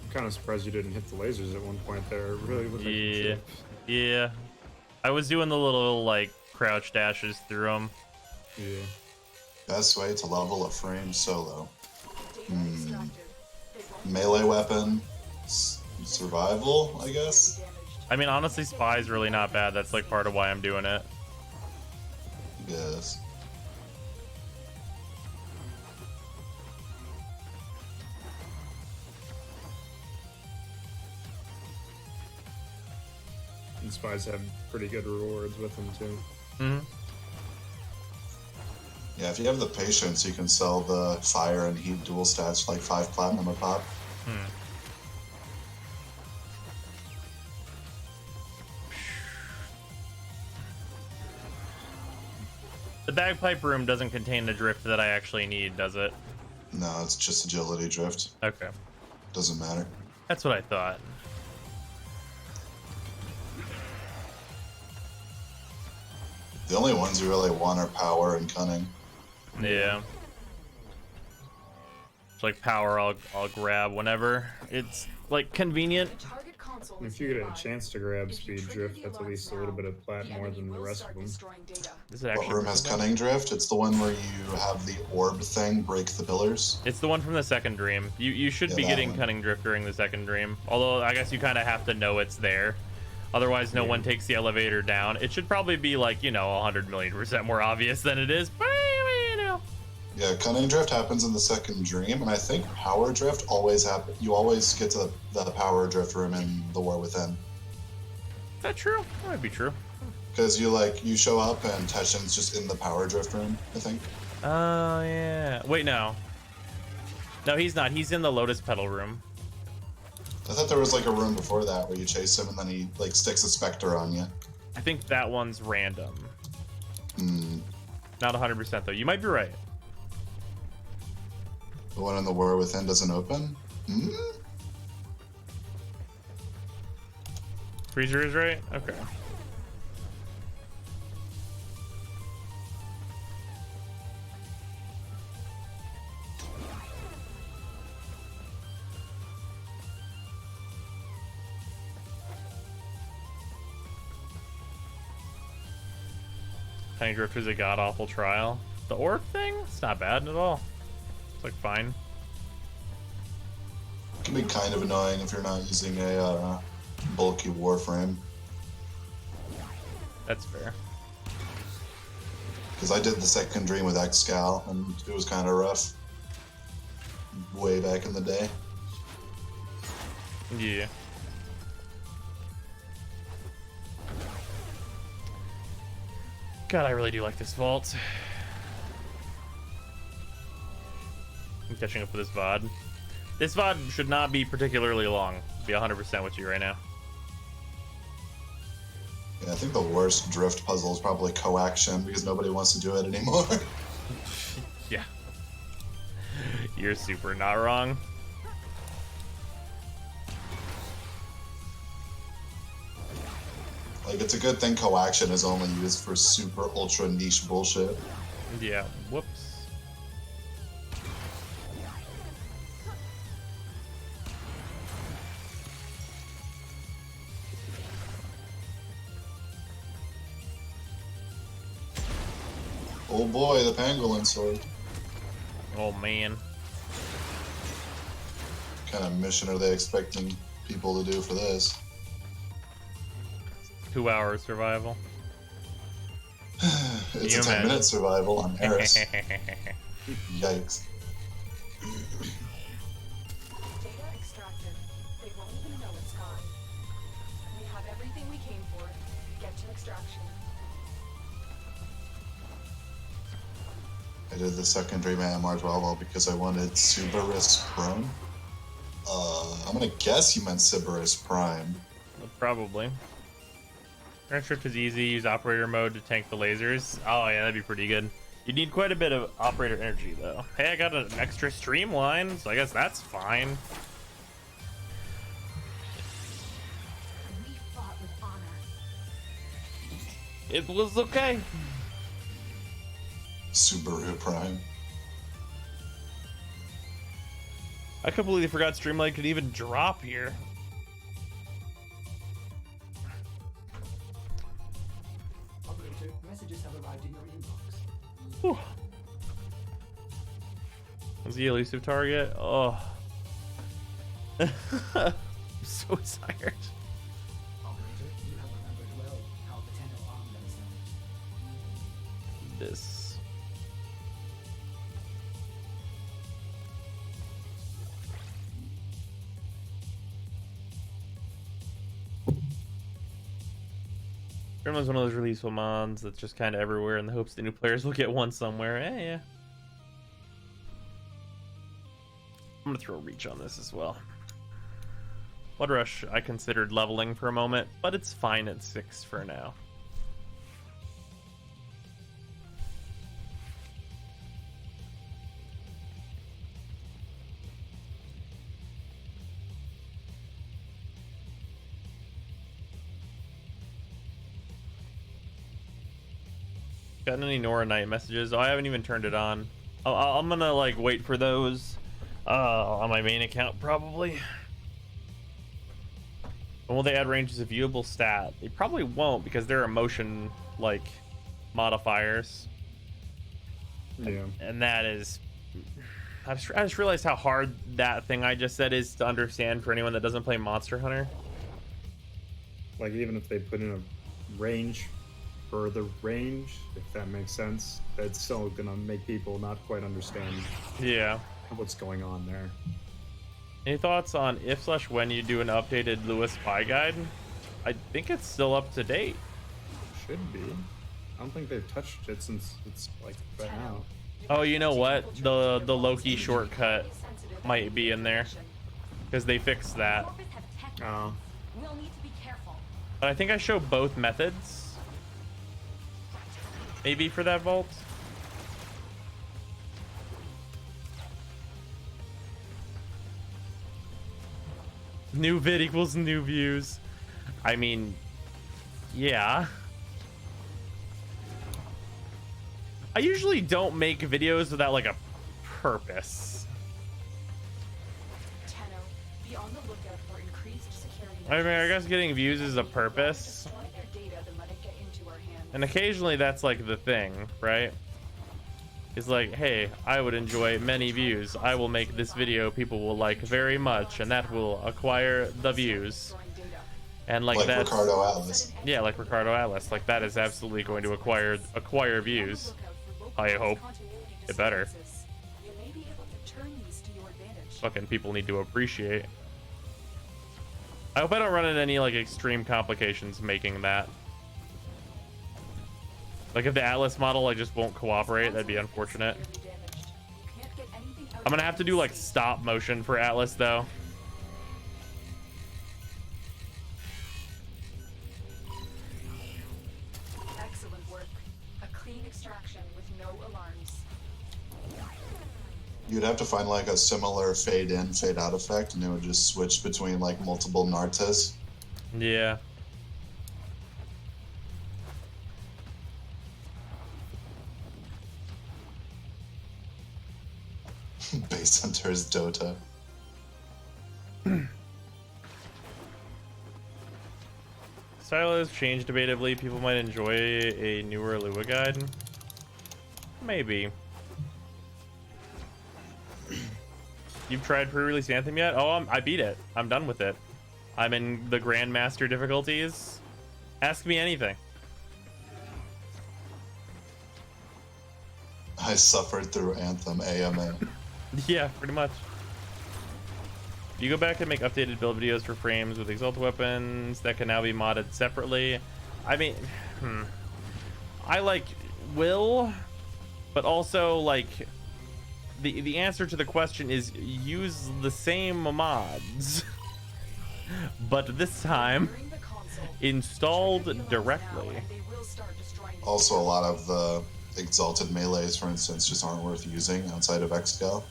I'm kind of surprised you didn't hit the lasers at one point there. It really looked like you Yeah, should've. yeah. I was doing the little like crouch dashes through them. Yeah. Best way to level a frame solo. Data extracted. They won't Melee weapon, survival, I guess. be damaged. I mean, honestly, Spy's really not bad. That's like part of why I'm doing it. Yes. And spies have pretty good rewards with them too. Hmm. Yeah, if you have the patience, you can sell the fire and heat dual stats for like 5 platinum a pop. The bagpipe room doesn't contain the drift that I actually need, does it? No, it's just agility drift. Okay. Doesn't matter. That's what I thought. The only ones you really want are power and cunning. Yeah. It's like power I'll grab whenever it's like convenient. The target console And is if you get a nearby. chance to grab If you speed trigger drift, the that's at alarms least a little now, bit of plat more enemy than the will rest start of them. destroying data. Is it What actually room has cunning drift? It's the one where you have the orb thing break the pillars. It's the one from the second dream. You should Yeah, be that getting one. cunning drift during the second dream. Although I guess you kind of have to know it's there. Otherwise, no one takes the elevator down. It should probably be like, you know, 100,000,000% more obvious than it is. But, you know. Yeah, cunning drift happens in the second dream, and I think power drift always happen. You always get to the power drift room in the War Within. Is that true? That might be true. Because you show up and Teshin's just in the power drift room, I think. Oh, yeah. Wait, no. No, he's not. He's in the Lotus Petal room. I thought there was like a room before that where you chase him and then he like sticks a specter on you. I think that one's random. Hmm. Not 100% though. You might be right. The one in the War Within doesn't open? Hmm? Freezer is right? Okay. Tiny Drift was a god-awful trial. The orb thing? It's not bad at all. It's like fine. It can be kind of annoying if you're not using a bulky Warframe. That's fair. Because I did the second dream with Excal, and it was kind of rough. Way back in the day. Yeah. God, I really do like this vault. I'm catching up with this VOD. This VOD should not be particularly long. Be 100% with you right now. Yeah, I think the worst drift puzzle is probably coaction because nobody wants to do it anymore. Yeah. You're super not wrong. Like, it's a good thing coaction is only used for super ultra niche bullshit. Yeah. Whoops. Oh boy, the pangolin sword. Oh man. What kind of mission are they expecting people to do for this? 2 hour survival. It's a 10-minute survival on Eris. Yikes. Data extracted. They won't even know it's gone. We have everything we came for. Get to extraction. I did the second dream at MR12 because I wanted Subarus Prime. I'm gonna guess you meant Sybaris Prime. Probably. Airstrip is easy. Use operator mode to tank the lasers. Oh yeah, that'd be pretty good. You need quite a bit of operator energy though. Hey, I got an extra streamline, so I guess that's fine. We fought with honor. It was okay. Subaru Prime. I completely forgot Streamline could even drop here. Operator, messages have arrived in your inbox. Whew. Was the elusive target? Oh. I'm so tired. Operator, you have remembered well how the Tenno armed themselves. This. Gremlin's one of those releasable mods that's just kind of everywhere in the hopes that new players will get one somewhere. Yeah. I'm gonna throw reach on this as well. Blood Rush I considered leveling for a moment, but it's fine at 6 for now. Gotten any Nora Knight messages? Oh, I haven't even turned it on. I'm gonna like wait for those on my main account probably. When will they add range as a viewable stat? They probably won't because they're emotion like modifiers. Yeah. And that is, I just realized how hard that thing I just said is to understand for anyone that doesn't play Monster Hunter. Like, even if they put in a range for the range, if that makes sense, that's still gonna make people not quite understand Yeah. what's going on there. Any thoughts on if/when you do an updated Lewis Spy guide? I think it's still up to date. Should be. I don't think they've touched it since it's like right now. Oh, you know what? The Loki shortcut might be in there because they fixed that. Oh. We'll need to be careful. But I think I show both methods. Maybe for that vault. New vid equals new views. I mean, yeah. I usually don't make videos without like a purpose. Tenno, be on the lookout for increased security. I mean, I guess getting views is a purpose. Destroy their data, then let it get into our hands. And occasionally that's like the thing, right? It's like, hey, I would enjoy many views. I will make this video people will like very much, and that will acquire the views. And like that's Ricardo Atlas. Yeah, like Ricardo Atlas. Like that is absolutely going to acquire views. I hope. It better. Fucking people need to appreciate. I hope I don't run into any like extreme complications making that. Like if the Atlas model like just won't cooperate, that'd be unfortunate. I'm gonna have to do like stop motion for Atlas though. Excellent work. A clean extraction with no alarms. You'd have to find like a similar fade in, fade out effect, and it would just switch between like multiple Nartes. Yeah. Base Hunter's Dota. Style has changed debatably. People might enjoy a newer Lua guide. Maybe. You've tried pre-release Anthem yet? Oh, I beat it. I'm done with it. I'm in the Grandmaster difficulties. Ask me anything. I suffered through Anthem AMA. Yeah, pretty much. You go back and make updated build videos for frames with exalted weapons that can now be modded separately. I mean, I like will, but also like the answer to the question is use the same mods, but this time installed directly. Also, a lot of the exalted melees, for instance, just aren't worth using outside of XCal.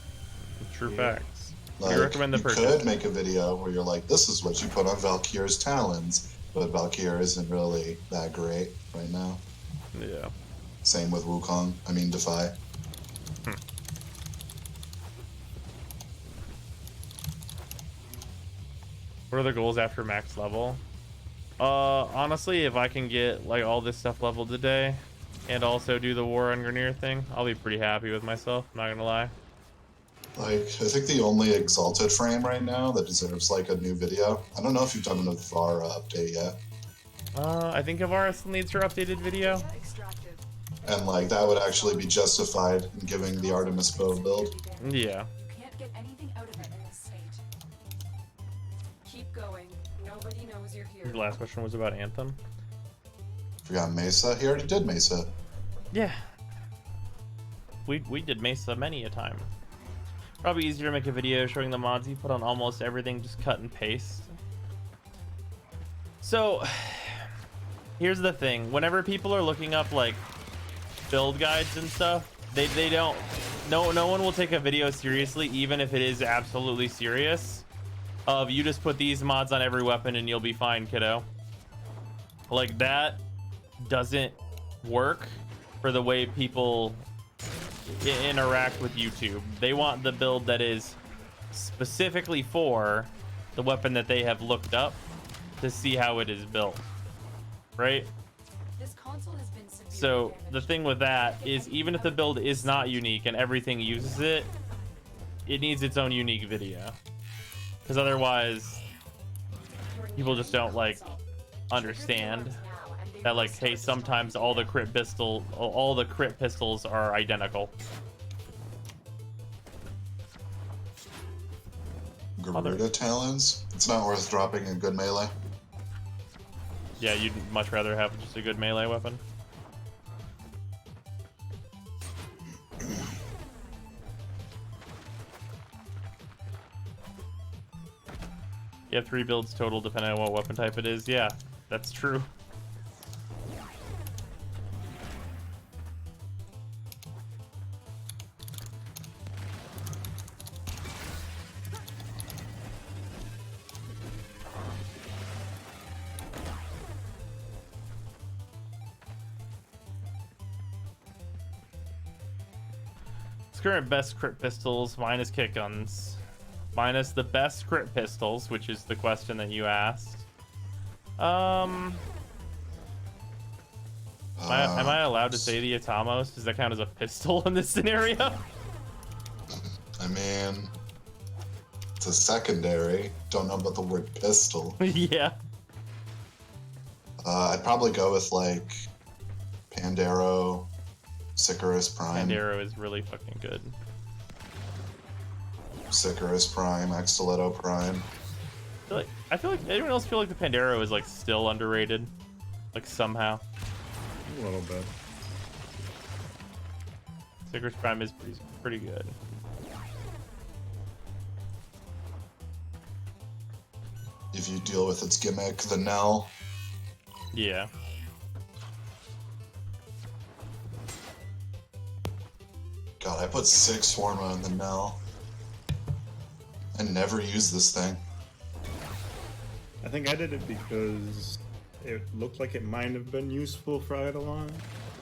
True facts. Like, I recommend the you purchase. could make a video where you're like, this is what you put on Valkyr's talons, but Valkyr isn't really that great right now. Yeah. Same with Wukong. I mean, Defy. What are the goals after max level? Honestly, if I can get like all this stuff leveled today and also do the War on Grenier thing, I'll be pretty happy with myself, I'm not gonna lie. Like, I think the only exalted frame right now that deserves like a new video. I don't know if you've done an Avara update yet. I think Avara still needs her updated video. And like that would actually be justified in giving the Artemis bow build. Yeah. You can't get anything out of it in this state. Keep going. Nobody knows you're here. The last question was about Anthem. Forgot Mesa. He already did Mesa. Yeah. We did Mesa many a time. Probably easier to make a video showing the mods you put on almost everything, just cut and paste. So, here's the thing. Whenever people are looking up, like, build guides and stuff, they don't... No one will take a video seriously, even if it is absolutely serious. Of, you just put these mods on every weapon and you'll be fine, kiddo. Like, that doesn't work for the way people interact with YouTube. They want the build that is specifically for the weapon that they have looked up to see how it is built, right? This console has been severely So damaged. the thing with that is, even if the build is not unique and everything uses it, it needs its own unique video, because otherwise people just don't like understand that, like, hey, sometimes all the crit pistols are identical. Garuda talons. It's not worth dropping a good melee. Yeah, you'd much rather have just a good melee weapon. You have 3 builds total depending on what weapon type it is. Yeah, that's true. Current best crit pistols minus kick guns, minus the best crit pistols, which is the question that you asked. Am I allowed to say the Atamos? Does that count as a pistol in this scenario? I mean, it's a secondary. Don't know about the word pistol. Yeah. I'd probably go with like Pandero, Sicarus Prime. Pandero is really fucking good. Sicarus Prime, Extiletto Prime. I feel like anyone else feel like the Pandero is like still underrated, like somehow. A little bit. Sicarus Prime is pretty good. If you deal with its gimmick, the Nell. Yeah. God, I put 6 Swarma on the Nell. I never use this thing. I think I did it because it looked like it might have been useful for Eidolon,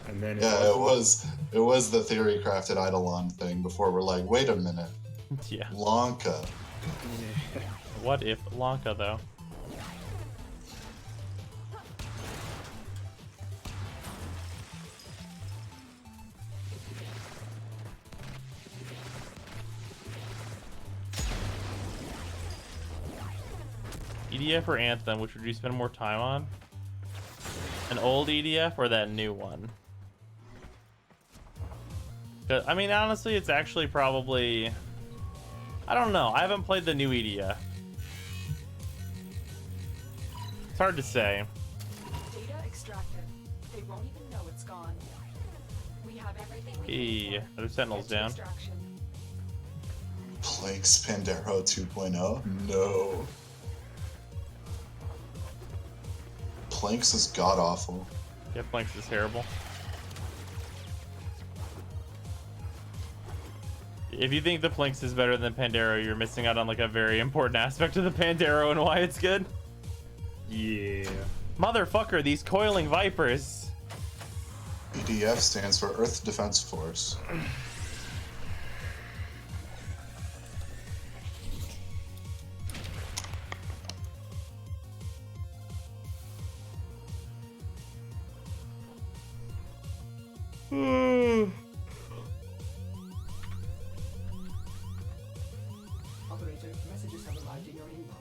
and then It was the theory crafted Eidolon thing before we're like, wait a minute. Yeah. Lanka. Yeah. What if Lanka though? EDF or Anthem, which would you spend more time on? An old EDF or that new one? I mean, honestly, it's actually probably... I don't know. I haven't played the new EDF. It's hard to say. Data extracted. They won't even know it's gone. We have everything we need. Hey, there's sentinels Get to down. extraction. Plague's Pandero 2.0? No. Planks is god awful. Yeah, Planks is terrible. If you think the Planks is better than Pandero, you're missing out on like a very important aspect of the Pandero and why it's good. Yeah. Motherfucker, these coiling vipers. EDF stands for Earth Defense Force. Operator, messages have arrived in your inbox.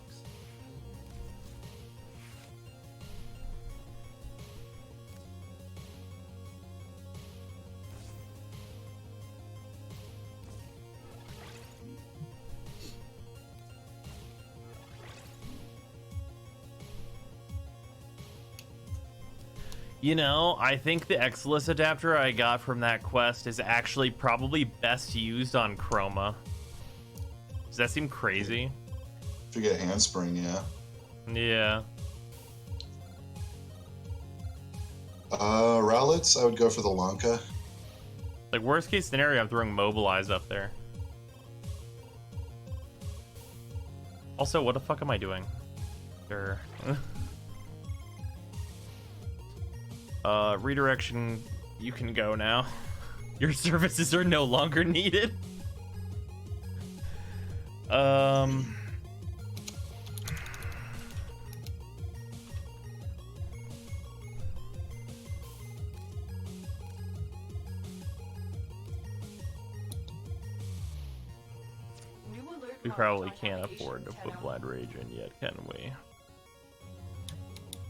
You know, I think the Exilus adapter I got from that quest is actually probably best used on Chroma. Does that seem crazy? If you get Handspring, yeah. Yeah. Rowlets, I would go for the Lanka. Like, worst case scenario, I'm throwing Mobilize up there. Also, what the fuck am I doing? Sure. Redirection, you can go now. Your services are no longer needed. New alert We marked probably on can't navigation afford to put 10. Blood Rage in yet, can we?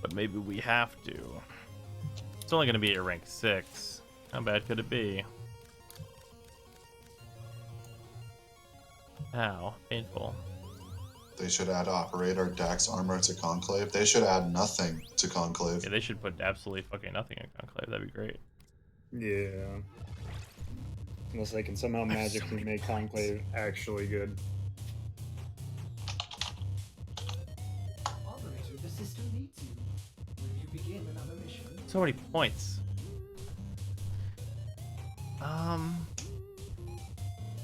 But maybe we have to. It's only gonna be at rank 6. How bad could it be? Ow, painful. They should add Operator, Dax Armor to Conclave. They should add nothing to Conclave. Yeah, they should put absolutely fucking nothing in Conclave. That'd be great. Yeah. Unless they can somehow magically make Conclave actually good. Operator, the system needs you. Will you begin another mission? So many points.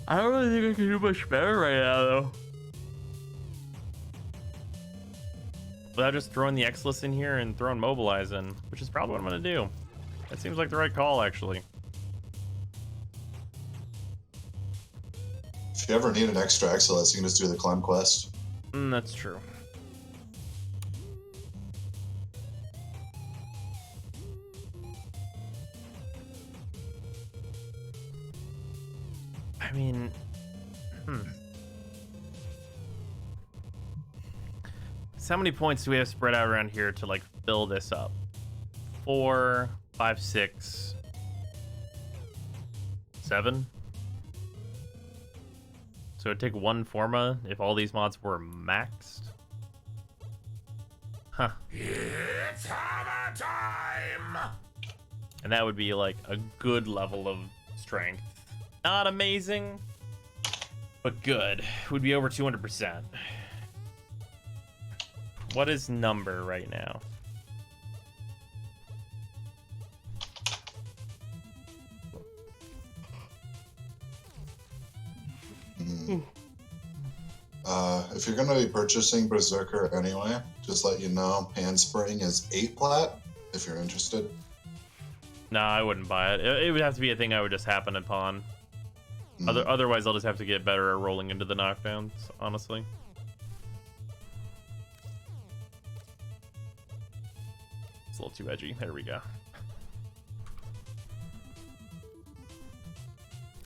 I don't really think I can do much better right now, though. Without just throwing the Exilus in here and throwing Mobilize in, which is probably what I'm gonna do. That seems like the right call, actually. If you ever need an extra Exilus, you can just do the Clem quest. That's true. I mean, So how many points do we have spread out around here to like fill this up? 4, 5, 6, 7. So it'd take 1 Forma if all these mods were maxed. Huh. It's hammer time! And that would be like a good level of strength. Not amazing, but good. Would be over 200%. What is number right now? If you're going to be purchasing Berserker anyway, just let you know, Handspring is 8 plat, if you're interested. No, I wouldn't buy it. It would have to be a thing I would just happen upon. Otherwise, I'll just have to get better at rolling into the knockdowns, honestly. It's a little too edgy. There we go.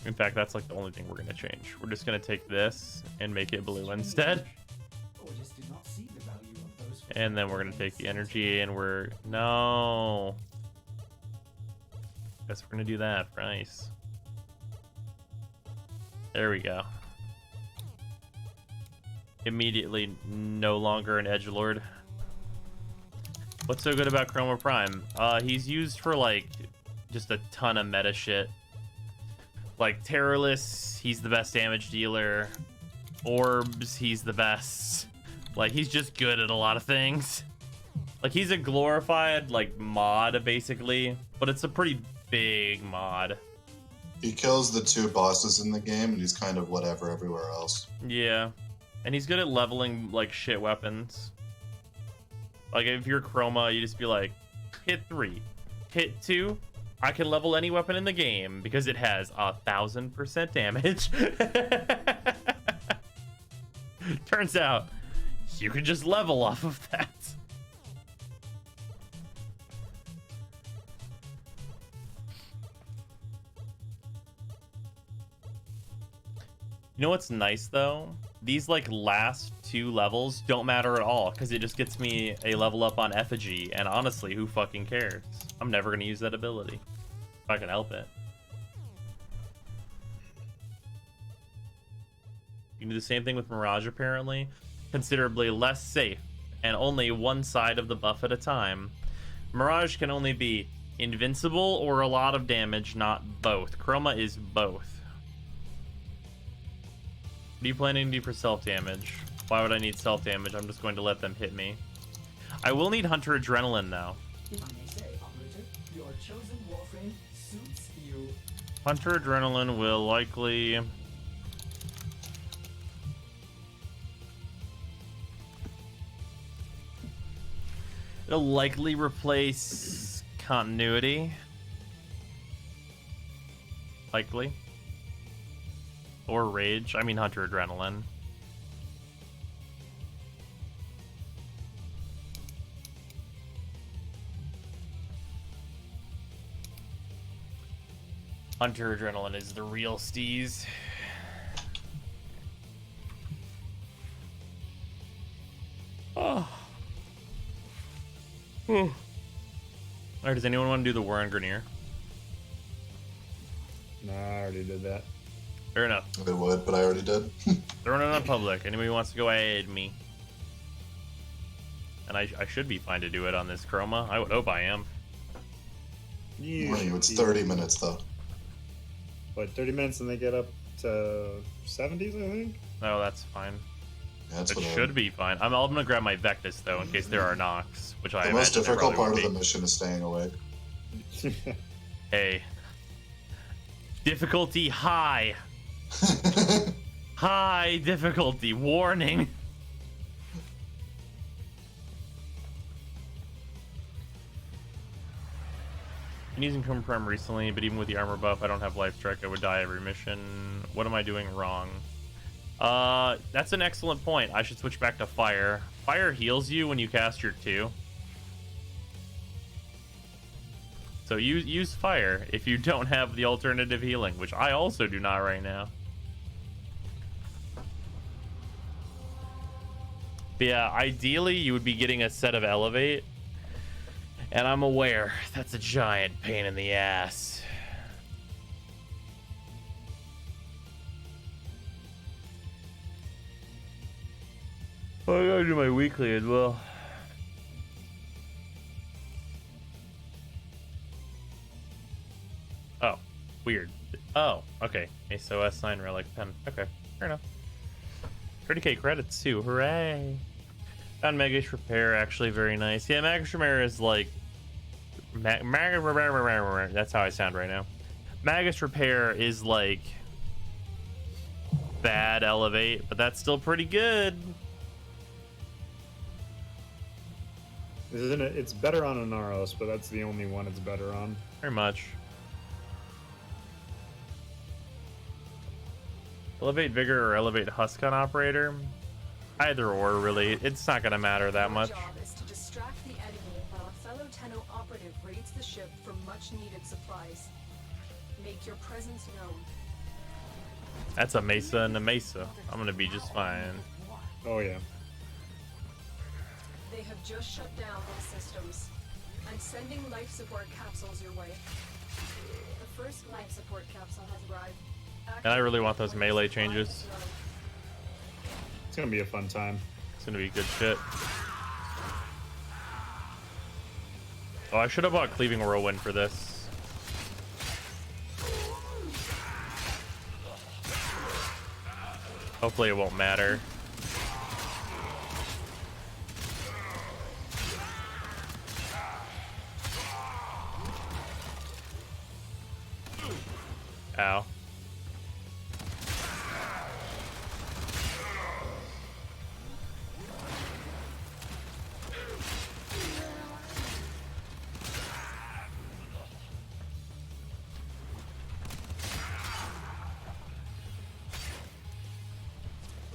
In fact, that's like the only thing we're going to change. We're just going to take this and make it blue instead. And then we're going to take the energy and we're... No. Guess we're going to do that. Nice. There we go. Immediately no longer an edgelord. What's so good about Chroma Prime? He's used for like just a ton of meta shit. Like Terrorless, he's the best damage dealer. Orbs, he's the best. Like he's just good at a lot of things. Like he's a glorified like mod basically, but it's a pretty big mod. He kills the 2 bosses in the game, and he's kind of whatever everywhere else. Yeah, and he's good at leveling like shit weapons. Like if you're Chroma, you just be like, hit 3, hit 2. I can level any weapon in the game because it has 1,000% damage. Turns out you can just level off of that. You know what's nice though? These like last 2 levels don't matter at all because it just gets me a level up on Effigy, and honestly, who fucking cares? I'm never gonna use that ability if I can help it. You can do the same thing with Mirage apparently. Considerably less safe and only one side of the buff at a time. Mirage can only be invincible or a lot of damage, not both. Chroma is both. What are you planning to do for self-damage? Why would I need self-damage? I'm just going to let them hit me. I will need Hunter Adrenaline, though. If I may say, operator, your chosen Warframe suits you. Hunter Adrenaline will likely... It'll likely replace Continuity. Likely. Or Rage. I mean Hunter Adrenaline. Hunter Adrenaline is the real steez. Oh. Alright, does anyone want to do the War on Grenier? Nah, I already did that. Fair enough. I would, but I already did. Throwing it on public. Anybody who wants to go ahead me. And I should be fine to do it on this Chroma. I would hope I am. Warning you, it's 30 minutes though. What, 30 minutes and they get up to 70s, I think? Oh, that's fine. Yeah, that's It what should be fine. I'm gonna grab my Vectus though in case there are knocks, which I The most imagine there difficult part probably of would the mission is staying awake. be. Hey. Difficulty high. High difficulty. Warning. Been using Chroma Prime recently, but even with the armor buff, I don't have life strike. I would die every mission. What am I doing wrong? That's an excellent point. I should switch back to fire. Fire heals you when you cast your 2. So use fire if you don't have the alternative healing, which I also do not right now. But yeah, ideally you would be getting a set of elevate. And I'm aware that's a giant pain in the ass. Oh, I gotta do my weekly as well. Oh, weird. Oh, okay. SOS sign relic pen. Okay, fair enough. 30k credits too. Hooray! Found Magus Repair, actually very nice. Yeah, Magus Repair is like that's how I sound right now. Magus Repair is like bad elevate, but that's still pretty good. Isn't it? It's better on an Naros, but that's the only one it's better on. Very much. Elevate Vigor or Elevate Huskon Operator? Either or, really. It's not going to matter that much. Your job is to distract the enemy while a fellow Tenno operative raids the ship for much-needed supplies. Make your presence known. That's a Mesa and a Mesa. I'm going to be just fine. Oh, yeah. They have just shut down those systems. I'm sending life support capsules your way. The first life support capsule has arrived. And I really want those melee changes. It's gonna be a fun time. It's gonna be good shit. Oh, I should have bought Cleaving Whirlwind for this. Hopefully it won't matter. Ow.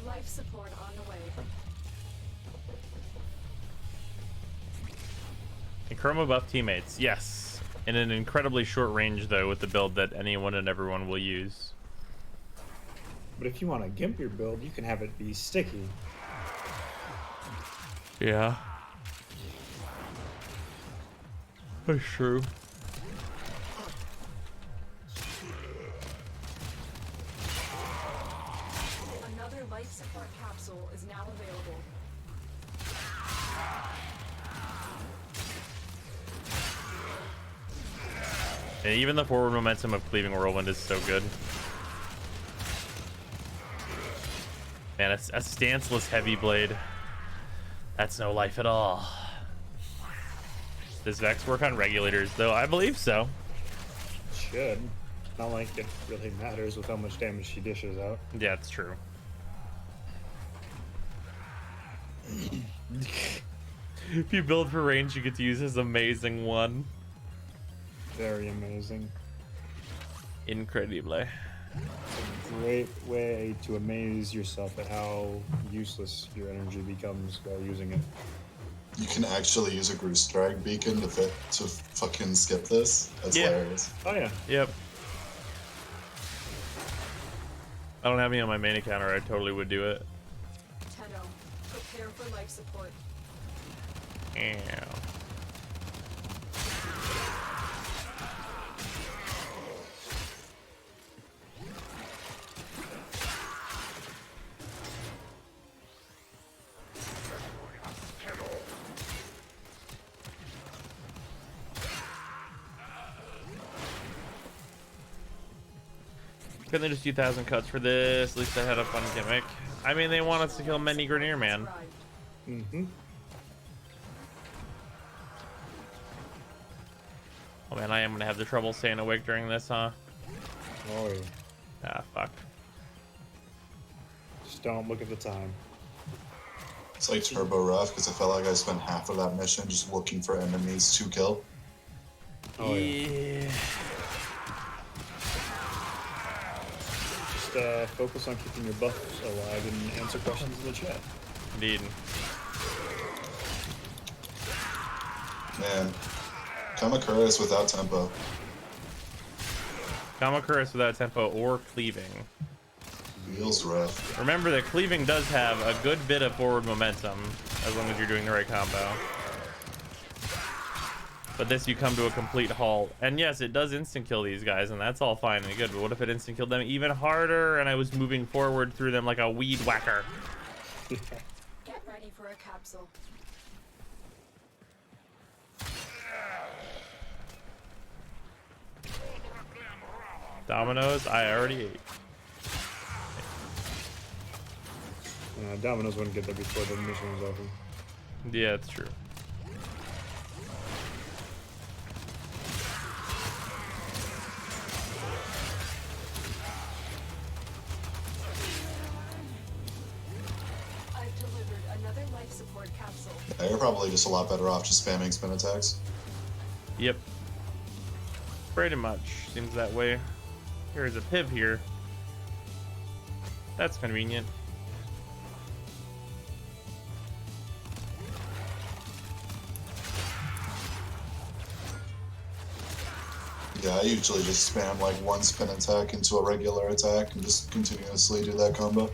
Life support on the way. And Chroma buff teammates, yes. In an incredibly short range, though, with the build that anyone and everyone will use. But if you want to gimp your build, you can have it be sticky. Yeah. That's true. Another life support capsule is now available. And even the forward momentum of Cleaving Whirlwind is so good. Man, a stanceless heavy blade. That's no life at all. Does Vex work on regulators, though? I believe so. Should. Not like it really matters with how much damage she dishes out. Yeah, it's true. If you build for range, you get to use his amazing one. Very amazing. Incredibly. It's a great way to amaze yourself at how useless your energy becomes while using it. You can actually use a Goose Drag beacon to fucking skip this. That's hilarious. Oh yeah. Yep. I don't have any on my main account, or I totally would do it. Tenno, prepare for life support. Ew. Couldn't they just do 1,000 cuts for this? At least I had a fun gimmick. I mean, they want us to kill Mendy Grenier, man. Mm-hmm. Oh man, I am gonna have the trouble staying awake during this, huh? Oh yeah. Ah, fuck. Just don't look at the time. It's like turbo rough because I felt like I spent half of that mission just looking for enemies to kill. Oh yeah. Just focus on keeping your buffs alive and answer questions in the chat. Indeed. Man, Kamakura is without tempo. Kamakura is without tempo or cleaving. Feels rough. Remember that cleaving does have a good bit of forward momentum as long as you're doing the right combo. But this, you come to a complete halt. And yes, it does instant kill these guys, and that's all fine and good. But what if it instant killed them even harder and I was moving forward through them like a weed whacker? Get ready for a capsule. Dominoes, I already ate. Domino's wouldn't get there before the mission was over. Yeah, it's true. I've delivered another life support capsule. Yeah, you're probably just a lot better off just spamming spin attacks. Yep. Pretty much. Seems that way. Here's a piv here. That's convenient. Yeah, I usually just spam like one spin attack into a regular attack and just continuously do that combo.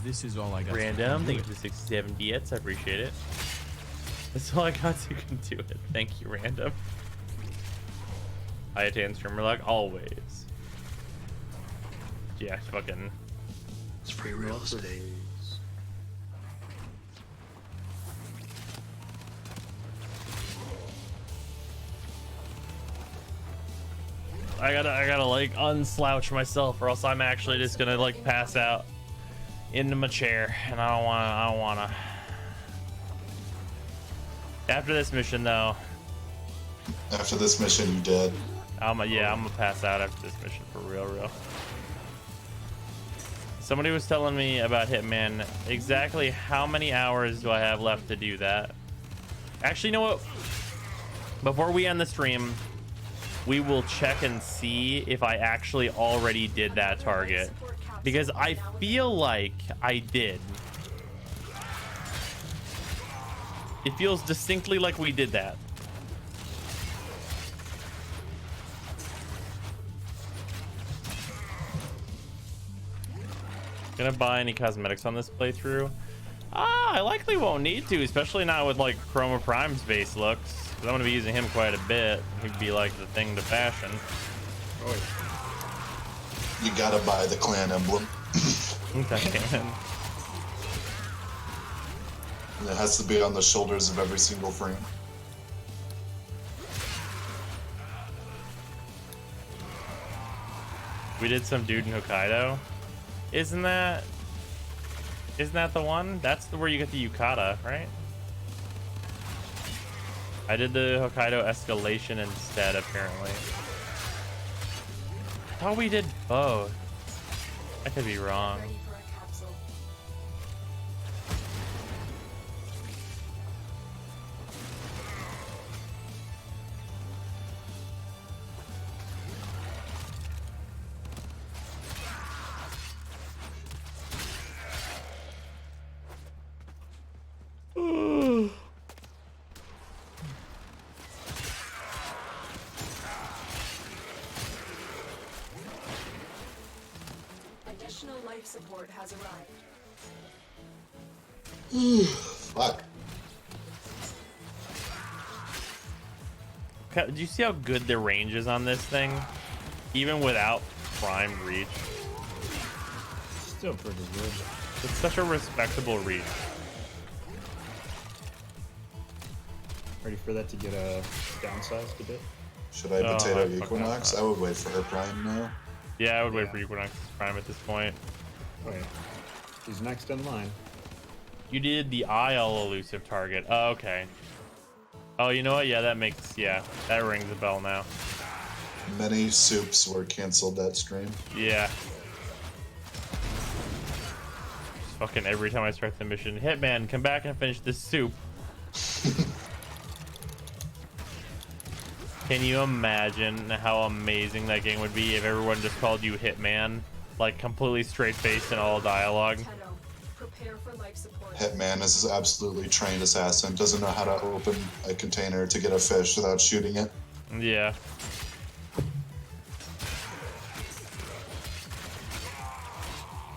This is all I got. Random, thank you for the 67 bits. I appreciate it. That's all I got, so you can do it. Thank you, Random. Iatan streamer like always. Yeah, fucking. It's free real estate. I gotta like unslouch myself, or else I'm actually just gonna like pass out into my chair, and I don't wanna. After this mission, though. After this mission, you dead. I'm gonna pass out after this mission for real. Somebody was telling me about Hitman. Exactly how many hours do I have left to do that? Actually, you know what? Before we end the stream, we will check and see if I actually already did that target, because I feel like I did. It feels distinctly like we did that. Gonna buy any cosmetics on this playthrough? I likely won't need to, especially not with like Chroma Prime's base looks, because I'm gonna be using him quite a bit. He'd be like the thing to fashion. Oh, You gotta buy the clan emblem. And it has to be on the shoulders of every single frame. We did some dude in Hokkaido. Isn't that the one? That's where you get the yukata, right? I did the Hokkaido escalation instead, apparently. I thought we did both. I could be wrong. Ready for a capsule. Additional life support has arrived. Fuck. Do you see how good the range is on this thing? Even without prime reach. still pretty good. It's such a respectable reach. Ready for that to get downsized a bit? Should I Oh, potato I fucking Equinox? not. I would wait for her prime now. Yeah, I would wait Yeah. for Equinox Prime at this point. Wait, he's next in line. You did the IL elusive target. Oh, okay. Oh, you know what? Yeah, that rings a bell now. Many soups were canceled that stream. Yeah. Just fucking every time I start the mission, Hitman, come back and finish this soup. Can you imagine how amazing that game would be if everyone just called you Hitman? Like, completely straight-faced in all dialogue. Prepare for life support. Hitman is an absolutely trained assassin. Doesn't know how to open a container to get a fish without shooting it. Yeah. Do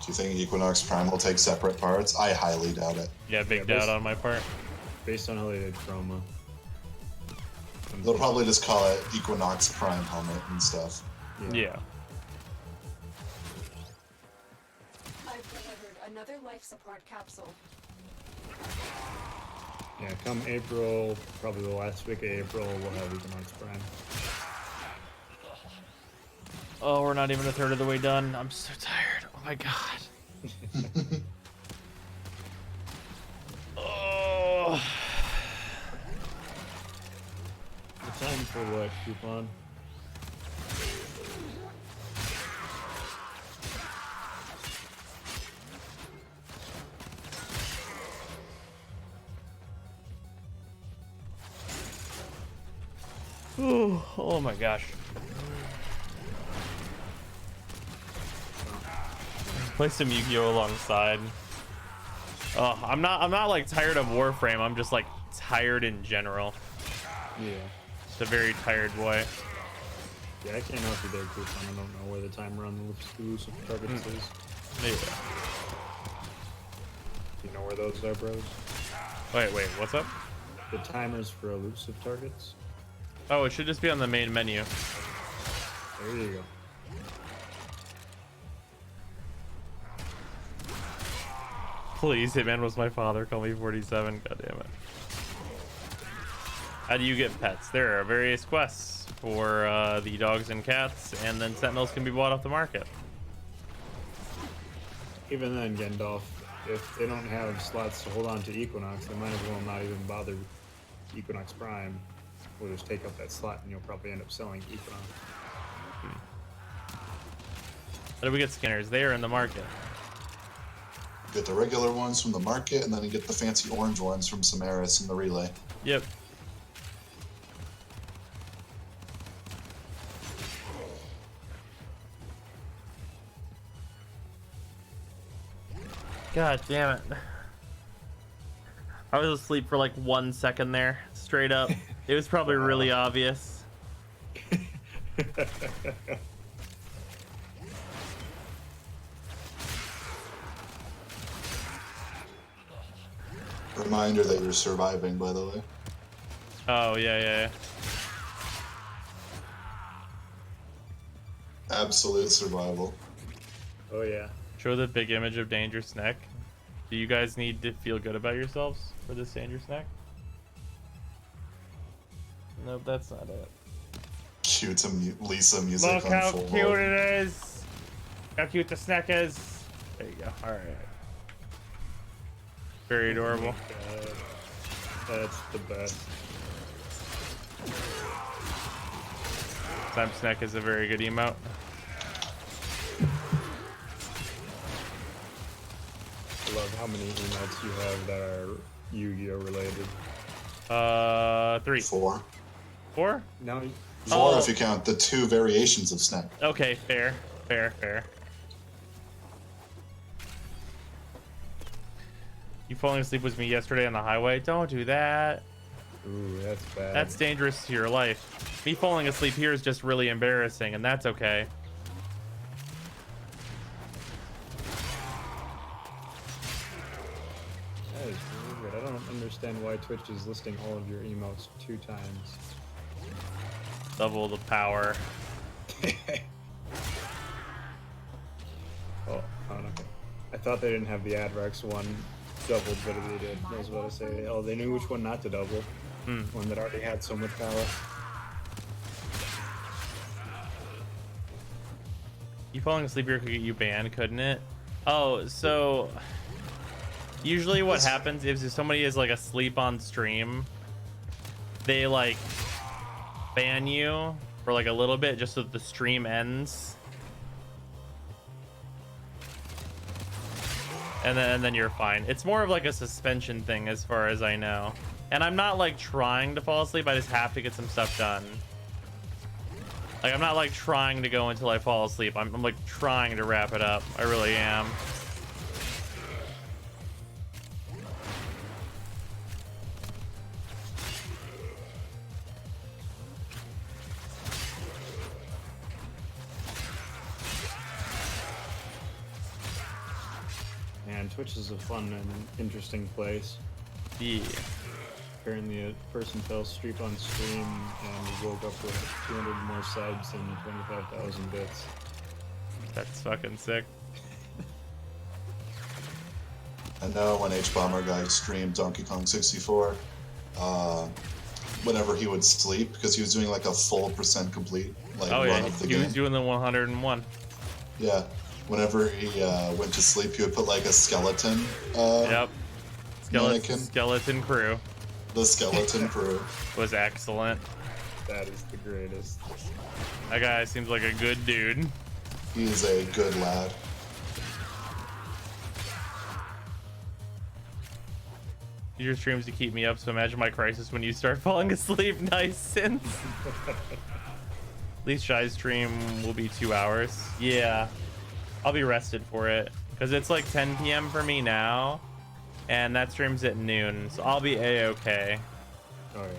you think Equinox Prime will take separate parts? I highly doubt it. Yeah, big Yeah, doubt on my part. Based on how they did Chroma. They'll probably just call it Equinox Prime helmet and stuff. Yeah. I've delivered another life support capsule. Yeah, come April, probably the last week of April, we'll have Equinox Prime. Oh, we're not even a third of the way done. I'm so tired. Oh my god. Oh. The time for what, coupon? Ooh, oh my gosh. Play some Yu-Gi-Oh alongside. Oh, I'm not like tired of Warframe. I'm just like tired in general. Yeah. Just a very tired boy. Yeah, I can't help you there, coupon. I don't know where the timer on the exclusive targets is. Yeah. You know where those are, bros? Wait, what's up? The timers for elusive targets? Oh, it should just be on the main menu. There you go. Please, Hitman was my father. Call me 47. God damn it. How do you get pets? There are various quests for the dogs and cats, and then sentinels can be bought off the market. Even then, Gandalf, if they don't have slots to hold on to Equinox, they might as well not even bother Equinox Prime. We'll just take up that slot and you'll probably end up selling Equinox. How do we get skinners? They are in the market. Get the regular ones from the market, and then you get the fancy orange ones from Samaris in the relay. Yep. God damn it. I was asleep for like 1 second there, straight up. It was probably really obvious. Reminder that you're surviving, by the way. Oh, yeah. Absolute survival. Oh yeah. Show the big image of Dangerous Neck. Do you guys need to feel good about yourselves for this Dangerous Neck? Nope, that's not it. Cue to Lisa music Look on how full cute mode. it is! How cute the snack is! There you go, alright. Very adorable. That's the best. Time Snack is a very good emote. I love how many emotes you have that are Yu-Gi-Oh related. 3. 4. 4? No, 4 if you count the 2 variations of Snack. Okay, fair. You falling asleep with me yesterday on the highway? Don't do that. ooh, that's bad. That's dangerous to your life. Me falling asleep here is just really embarrassing, and that's okay. That is really good. I don't understand why Twitch is listing all of your emotes 2 times. Double the power. Oh, okay. I thought they didn't have the Adrex one doubled, but they did. I was about to say, oh, they knew which one not to double. One that already had so much power. You falling asleep here could get you banned, couldn't it? Oh, so usually what happens is if somebody is like asleep on stream, they like ban you for like a little bit just so that the stream ends. And then you're fine. It's more of like a suspension thing as far as I know. And I'm not like trying to fall asleep, I just have to get some stuff done. Like I'm not like trying to go until I fall asleep. I'm like trying to wrap it up. I really am. Man, Twitch is a fun and interesting place. Yeah. Apparently, a person fell asleep on stream and woke up with 200 more subs and 25,000 bits. That's fucking sick. I know when H-Bomber guy streamed Donkey Kong 64, whenever he would sleep, because he was doing like a full % complete like Oh run yeah, of the he game. was doing the 101. Yeah, whenever he went to sleep, he would put like a skeleton. Yep. Mannequin. Skeleton crew The skeleton crew. was excellent. That is the greatest. That guy seems like a good dude. He is a good lad. Your streams to keep me up, so imagine my crisis when you start falling asleep. Nice sense. At least Shy's stream will be 2 hours. Yeah, I'll be rested for it because it's like 10 p.m. for me now, and that stream's at noon, so I'll be a-okay. Alright.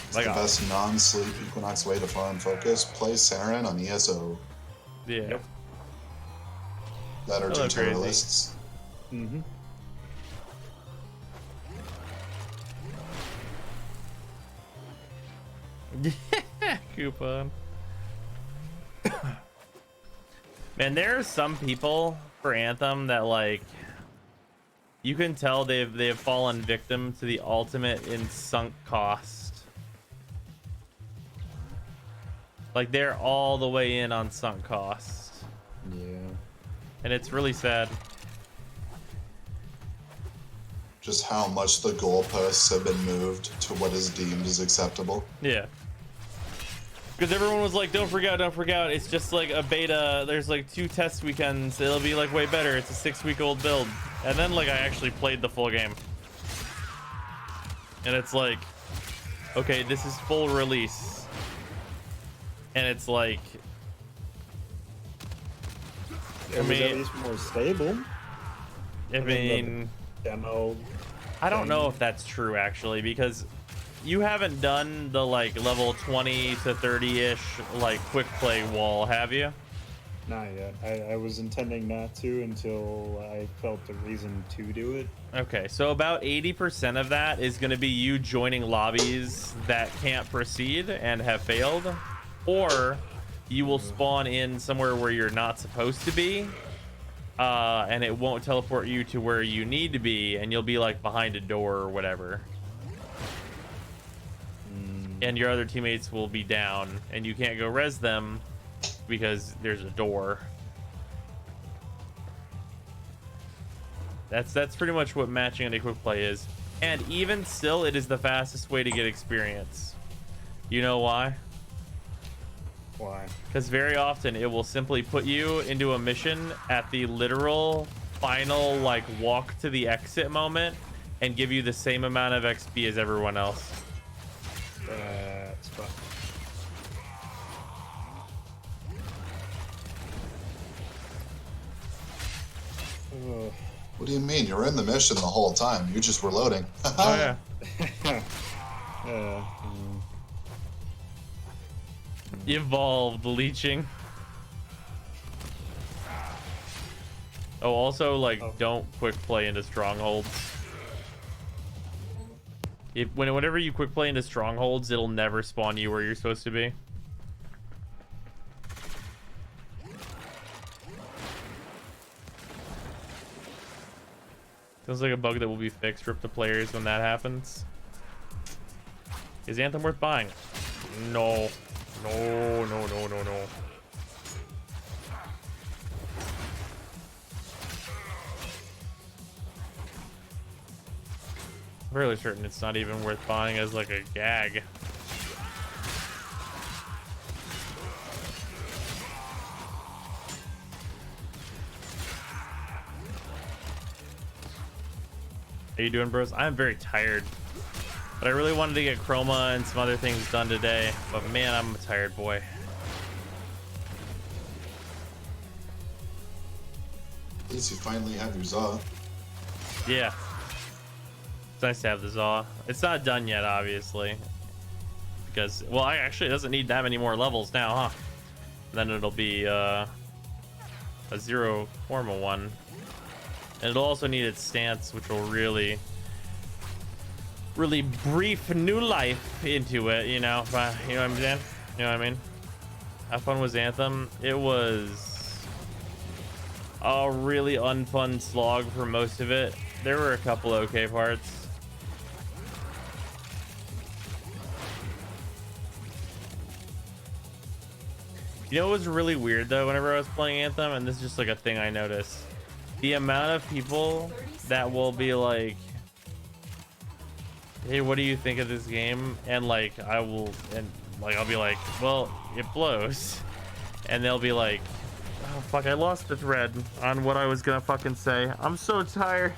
It's the best non-sleep Equinox way to farm focus. Play Saren on ESO. Yeah. Yep. That are Hello, tutorialists. Mm-hmm. Coupon. Man, there are some people for Anthem that like you can tell they've fallen victim to the ultimate in sunk cost. Like they're all the way in on sunk cost. Yeah. And it's really sad. Just how much the goalposts have been moved to what is deemed as acceptable. Yeah. Because everyone was like, don't freak out, it's just like a beta, there's like 2 test weekends, it'll be like way better, it's a 6-week-old build. And then like I actually played the full game. And it's like, okay, this is full release. And it's like, It was at least more stable. I mean, Demo. I don't know if that's true actually, because you haven't done the like level 20 to 30-ish like quick play wall, have you? Not yet. I was intending not to until I felt the reason to do it. Okay, so about 80% of that is going to be you joining lobbies that can't proceed and have failed, or you will spawn in somewhere where you're not supposed to be, and it won't teleport you to where you need to be, and you'll be like behind a door or whatever. And your other teammates will be down, and you can't go res them because there's a door. That's pretty much what matching on a quick play is. And even still, it is the fastest way to get experience. You know why? Why? Because very often it will simply put you into a mission at the literal final like walk to the exit moment and give you the same amount of XP as everyone else. That's fun. What do you mean? You were in the mission the whole time. You just were loading. Oh yeah. Evolved leeching. Oh, also like don't quick play into strongholds. Whenever you quick play into strongholds, it'll never spawn you where you're supposed to be. Feels like a bug that will be fixed. Rip the players when that happens. Is Anthem worth buying? No. No, no, no, no, no. I'm fairly certain it's not even worth buying as like a gag. How you doing, bros? I'm very tired, but I really wanted to get Chroma and some other things done today, but man, I'm a tired boy. At least you finally have your Zaw. Yeah. It's nice to have the Zaw. It's not done yet, obviously. Because, well, actually, it doesn't need that many more levels now, huh? Then it'll be a 0 Forma one. And it'll also need its stance, which will really breathe new life into it, you know? You know what I'm saying? You know what I mean? How fun was Anthem? It was a really unfun slog for most of it. There were a couple okay parts. You know what was really weird though whenever I was playing Anthem, and this is just like a thing I noticed, the amount of people that will be like, hey, what do you think of this game? And like I'll be like, well, it blows. And they'll be like, oh fuck, I lost the thread on what I was gonna fucking say. I'm so tired.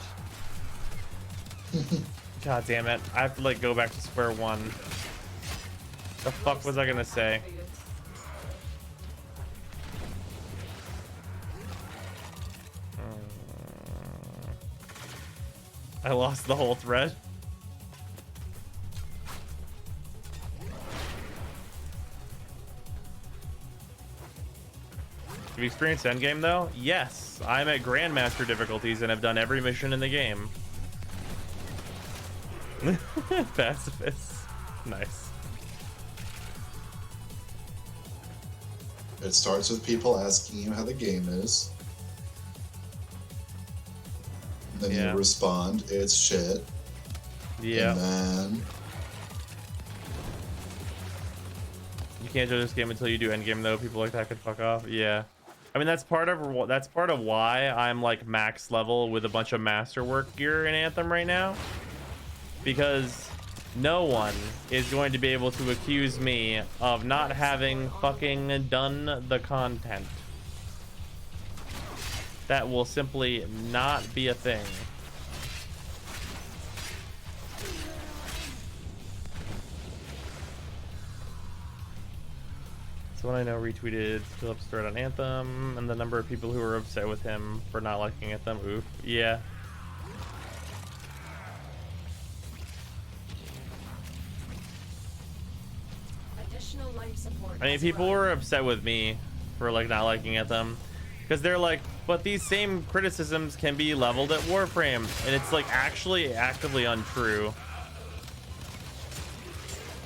God damn it, I have to like go back to square one. The fuck was I gonna say? I lost the whole thread. Have you experienced endgame though? Yes, I'm at Grandmaster difficulties and have done every mission in the game. Pacifist. Nice. It starts with people asking you how the game is. Then you respond, it's shit. Yeah. And then you can't judge this game until you do endgame though. People like that could fuck off. Yeah. I mean that's part of why I'm like max level with a bunch of masterwork gear in Anthem right now. Because no one is going to be able to accuse me of not having fucking done the content. That will simply not be a thing. Someone I know retweeted Philip's thread on Anthem and the number of people who were upset with him for not liking Anthem. Oof. Yeah. Additional life support. I mean, people were upset with me for like not liking Anthem. Because they're like, but these same criticisms can be leveled at Warframe. And it's like actually actively untrue.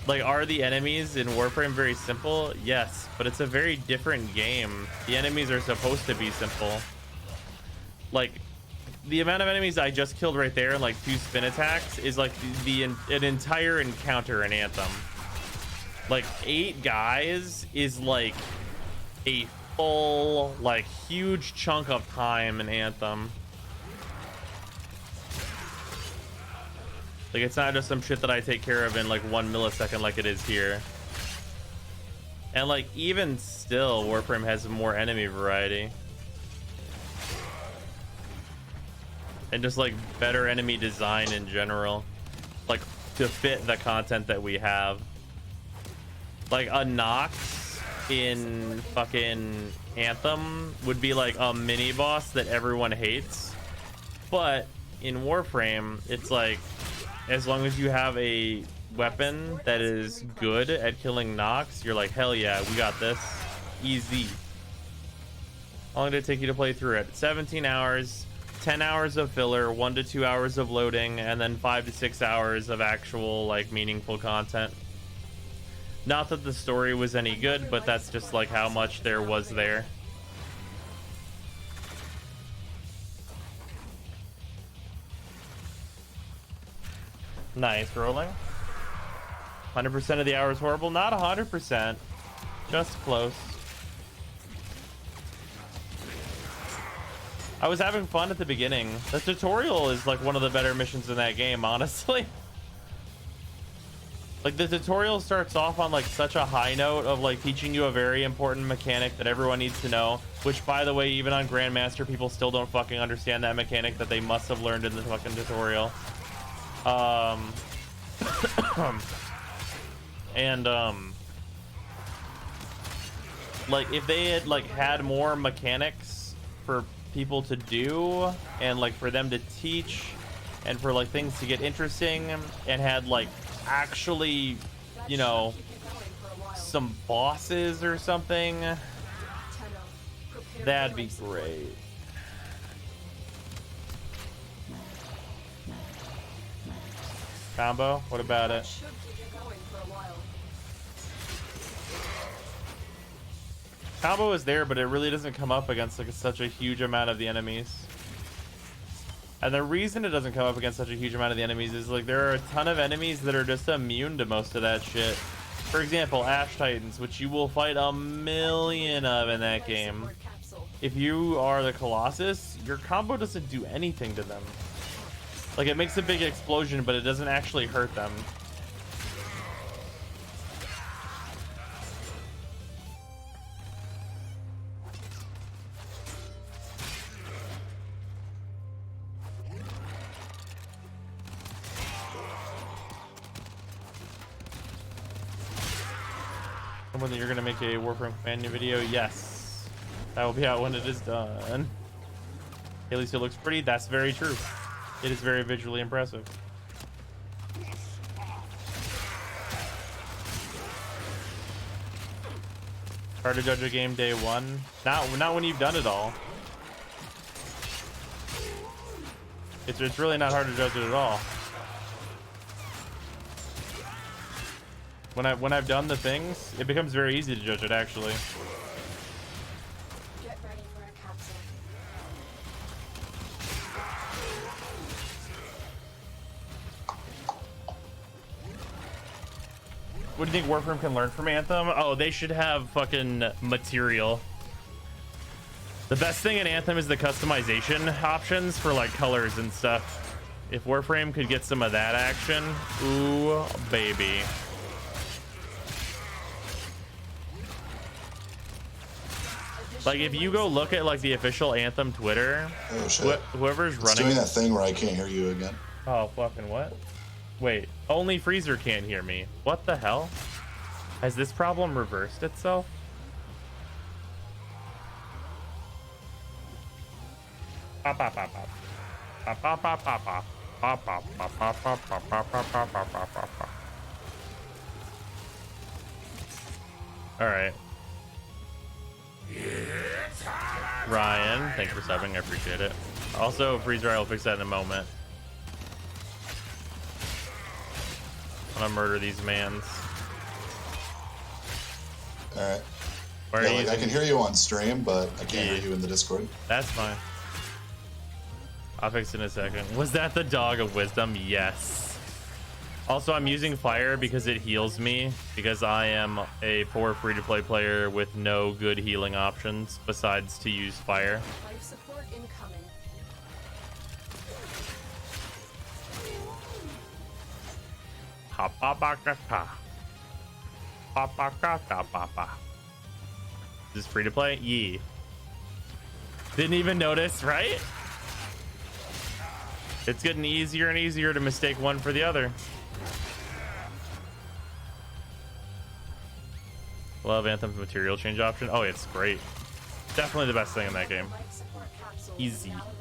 Like, are the enemies in Warframe very simple? Yes, but it's a very different game. The enemies are supposed to be simple. Like, the amount of enemies I just killed right there in like 2 spin attacks is like an entire encounter in Anthem. Like 8 guys is like a full, like, huge chunk of time in Anthem. Like, it's not just some shit that I take care of in like 1 millisecond like it is here. And like, even still, Warframe has more enemy variety. And just like better enemy design in general. Like, to fit the content that we have. Like, a Nox in fucking Anthem would be like a mini boss that everyone hates. But in Warframe, it's like, as long as you have a weapon that is good at killing Nox, you're like, hell yeah, we got this. Easy. How long did it take you to play through it? 17 hours, 10 hours of filler, 1 to 2 hours of loading, and then 5 to 6 hours of actual, like, meaningful content. Not that the story was any good, but that's just like how much there was there. Nice rolling. 100% of the hours horrible. Not 100%. Just close. I was having fun at the beginning. The tutorial is like one of the better missions in that game, honestly. Like, the tutorial starts off on like such a high note of like teaching you a very important mechanic that everyone needs to know, which, by the way, even on Grandmaster, people still don't fucking understand that mechanic that they must have learned in the fucking tutorial. Like, if they had like had more mechanics for people to do and like for them to teach and for like things to get interesting and had like actually, you know, some bosses or something, that'd be great. Combo? What about That it? should keep you going for a while. Combo is there, but it really doesn't come up against like such a huge amount of the enemies. And the reason it doesn't come up against such a huge amount of the enemies is like there are a ton of enemies that are just immune to most of that shit. For example, Ash Titans, which you will fight a million of in that game. If you are the Colossus, your combo doesn't do anything to them. Like, it makes a big explosion, but it doesn't actually hurt them. Someone that you're gonna make a Warframe companion video? Yes. That will be out when it is done. At least it looks pretty. That's very true. It is very visually impressive. Hard to judge a game day one. Not when you've done it all. It's really not hard to judge it at all. When I've done the things, it becomes very easy to judge it actually. Get ready for a capsule. What do you think Warframe can learn from Anthem? Oh, they should have fucking material. The best thing in Anthem is the customization options for like colors and stuff. If Warframe could get some of that action, ooh, baby. Like if you go look at like the official Anthem Twitter, Oh shit. whoever's It's running. doing that thing where I can't hear you again. Oh, fucking what? Wait, only Freezer can't hear me. What the hell? Has this problem reversed itself? Pop, pop, pop, pop. Pop, pop, pop, pop, pop. Pop, pop, pop, pop, pop, pop, pop, pop, pop, pop, pop, pop, pop. All right. Ryan, thanks for subbing. I appreciate it. Also, Freezer, I will fix that in a moment. I'm gonna murder these mans. All right. Where Yeah, are like, you? I can hear you on stream, but I can't hear you in the Discord. That's fine. I'll fix it in a second. Was that the Dog of Wisdom? Yes. Also, I'm using fire because it heals me, because I am a poor free-to-play player with no good healing options besides to use fire. Life support incoming. Ha ba ba ga pa. Pa ba ga da ba ba. Is this free to play? Yee. Didn't even notice, right? It's getting easier and easier to mistake one for the other. Love Anthem's material change option. Oh, it's great. Definitely the best thing in that game. Life support capsule Easy. now available.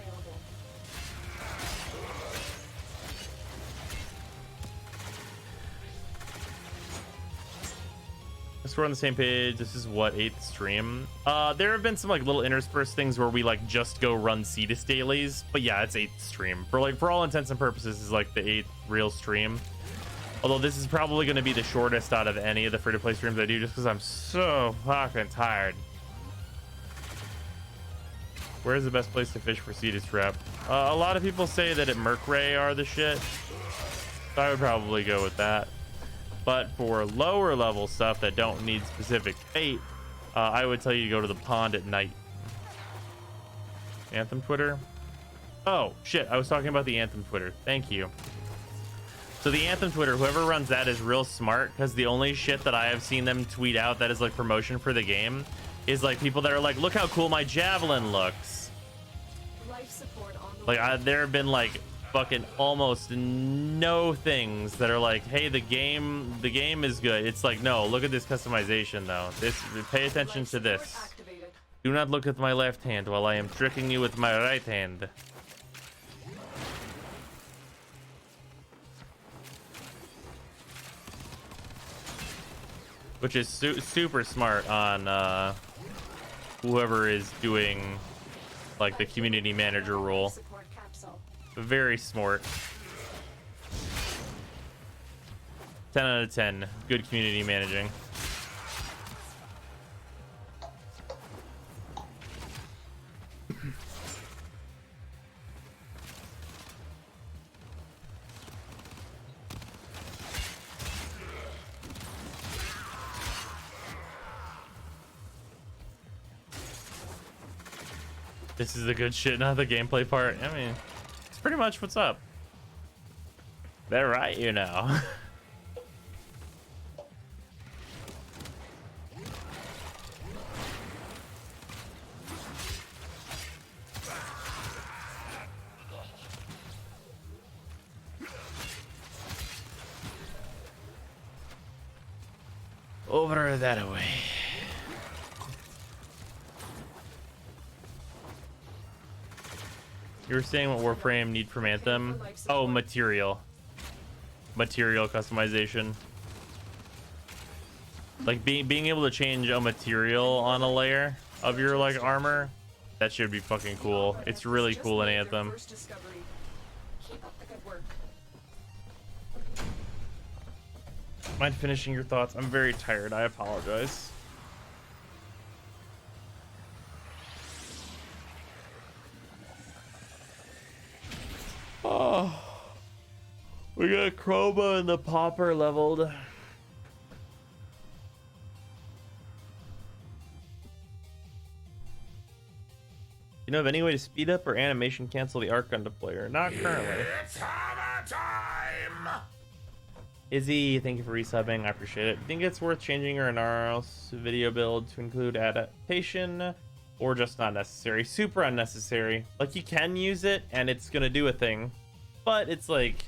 Guess we're on the same page. This is what, 8th stream. There have been some like little interspersed things where we like just go run Cetus dailies, but yeah, it's 8th stream. For all intents and purposes, is like the 8th real stream. Although this is probably going to be the shortest out of any of the free-to-play streams I do, just because I'm so fucking tired. Where's the best place to fish for Cetus Trap? A lot of people say that at Mercray are the shit, so I would probably go with that. But for lower level stuff that don't need specific bait, I would tell you to go to the pond at night. Anthem Twitter? Oh, shit, I was talking about the Anthem Twitter. Thank you. So the Anthem Twitter, whoever runs that is real smart, because the only shit that I have seen them tweet out that is like promotion for the game is like people that are like, look how cool my javelin looks. Life support on the Like there have been like fucking almost no things that are like, hey, the game is good. It's like, no, look at this customization though. Pay attention to this. activated. Do not look at my left hand while I am tricking you with my right hand. Which is super smart on whoever is doing like the community manager role. Support capsule. Very smart. 10 out of 10. Good community managing. This is the good shit, not the gameplay part. I mean, it's pretty much what's up. They're right, you know. Over that way. You were saying what Warframe need from Anthem? Oh, material customization. Like being able to change a material on a layer of your like armor, that should be fucking cool. It's really cool in Anthem. Mind finishing your thoughts? I'm very tired. I apologize. Oh, we got Chroma and the Popper leveled. You know of any way to speed up or animation cancel the arc gun deployer? Not currently. It's hammer time! Izzy, thank you for resubbing. I appreciate it. Think it's worth changing your Inaros video build to include adaptation, or just not necessary? Super unnecessary. Like, you can use it and it's gonna do a thing, but it's like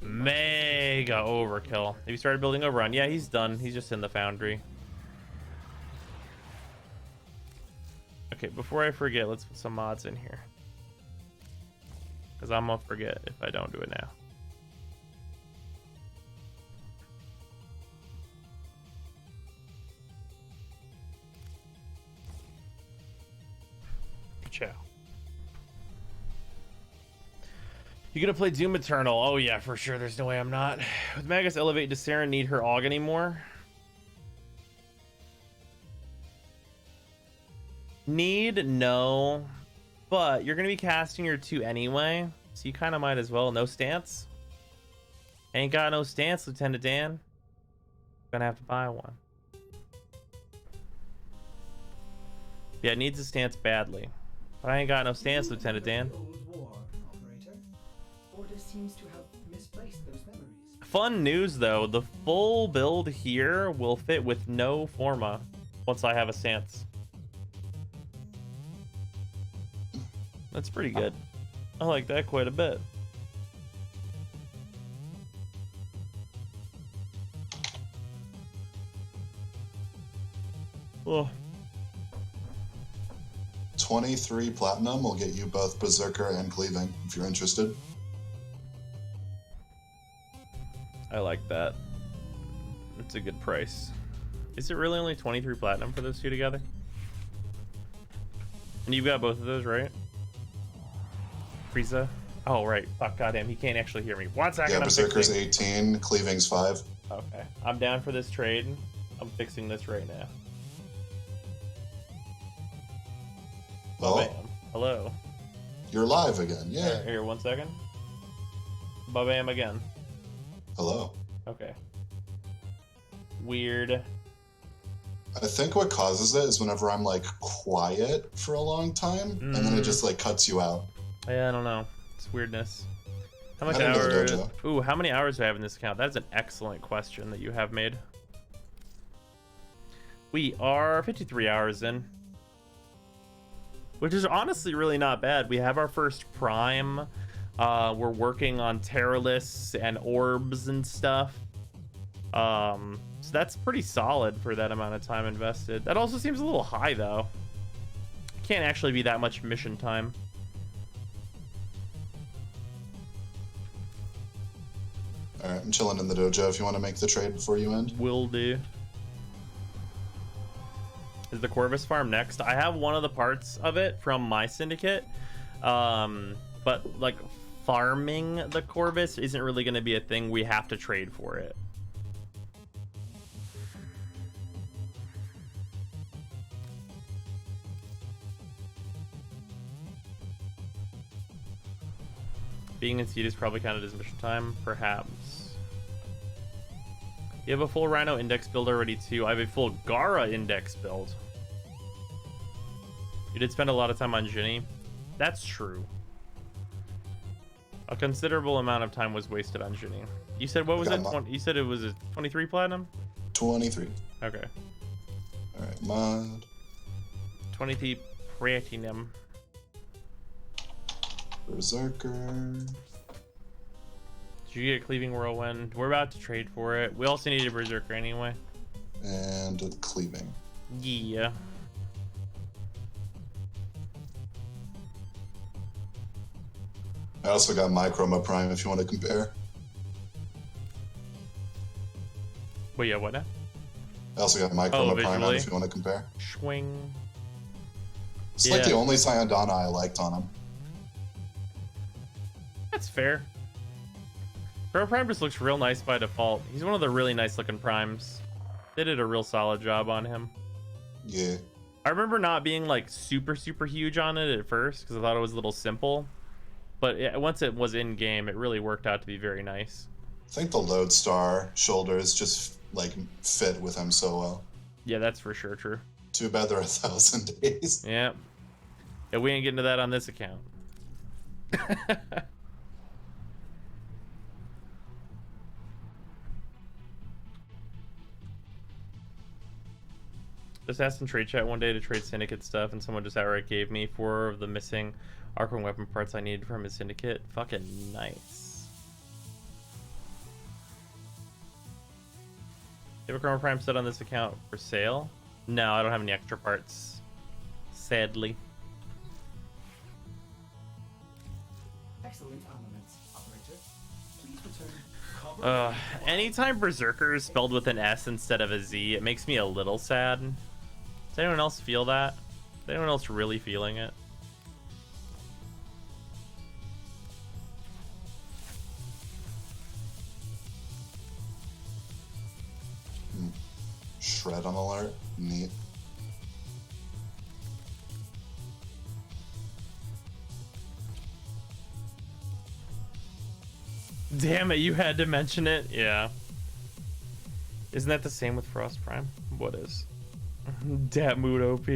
mega overkill. Have you started building Overrun? Yeah, he's done. He's just in the foundry. Okay, before I forget, let's put some mods in here, because I'm gonna forget if I don't do it now. Ciao. You gonna play Doom Eternal? Oh yeah, for sure. There's no way I'm not. With Magus Elevate, does Sarah need her AUG anymore? Need? No. But you're gonna be casting your 2 anyway, so you kind of might as well. No stance? Ain't got no stance, Lieutenant Dan. Gonna have to buy one. Yeah, it needs a stance badly. But I ain't got no stance, Lieutenant Dan. Seems to have misplaced those memories. Fun news though, the full build here will fit with no Forma once I have a stance. That's pretty good. I like that quite a bit. Oh. 23 platinum will get you both Berserker and Cleaving, if you're interested. I like that. It's a good price. Is it really only 23 platinum for those two together? And you've got both of those, right? Frieza? Oh, right. Fuck, goddamn, he can't actually hear me. 1 second. Yeah, I'm Berserker's fixing. 18, Cleaving's 5. Okay, I'm down for this trade. I'm fixing this right now. Well, Bam. Hello. You're live again. Yeah. Here, 1 second. Bam again. Hello. Okay. Weird. I think what causes it is whenever I'm like quiet for a long time, and then it just like cuts you out. Yeah, I don't know. It's weirdness. How much Head into the hours? dojo. Ooh, how many hours do I have in this account? That's an excellent question that you have made. We are 53 hours in, which is honestly really not bad. We have our first prime. We're working on Terralists and orbs and stuff. So that's pretty solid for that amount of time invested. That also seems a little high though. Can't actually be that much mission time. Alright, I'm chilling in the dojo if you want to make the trade before you end. Will do. Is the Corvus farm next? I have one of the parts of it from my syndicate. But like farming the Corvus isn't really going to be a thing. We have to trade for it. Being in seed is probably counted as mission time, perhaps. You have a full Rhino index build already too. I have a full Gara index build. You did spend a lot of time on Ginny. That's true. A considerable amount of time was wasted on Ginny. You said what was it? You said it was a 23 platinum? 23. Okay. Alright, mod. 23 platinum. Berserker. Did you get Cleaving Whirlwind? We're about to trade for it. We also need a Berserker anyway. And cleaving. Yeah. I also got my Chroma Prime if you want to compare. Wait, yeah, what now? I also got my Chroma Prime on visually? if you want to compare. Swing. It's like the only Sayandana I liked on him. That's fair. Pro Prime just looks real nice by default. He's one of the really nice looking primes. They did a real solid job on him. Yeah. I remember not being like super huge on it at first because I thought it was a little simple. But once it was in game, it really worked out to be very nice. I think the Lodestar shoulders just like fit with him so well. Yeah, that's for sure true. Too bad they're 1,000 days. Yeah. Yeah, we ain't getting to that on this account. Just asked in trade chat one day to trade Syndicate stuff, and someone just outright gave me 4 of the missing Arkham weapon parts I needed from his Syndicate. Fucking nice. You have a Chroma Prime set on this account for sale? No, I don't have any extra parts. Sadly. Excellent armaments, operator. Please return. Anytime Berserker is spelled with an S instead of a Z, it makes me a little sad. Does anyone else feel that? Is anyone else really feeling it? Shred on alert. Neat. Damn it, you had to mention it. Yeah. Isn't that the same with Frost Prime? What is? Dat mood OP.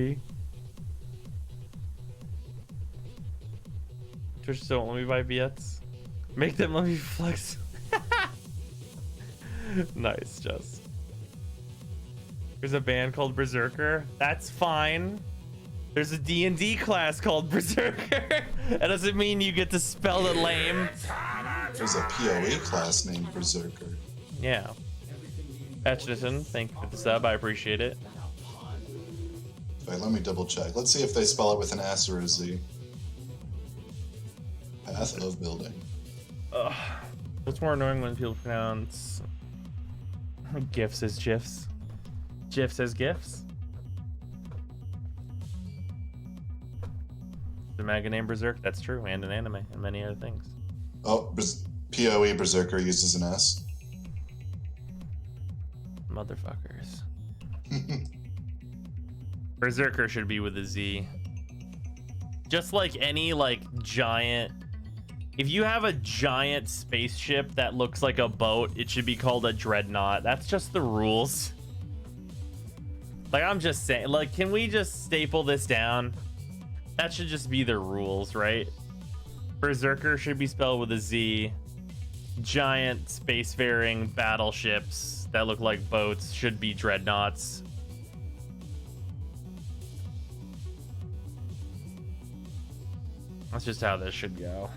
Twitch don't let me buy VX. Make them let me flex. Nice, Jess. There's a band called Berserker. That's fine. There's a D&D class called Berserker. That doesn't mean you get to spell it lame. There's a PoE class named Berserker. Yeah. Etchison, thank you for the sub. I appreciate it. Wait, let me double check. Let's see if they spell it with an S or a Z. Path of building. Ugh. What's more annoying when people pronounce GIFs as GIFs? GIFs as GIFs? The manga name Berserk, that's true, and an anime, and many other things. Oh, PoE Berserker uses an S. Motherfuckers. Berserker should be with a Z. Just like any like giant, if you have a giant spaceship that looks like a boat, it should be called a dreadnought. That's just the rules. Like, I'm just saying, like, can we just staple this down? That should just be the rules, right? Berserker should be spelled with a Z. Giant spacefaring battleships that look like boats should be dreadnoughts. That's just how this should go.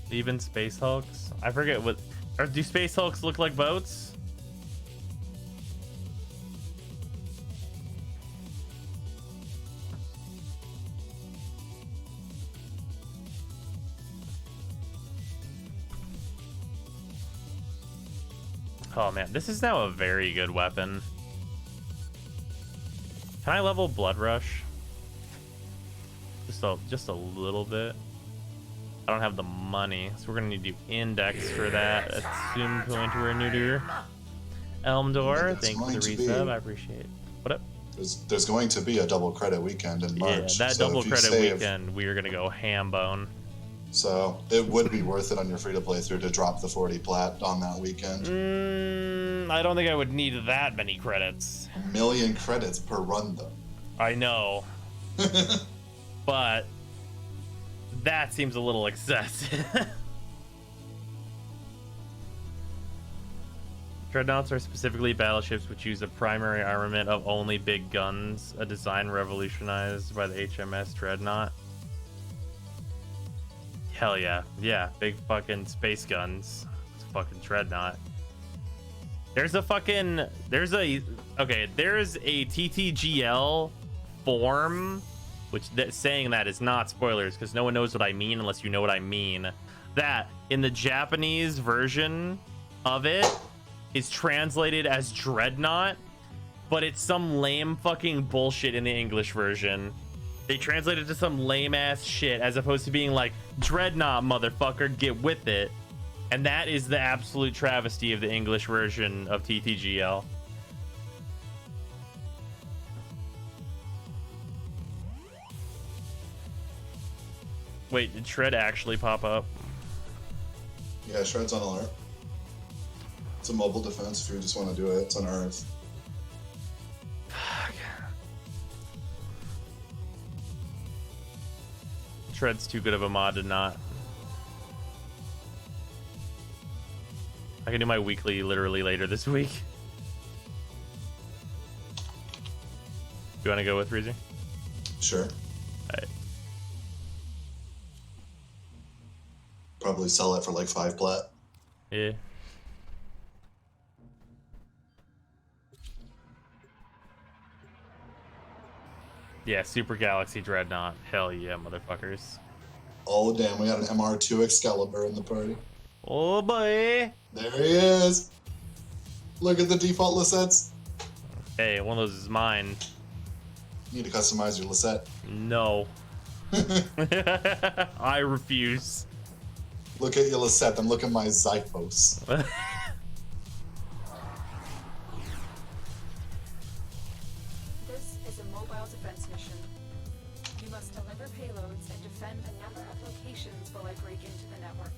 Even Space Hulks? I forget what... do Space Hulks look like boats? Oh man, this is now a very good weapon. Can I level Blood Rush? Just a little bit. I don't have the money, so we're gonna need to do index for that. Assume pointer and neuter. Elmdor, That's thank you for the going to resub. be- I appreciate it. What up? There's going to be a double credit weekend in March. Yeah, that so double if you credit save- weekend, we are gonna go ham bone. So it would be worth it on your free-to-play through to drop the 40 plat on that weekend. I don't think I would need that many credits. 1 million credits per run, though. I know, but that seems a little excessive. Dreadnoughts are specifically battleships which use a primary armament of only big guns, a design revolutionized by the HMS Dreadnought. Hell yeah. Yeah, big fucking space guns. It's a fucking Dreadnought. There's a TTGL form, which saying that is not spoilers because no one knows what I mean unless you know what I mean. That in the Japanese version of it is translated as Dreadnought, but it's some lame fucking bullshit in the English version. They translate it to some lame ass shit as opposed to being like, Dreadnought, motherfucker, get with it. And that is the absolute travesty of the English version of TTGL. Wait, did Shred actually pop up? Yeah, Shred's on alert. It's a mobile defense if you just want to do it. It's on Earth. Shred's too good of a mod to not. I can do my weekly literally later this week. You want to go with Reezy? Sure. Alright. Probably sell it for like 5 plat. Yeah. Yeah, Super Galaxy Dreadnought. Hell yeah, motherfuckers. Oh damn, we got an MR2 Excalibur in the party. Oh boy. There he is. Look at the default Lissettes. Hey, one of those is mine. You need to customize your Lissette. No. I refuse. Look at your Lissette, and look at my Zyphos. This is a mobile defense mission. You must deliver payloads and defend a number of locations while I break into the network.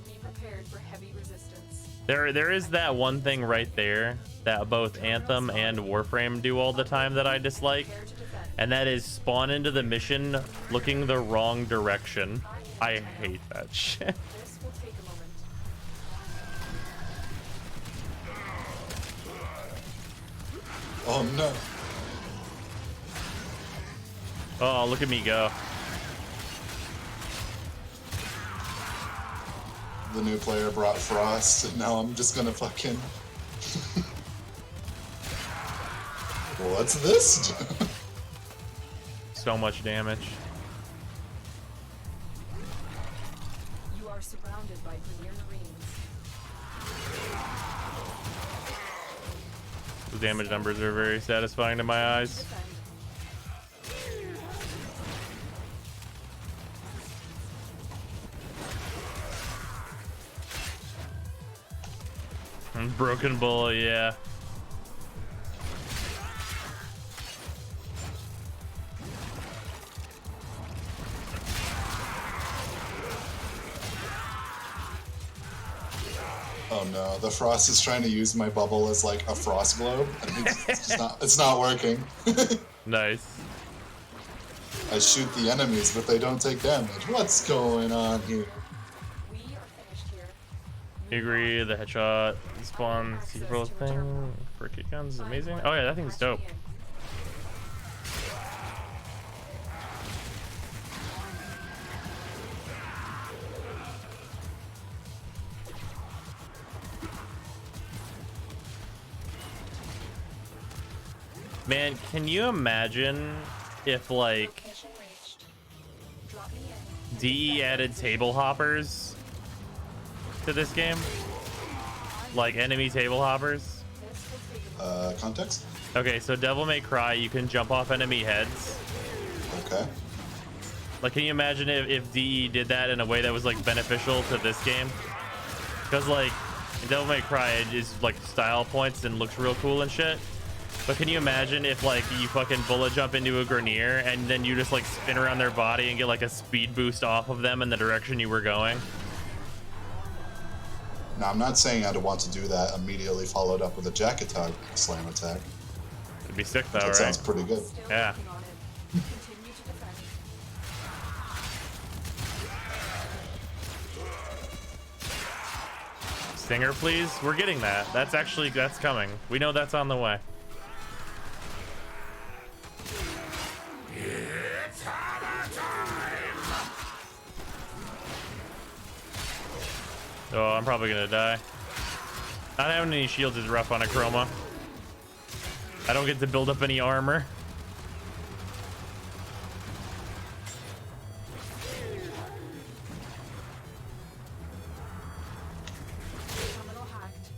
Be prepared for heavy resistance. There is that one thing right there that both Anthem and Warframe do all the time that I dislike, and that is spawn into the mission looking the wrong direction. I hate that shit. This will take a moment. Oh no. Oh, look at me go. The new player brought Frost, and now I'm just gonna fucking... What's this? So much damage. You are surrounded by Premier Marines. The damage numbers are very satisfying to my eyes. Defend. Broken Bull, yeah. Oh no, the Frost is trying to use my bubble as like a frost globe, and it's not working. Nice. I shoot the enemies, but they don't take damage. What's going on here? We are finished here. You agree, the headshot spawn secret roll thing for kick guns is amazing. Oh yeah, that thing's dope. Man, can you imagine if like Mission reached. Drop me in. DE added table hoppers to this game? Like enemy table hoppers? This will take a Context? Okay, so Devil May Cry, you can jump off enemy heads. Okay. Like, can you imagine if DE did that in a way that was like beneficial to this game? Because like in Devil May Cry it is like style points and looks real cool and shit. But can you imagine if like you fucking bullet jump into a Grenier and then you just like spin around their body and get like a speed boost off of them in the direction you were going? Now, I'm not saying I'd want to do that immediately followed up with a jack attack, slam attack. It'd be sick though, That right? sounds pretty good. Still Yeah. working on it. Continue to defend. Stinger, please. We're getting that. That's coming. We know that's on the way. Oh, I'm probably gonna die. Not having any shields is rough on a Chroma. I don't get to build up any armor. Terminal hacked.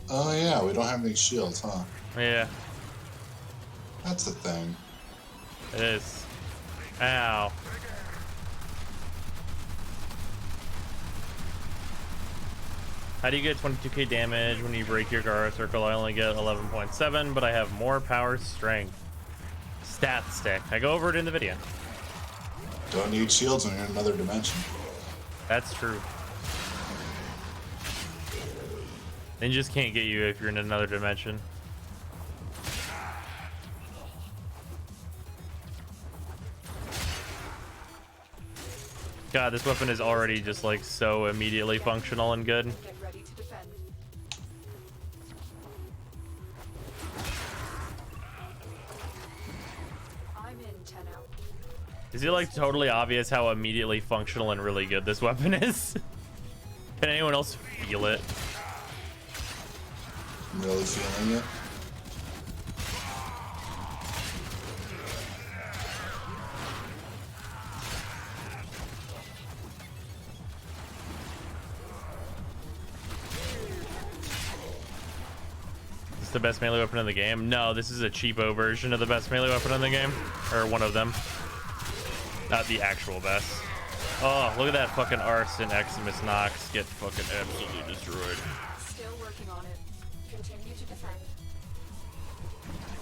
Oh yeah, we don't have any shields, huh? Yeah, That's the thing. it is. Ow. How do you get 22k damage when you break your Gara circle? I only get 11.7, but I have more power strength. Stat stick. I go over it in the video. Don't need shields when you're in another dimension. That's true. Ninjas can't get you if you're in another dimension. God, this weapon is already just like so immediately functional and good. Get ready to defend. I'm in 10 out. Is it like totally obvious how immediately functional and really good this weapon is? Can anyone else feel it? I'm really feeling it. Is this the best melee weapon in the game? No, this is a cheapo version of the best melee weapon in the game. Or one of them. Not the actual best. Oh, look at that fucking Arson Eximus Nox get fucking absolutely destroyed. Still working on it. Continue to defend.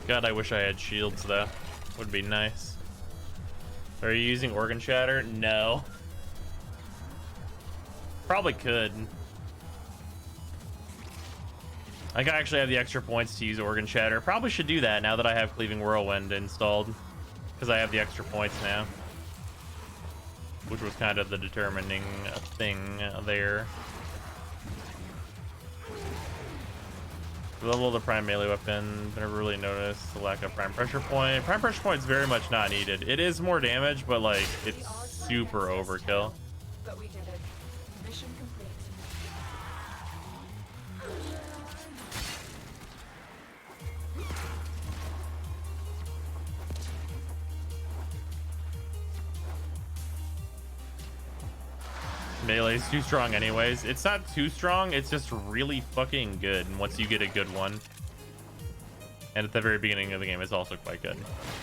God, I wish I had shields though. Would be nice. Are you using Organ Shatter? No. Probably could. Like, I actually have the extra points to use Organ Shatter. Probably should do that now that I have Cleaving Whirlwind installed. Because I have the extra points now. Which was kind of the determining thing there. The level of the prime melee weapon, never really noticed the lack of prime pressure point. Prime pressure point is very much not needed. It is more damage, but like, it's super overkill. But we did it. Mission complete. Melee is too strong anyways. It's not too strong, it's just really fucking good once you get a good one. And at the very beginning of the game, it's also quite good.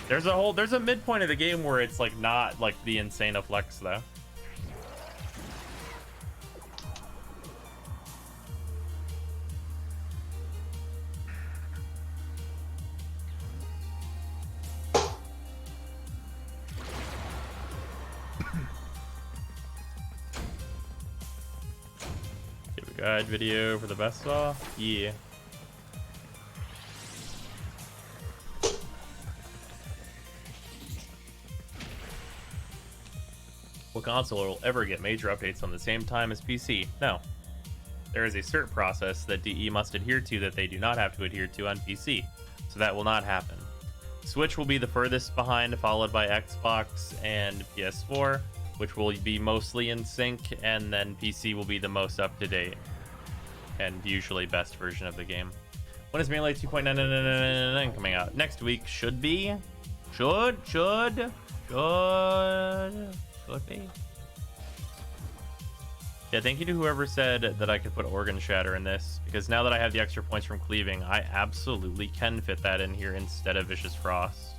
There's a midpoint of the game where it's like not like the insane of flex though. Give a guide video for the best off. Yeah. Will console ever get major updates on the same time as PC? No. There is a cert process that DE must adhere to that they do not have to adhere to on PC, so that will not happen. Switch will be the furthest behind, followed by Xbox and PS4, which will be mostly in sync, and then PC will be the most up to date and usually best version of the game. When is Melee 2.999 coming out? Next week should be. Should be. Yeah, thank you to whoever said that I could put Organ Shatter in this, because now that I have the extra points from cleaving, I absolutely can fit that in here instead of Vicious Frost.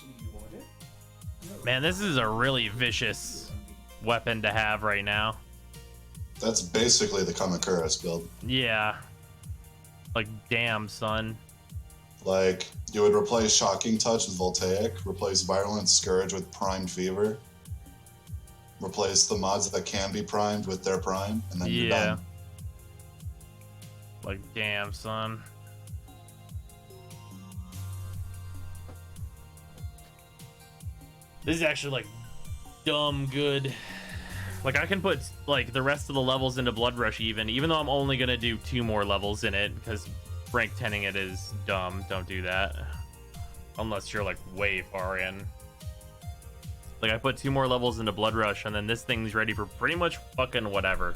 you order? No. Man, this is a really vicious weapon to have right now. That's basically the Kamakuras build. Yeah. Like, damn, son. Like, you would replace Shocking Touch with Voltaic, replace Virulent Scourge with Primed Fever, replace the mods that can be primed with their prime, and then you're done. Like, damn, son. This is actually, like, dumb good. Like, I can put, like, the rest of the levels into Blood Rush even though I'm only going to do 2 more levels in it, because rank 10ing it is dumb. Don't do that. Unless you're, like, way far in. Like, I put 2 more levels into Blood Rush, and then this thing's ready for pretty much fucking whatever.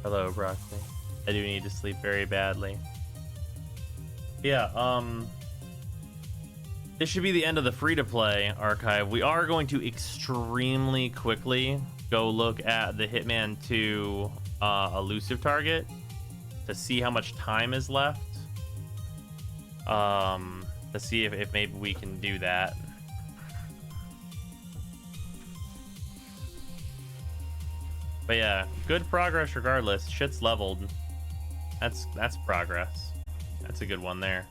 Hello, Broccoli. I do need to sleep very badly. Yeah, this should be the end of the free-to-play archive. We are going to extremely quickly go look at the Hitman 2 elusive target to see how much time is left. To see if maybe we can do that. But yeah, good progress regardless. Shit's leveled. That's progress. That's a good one there.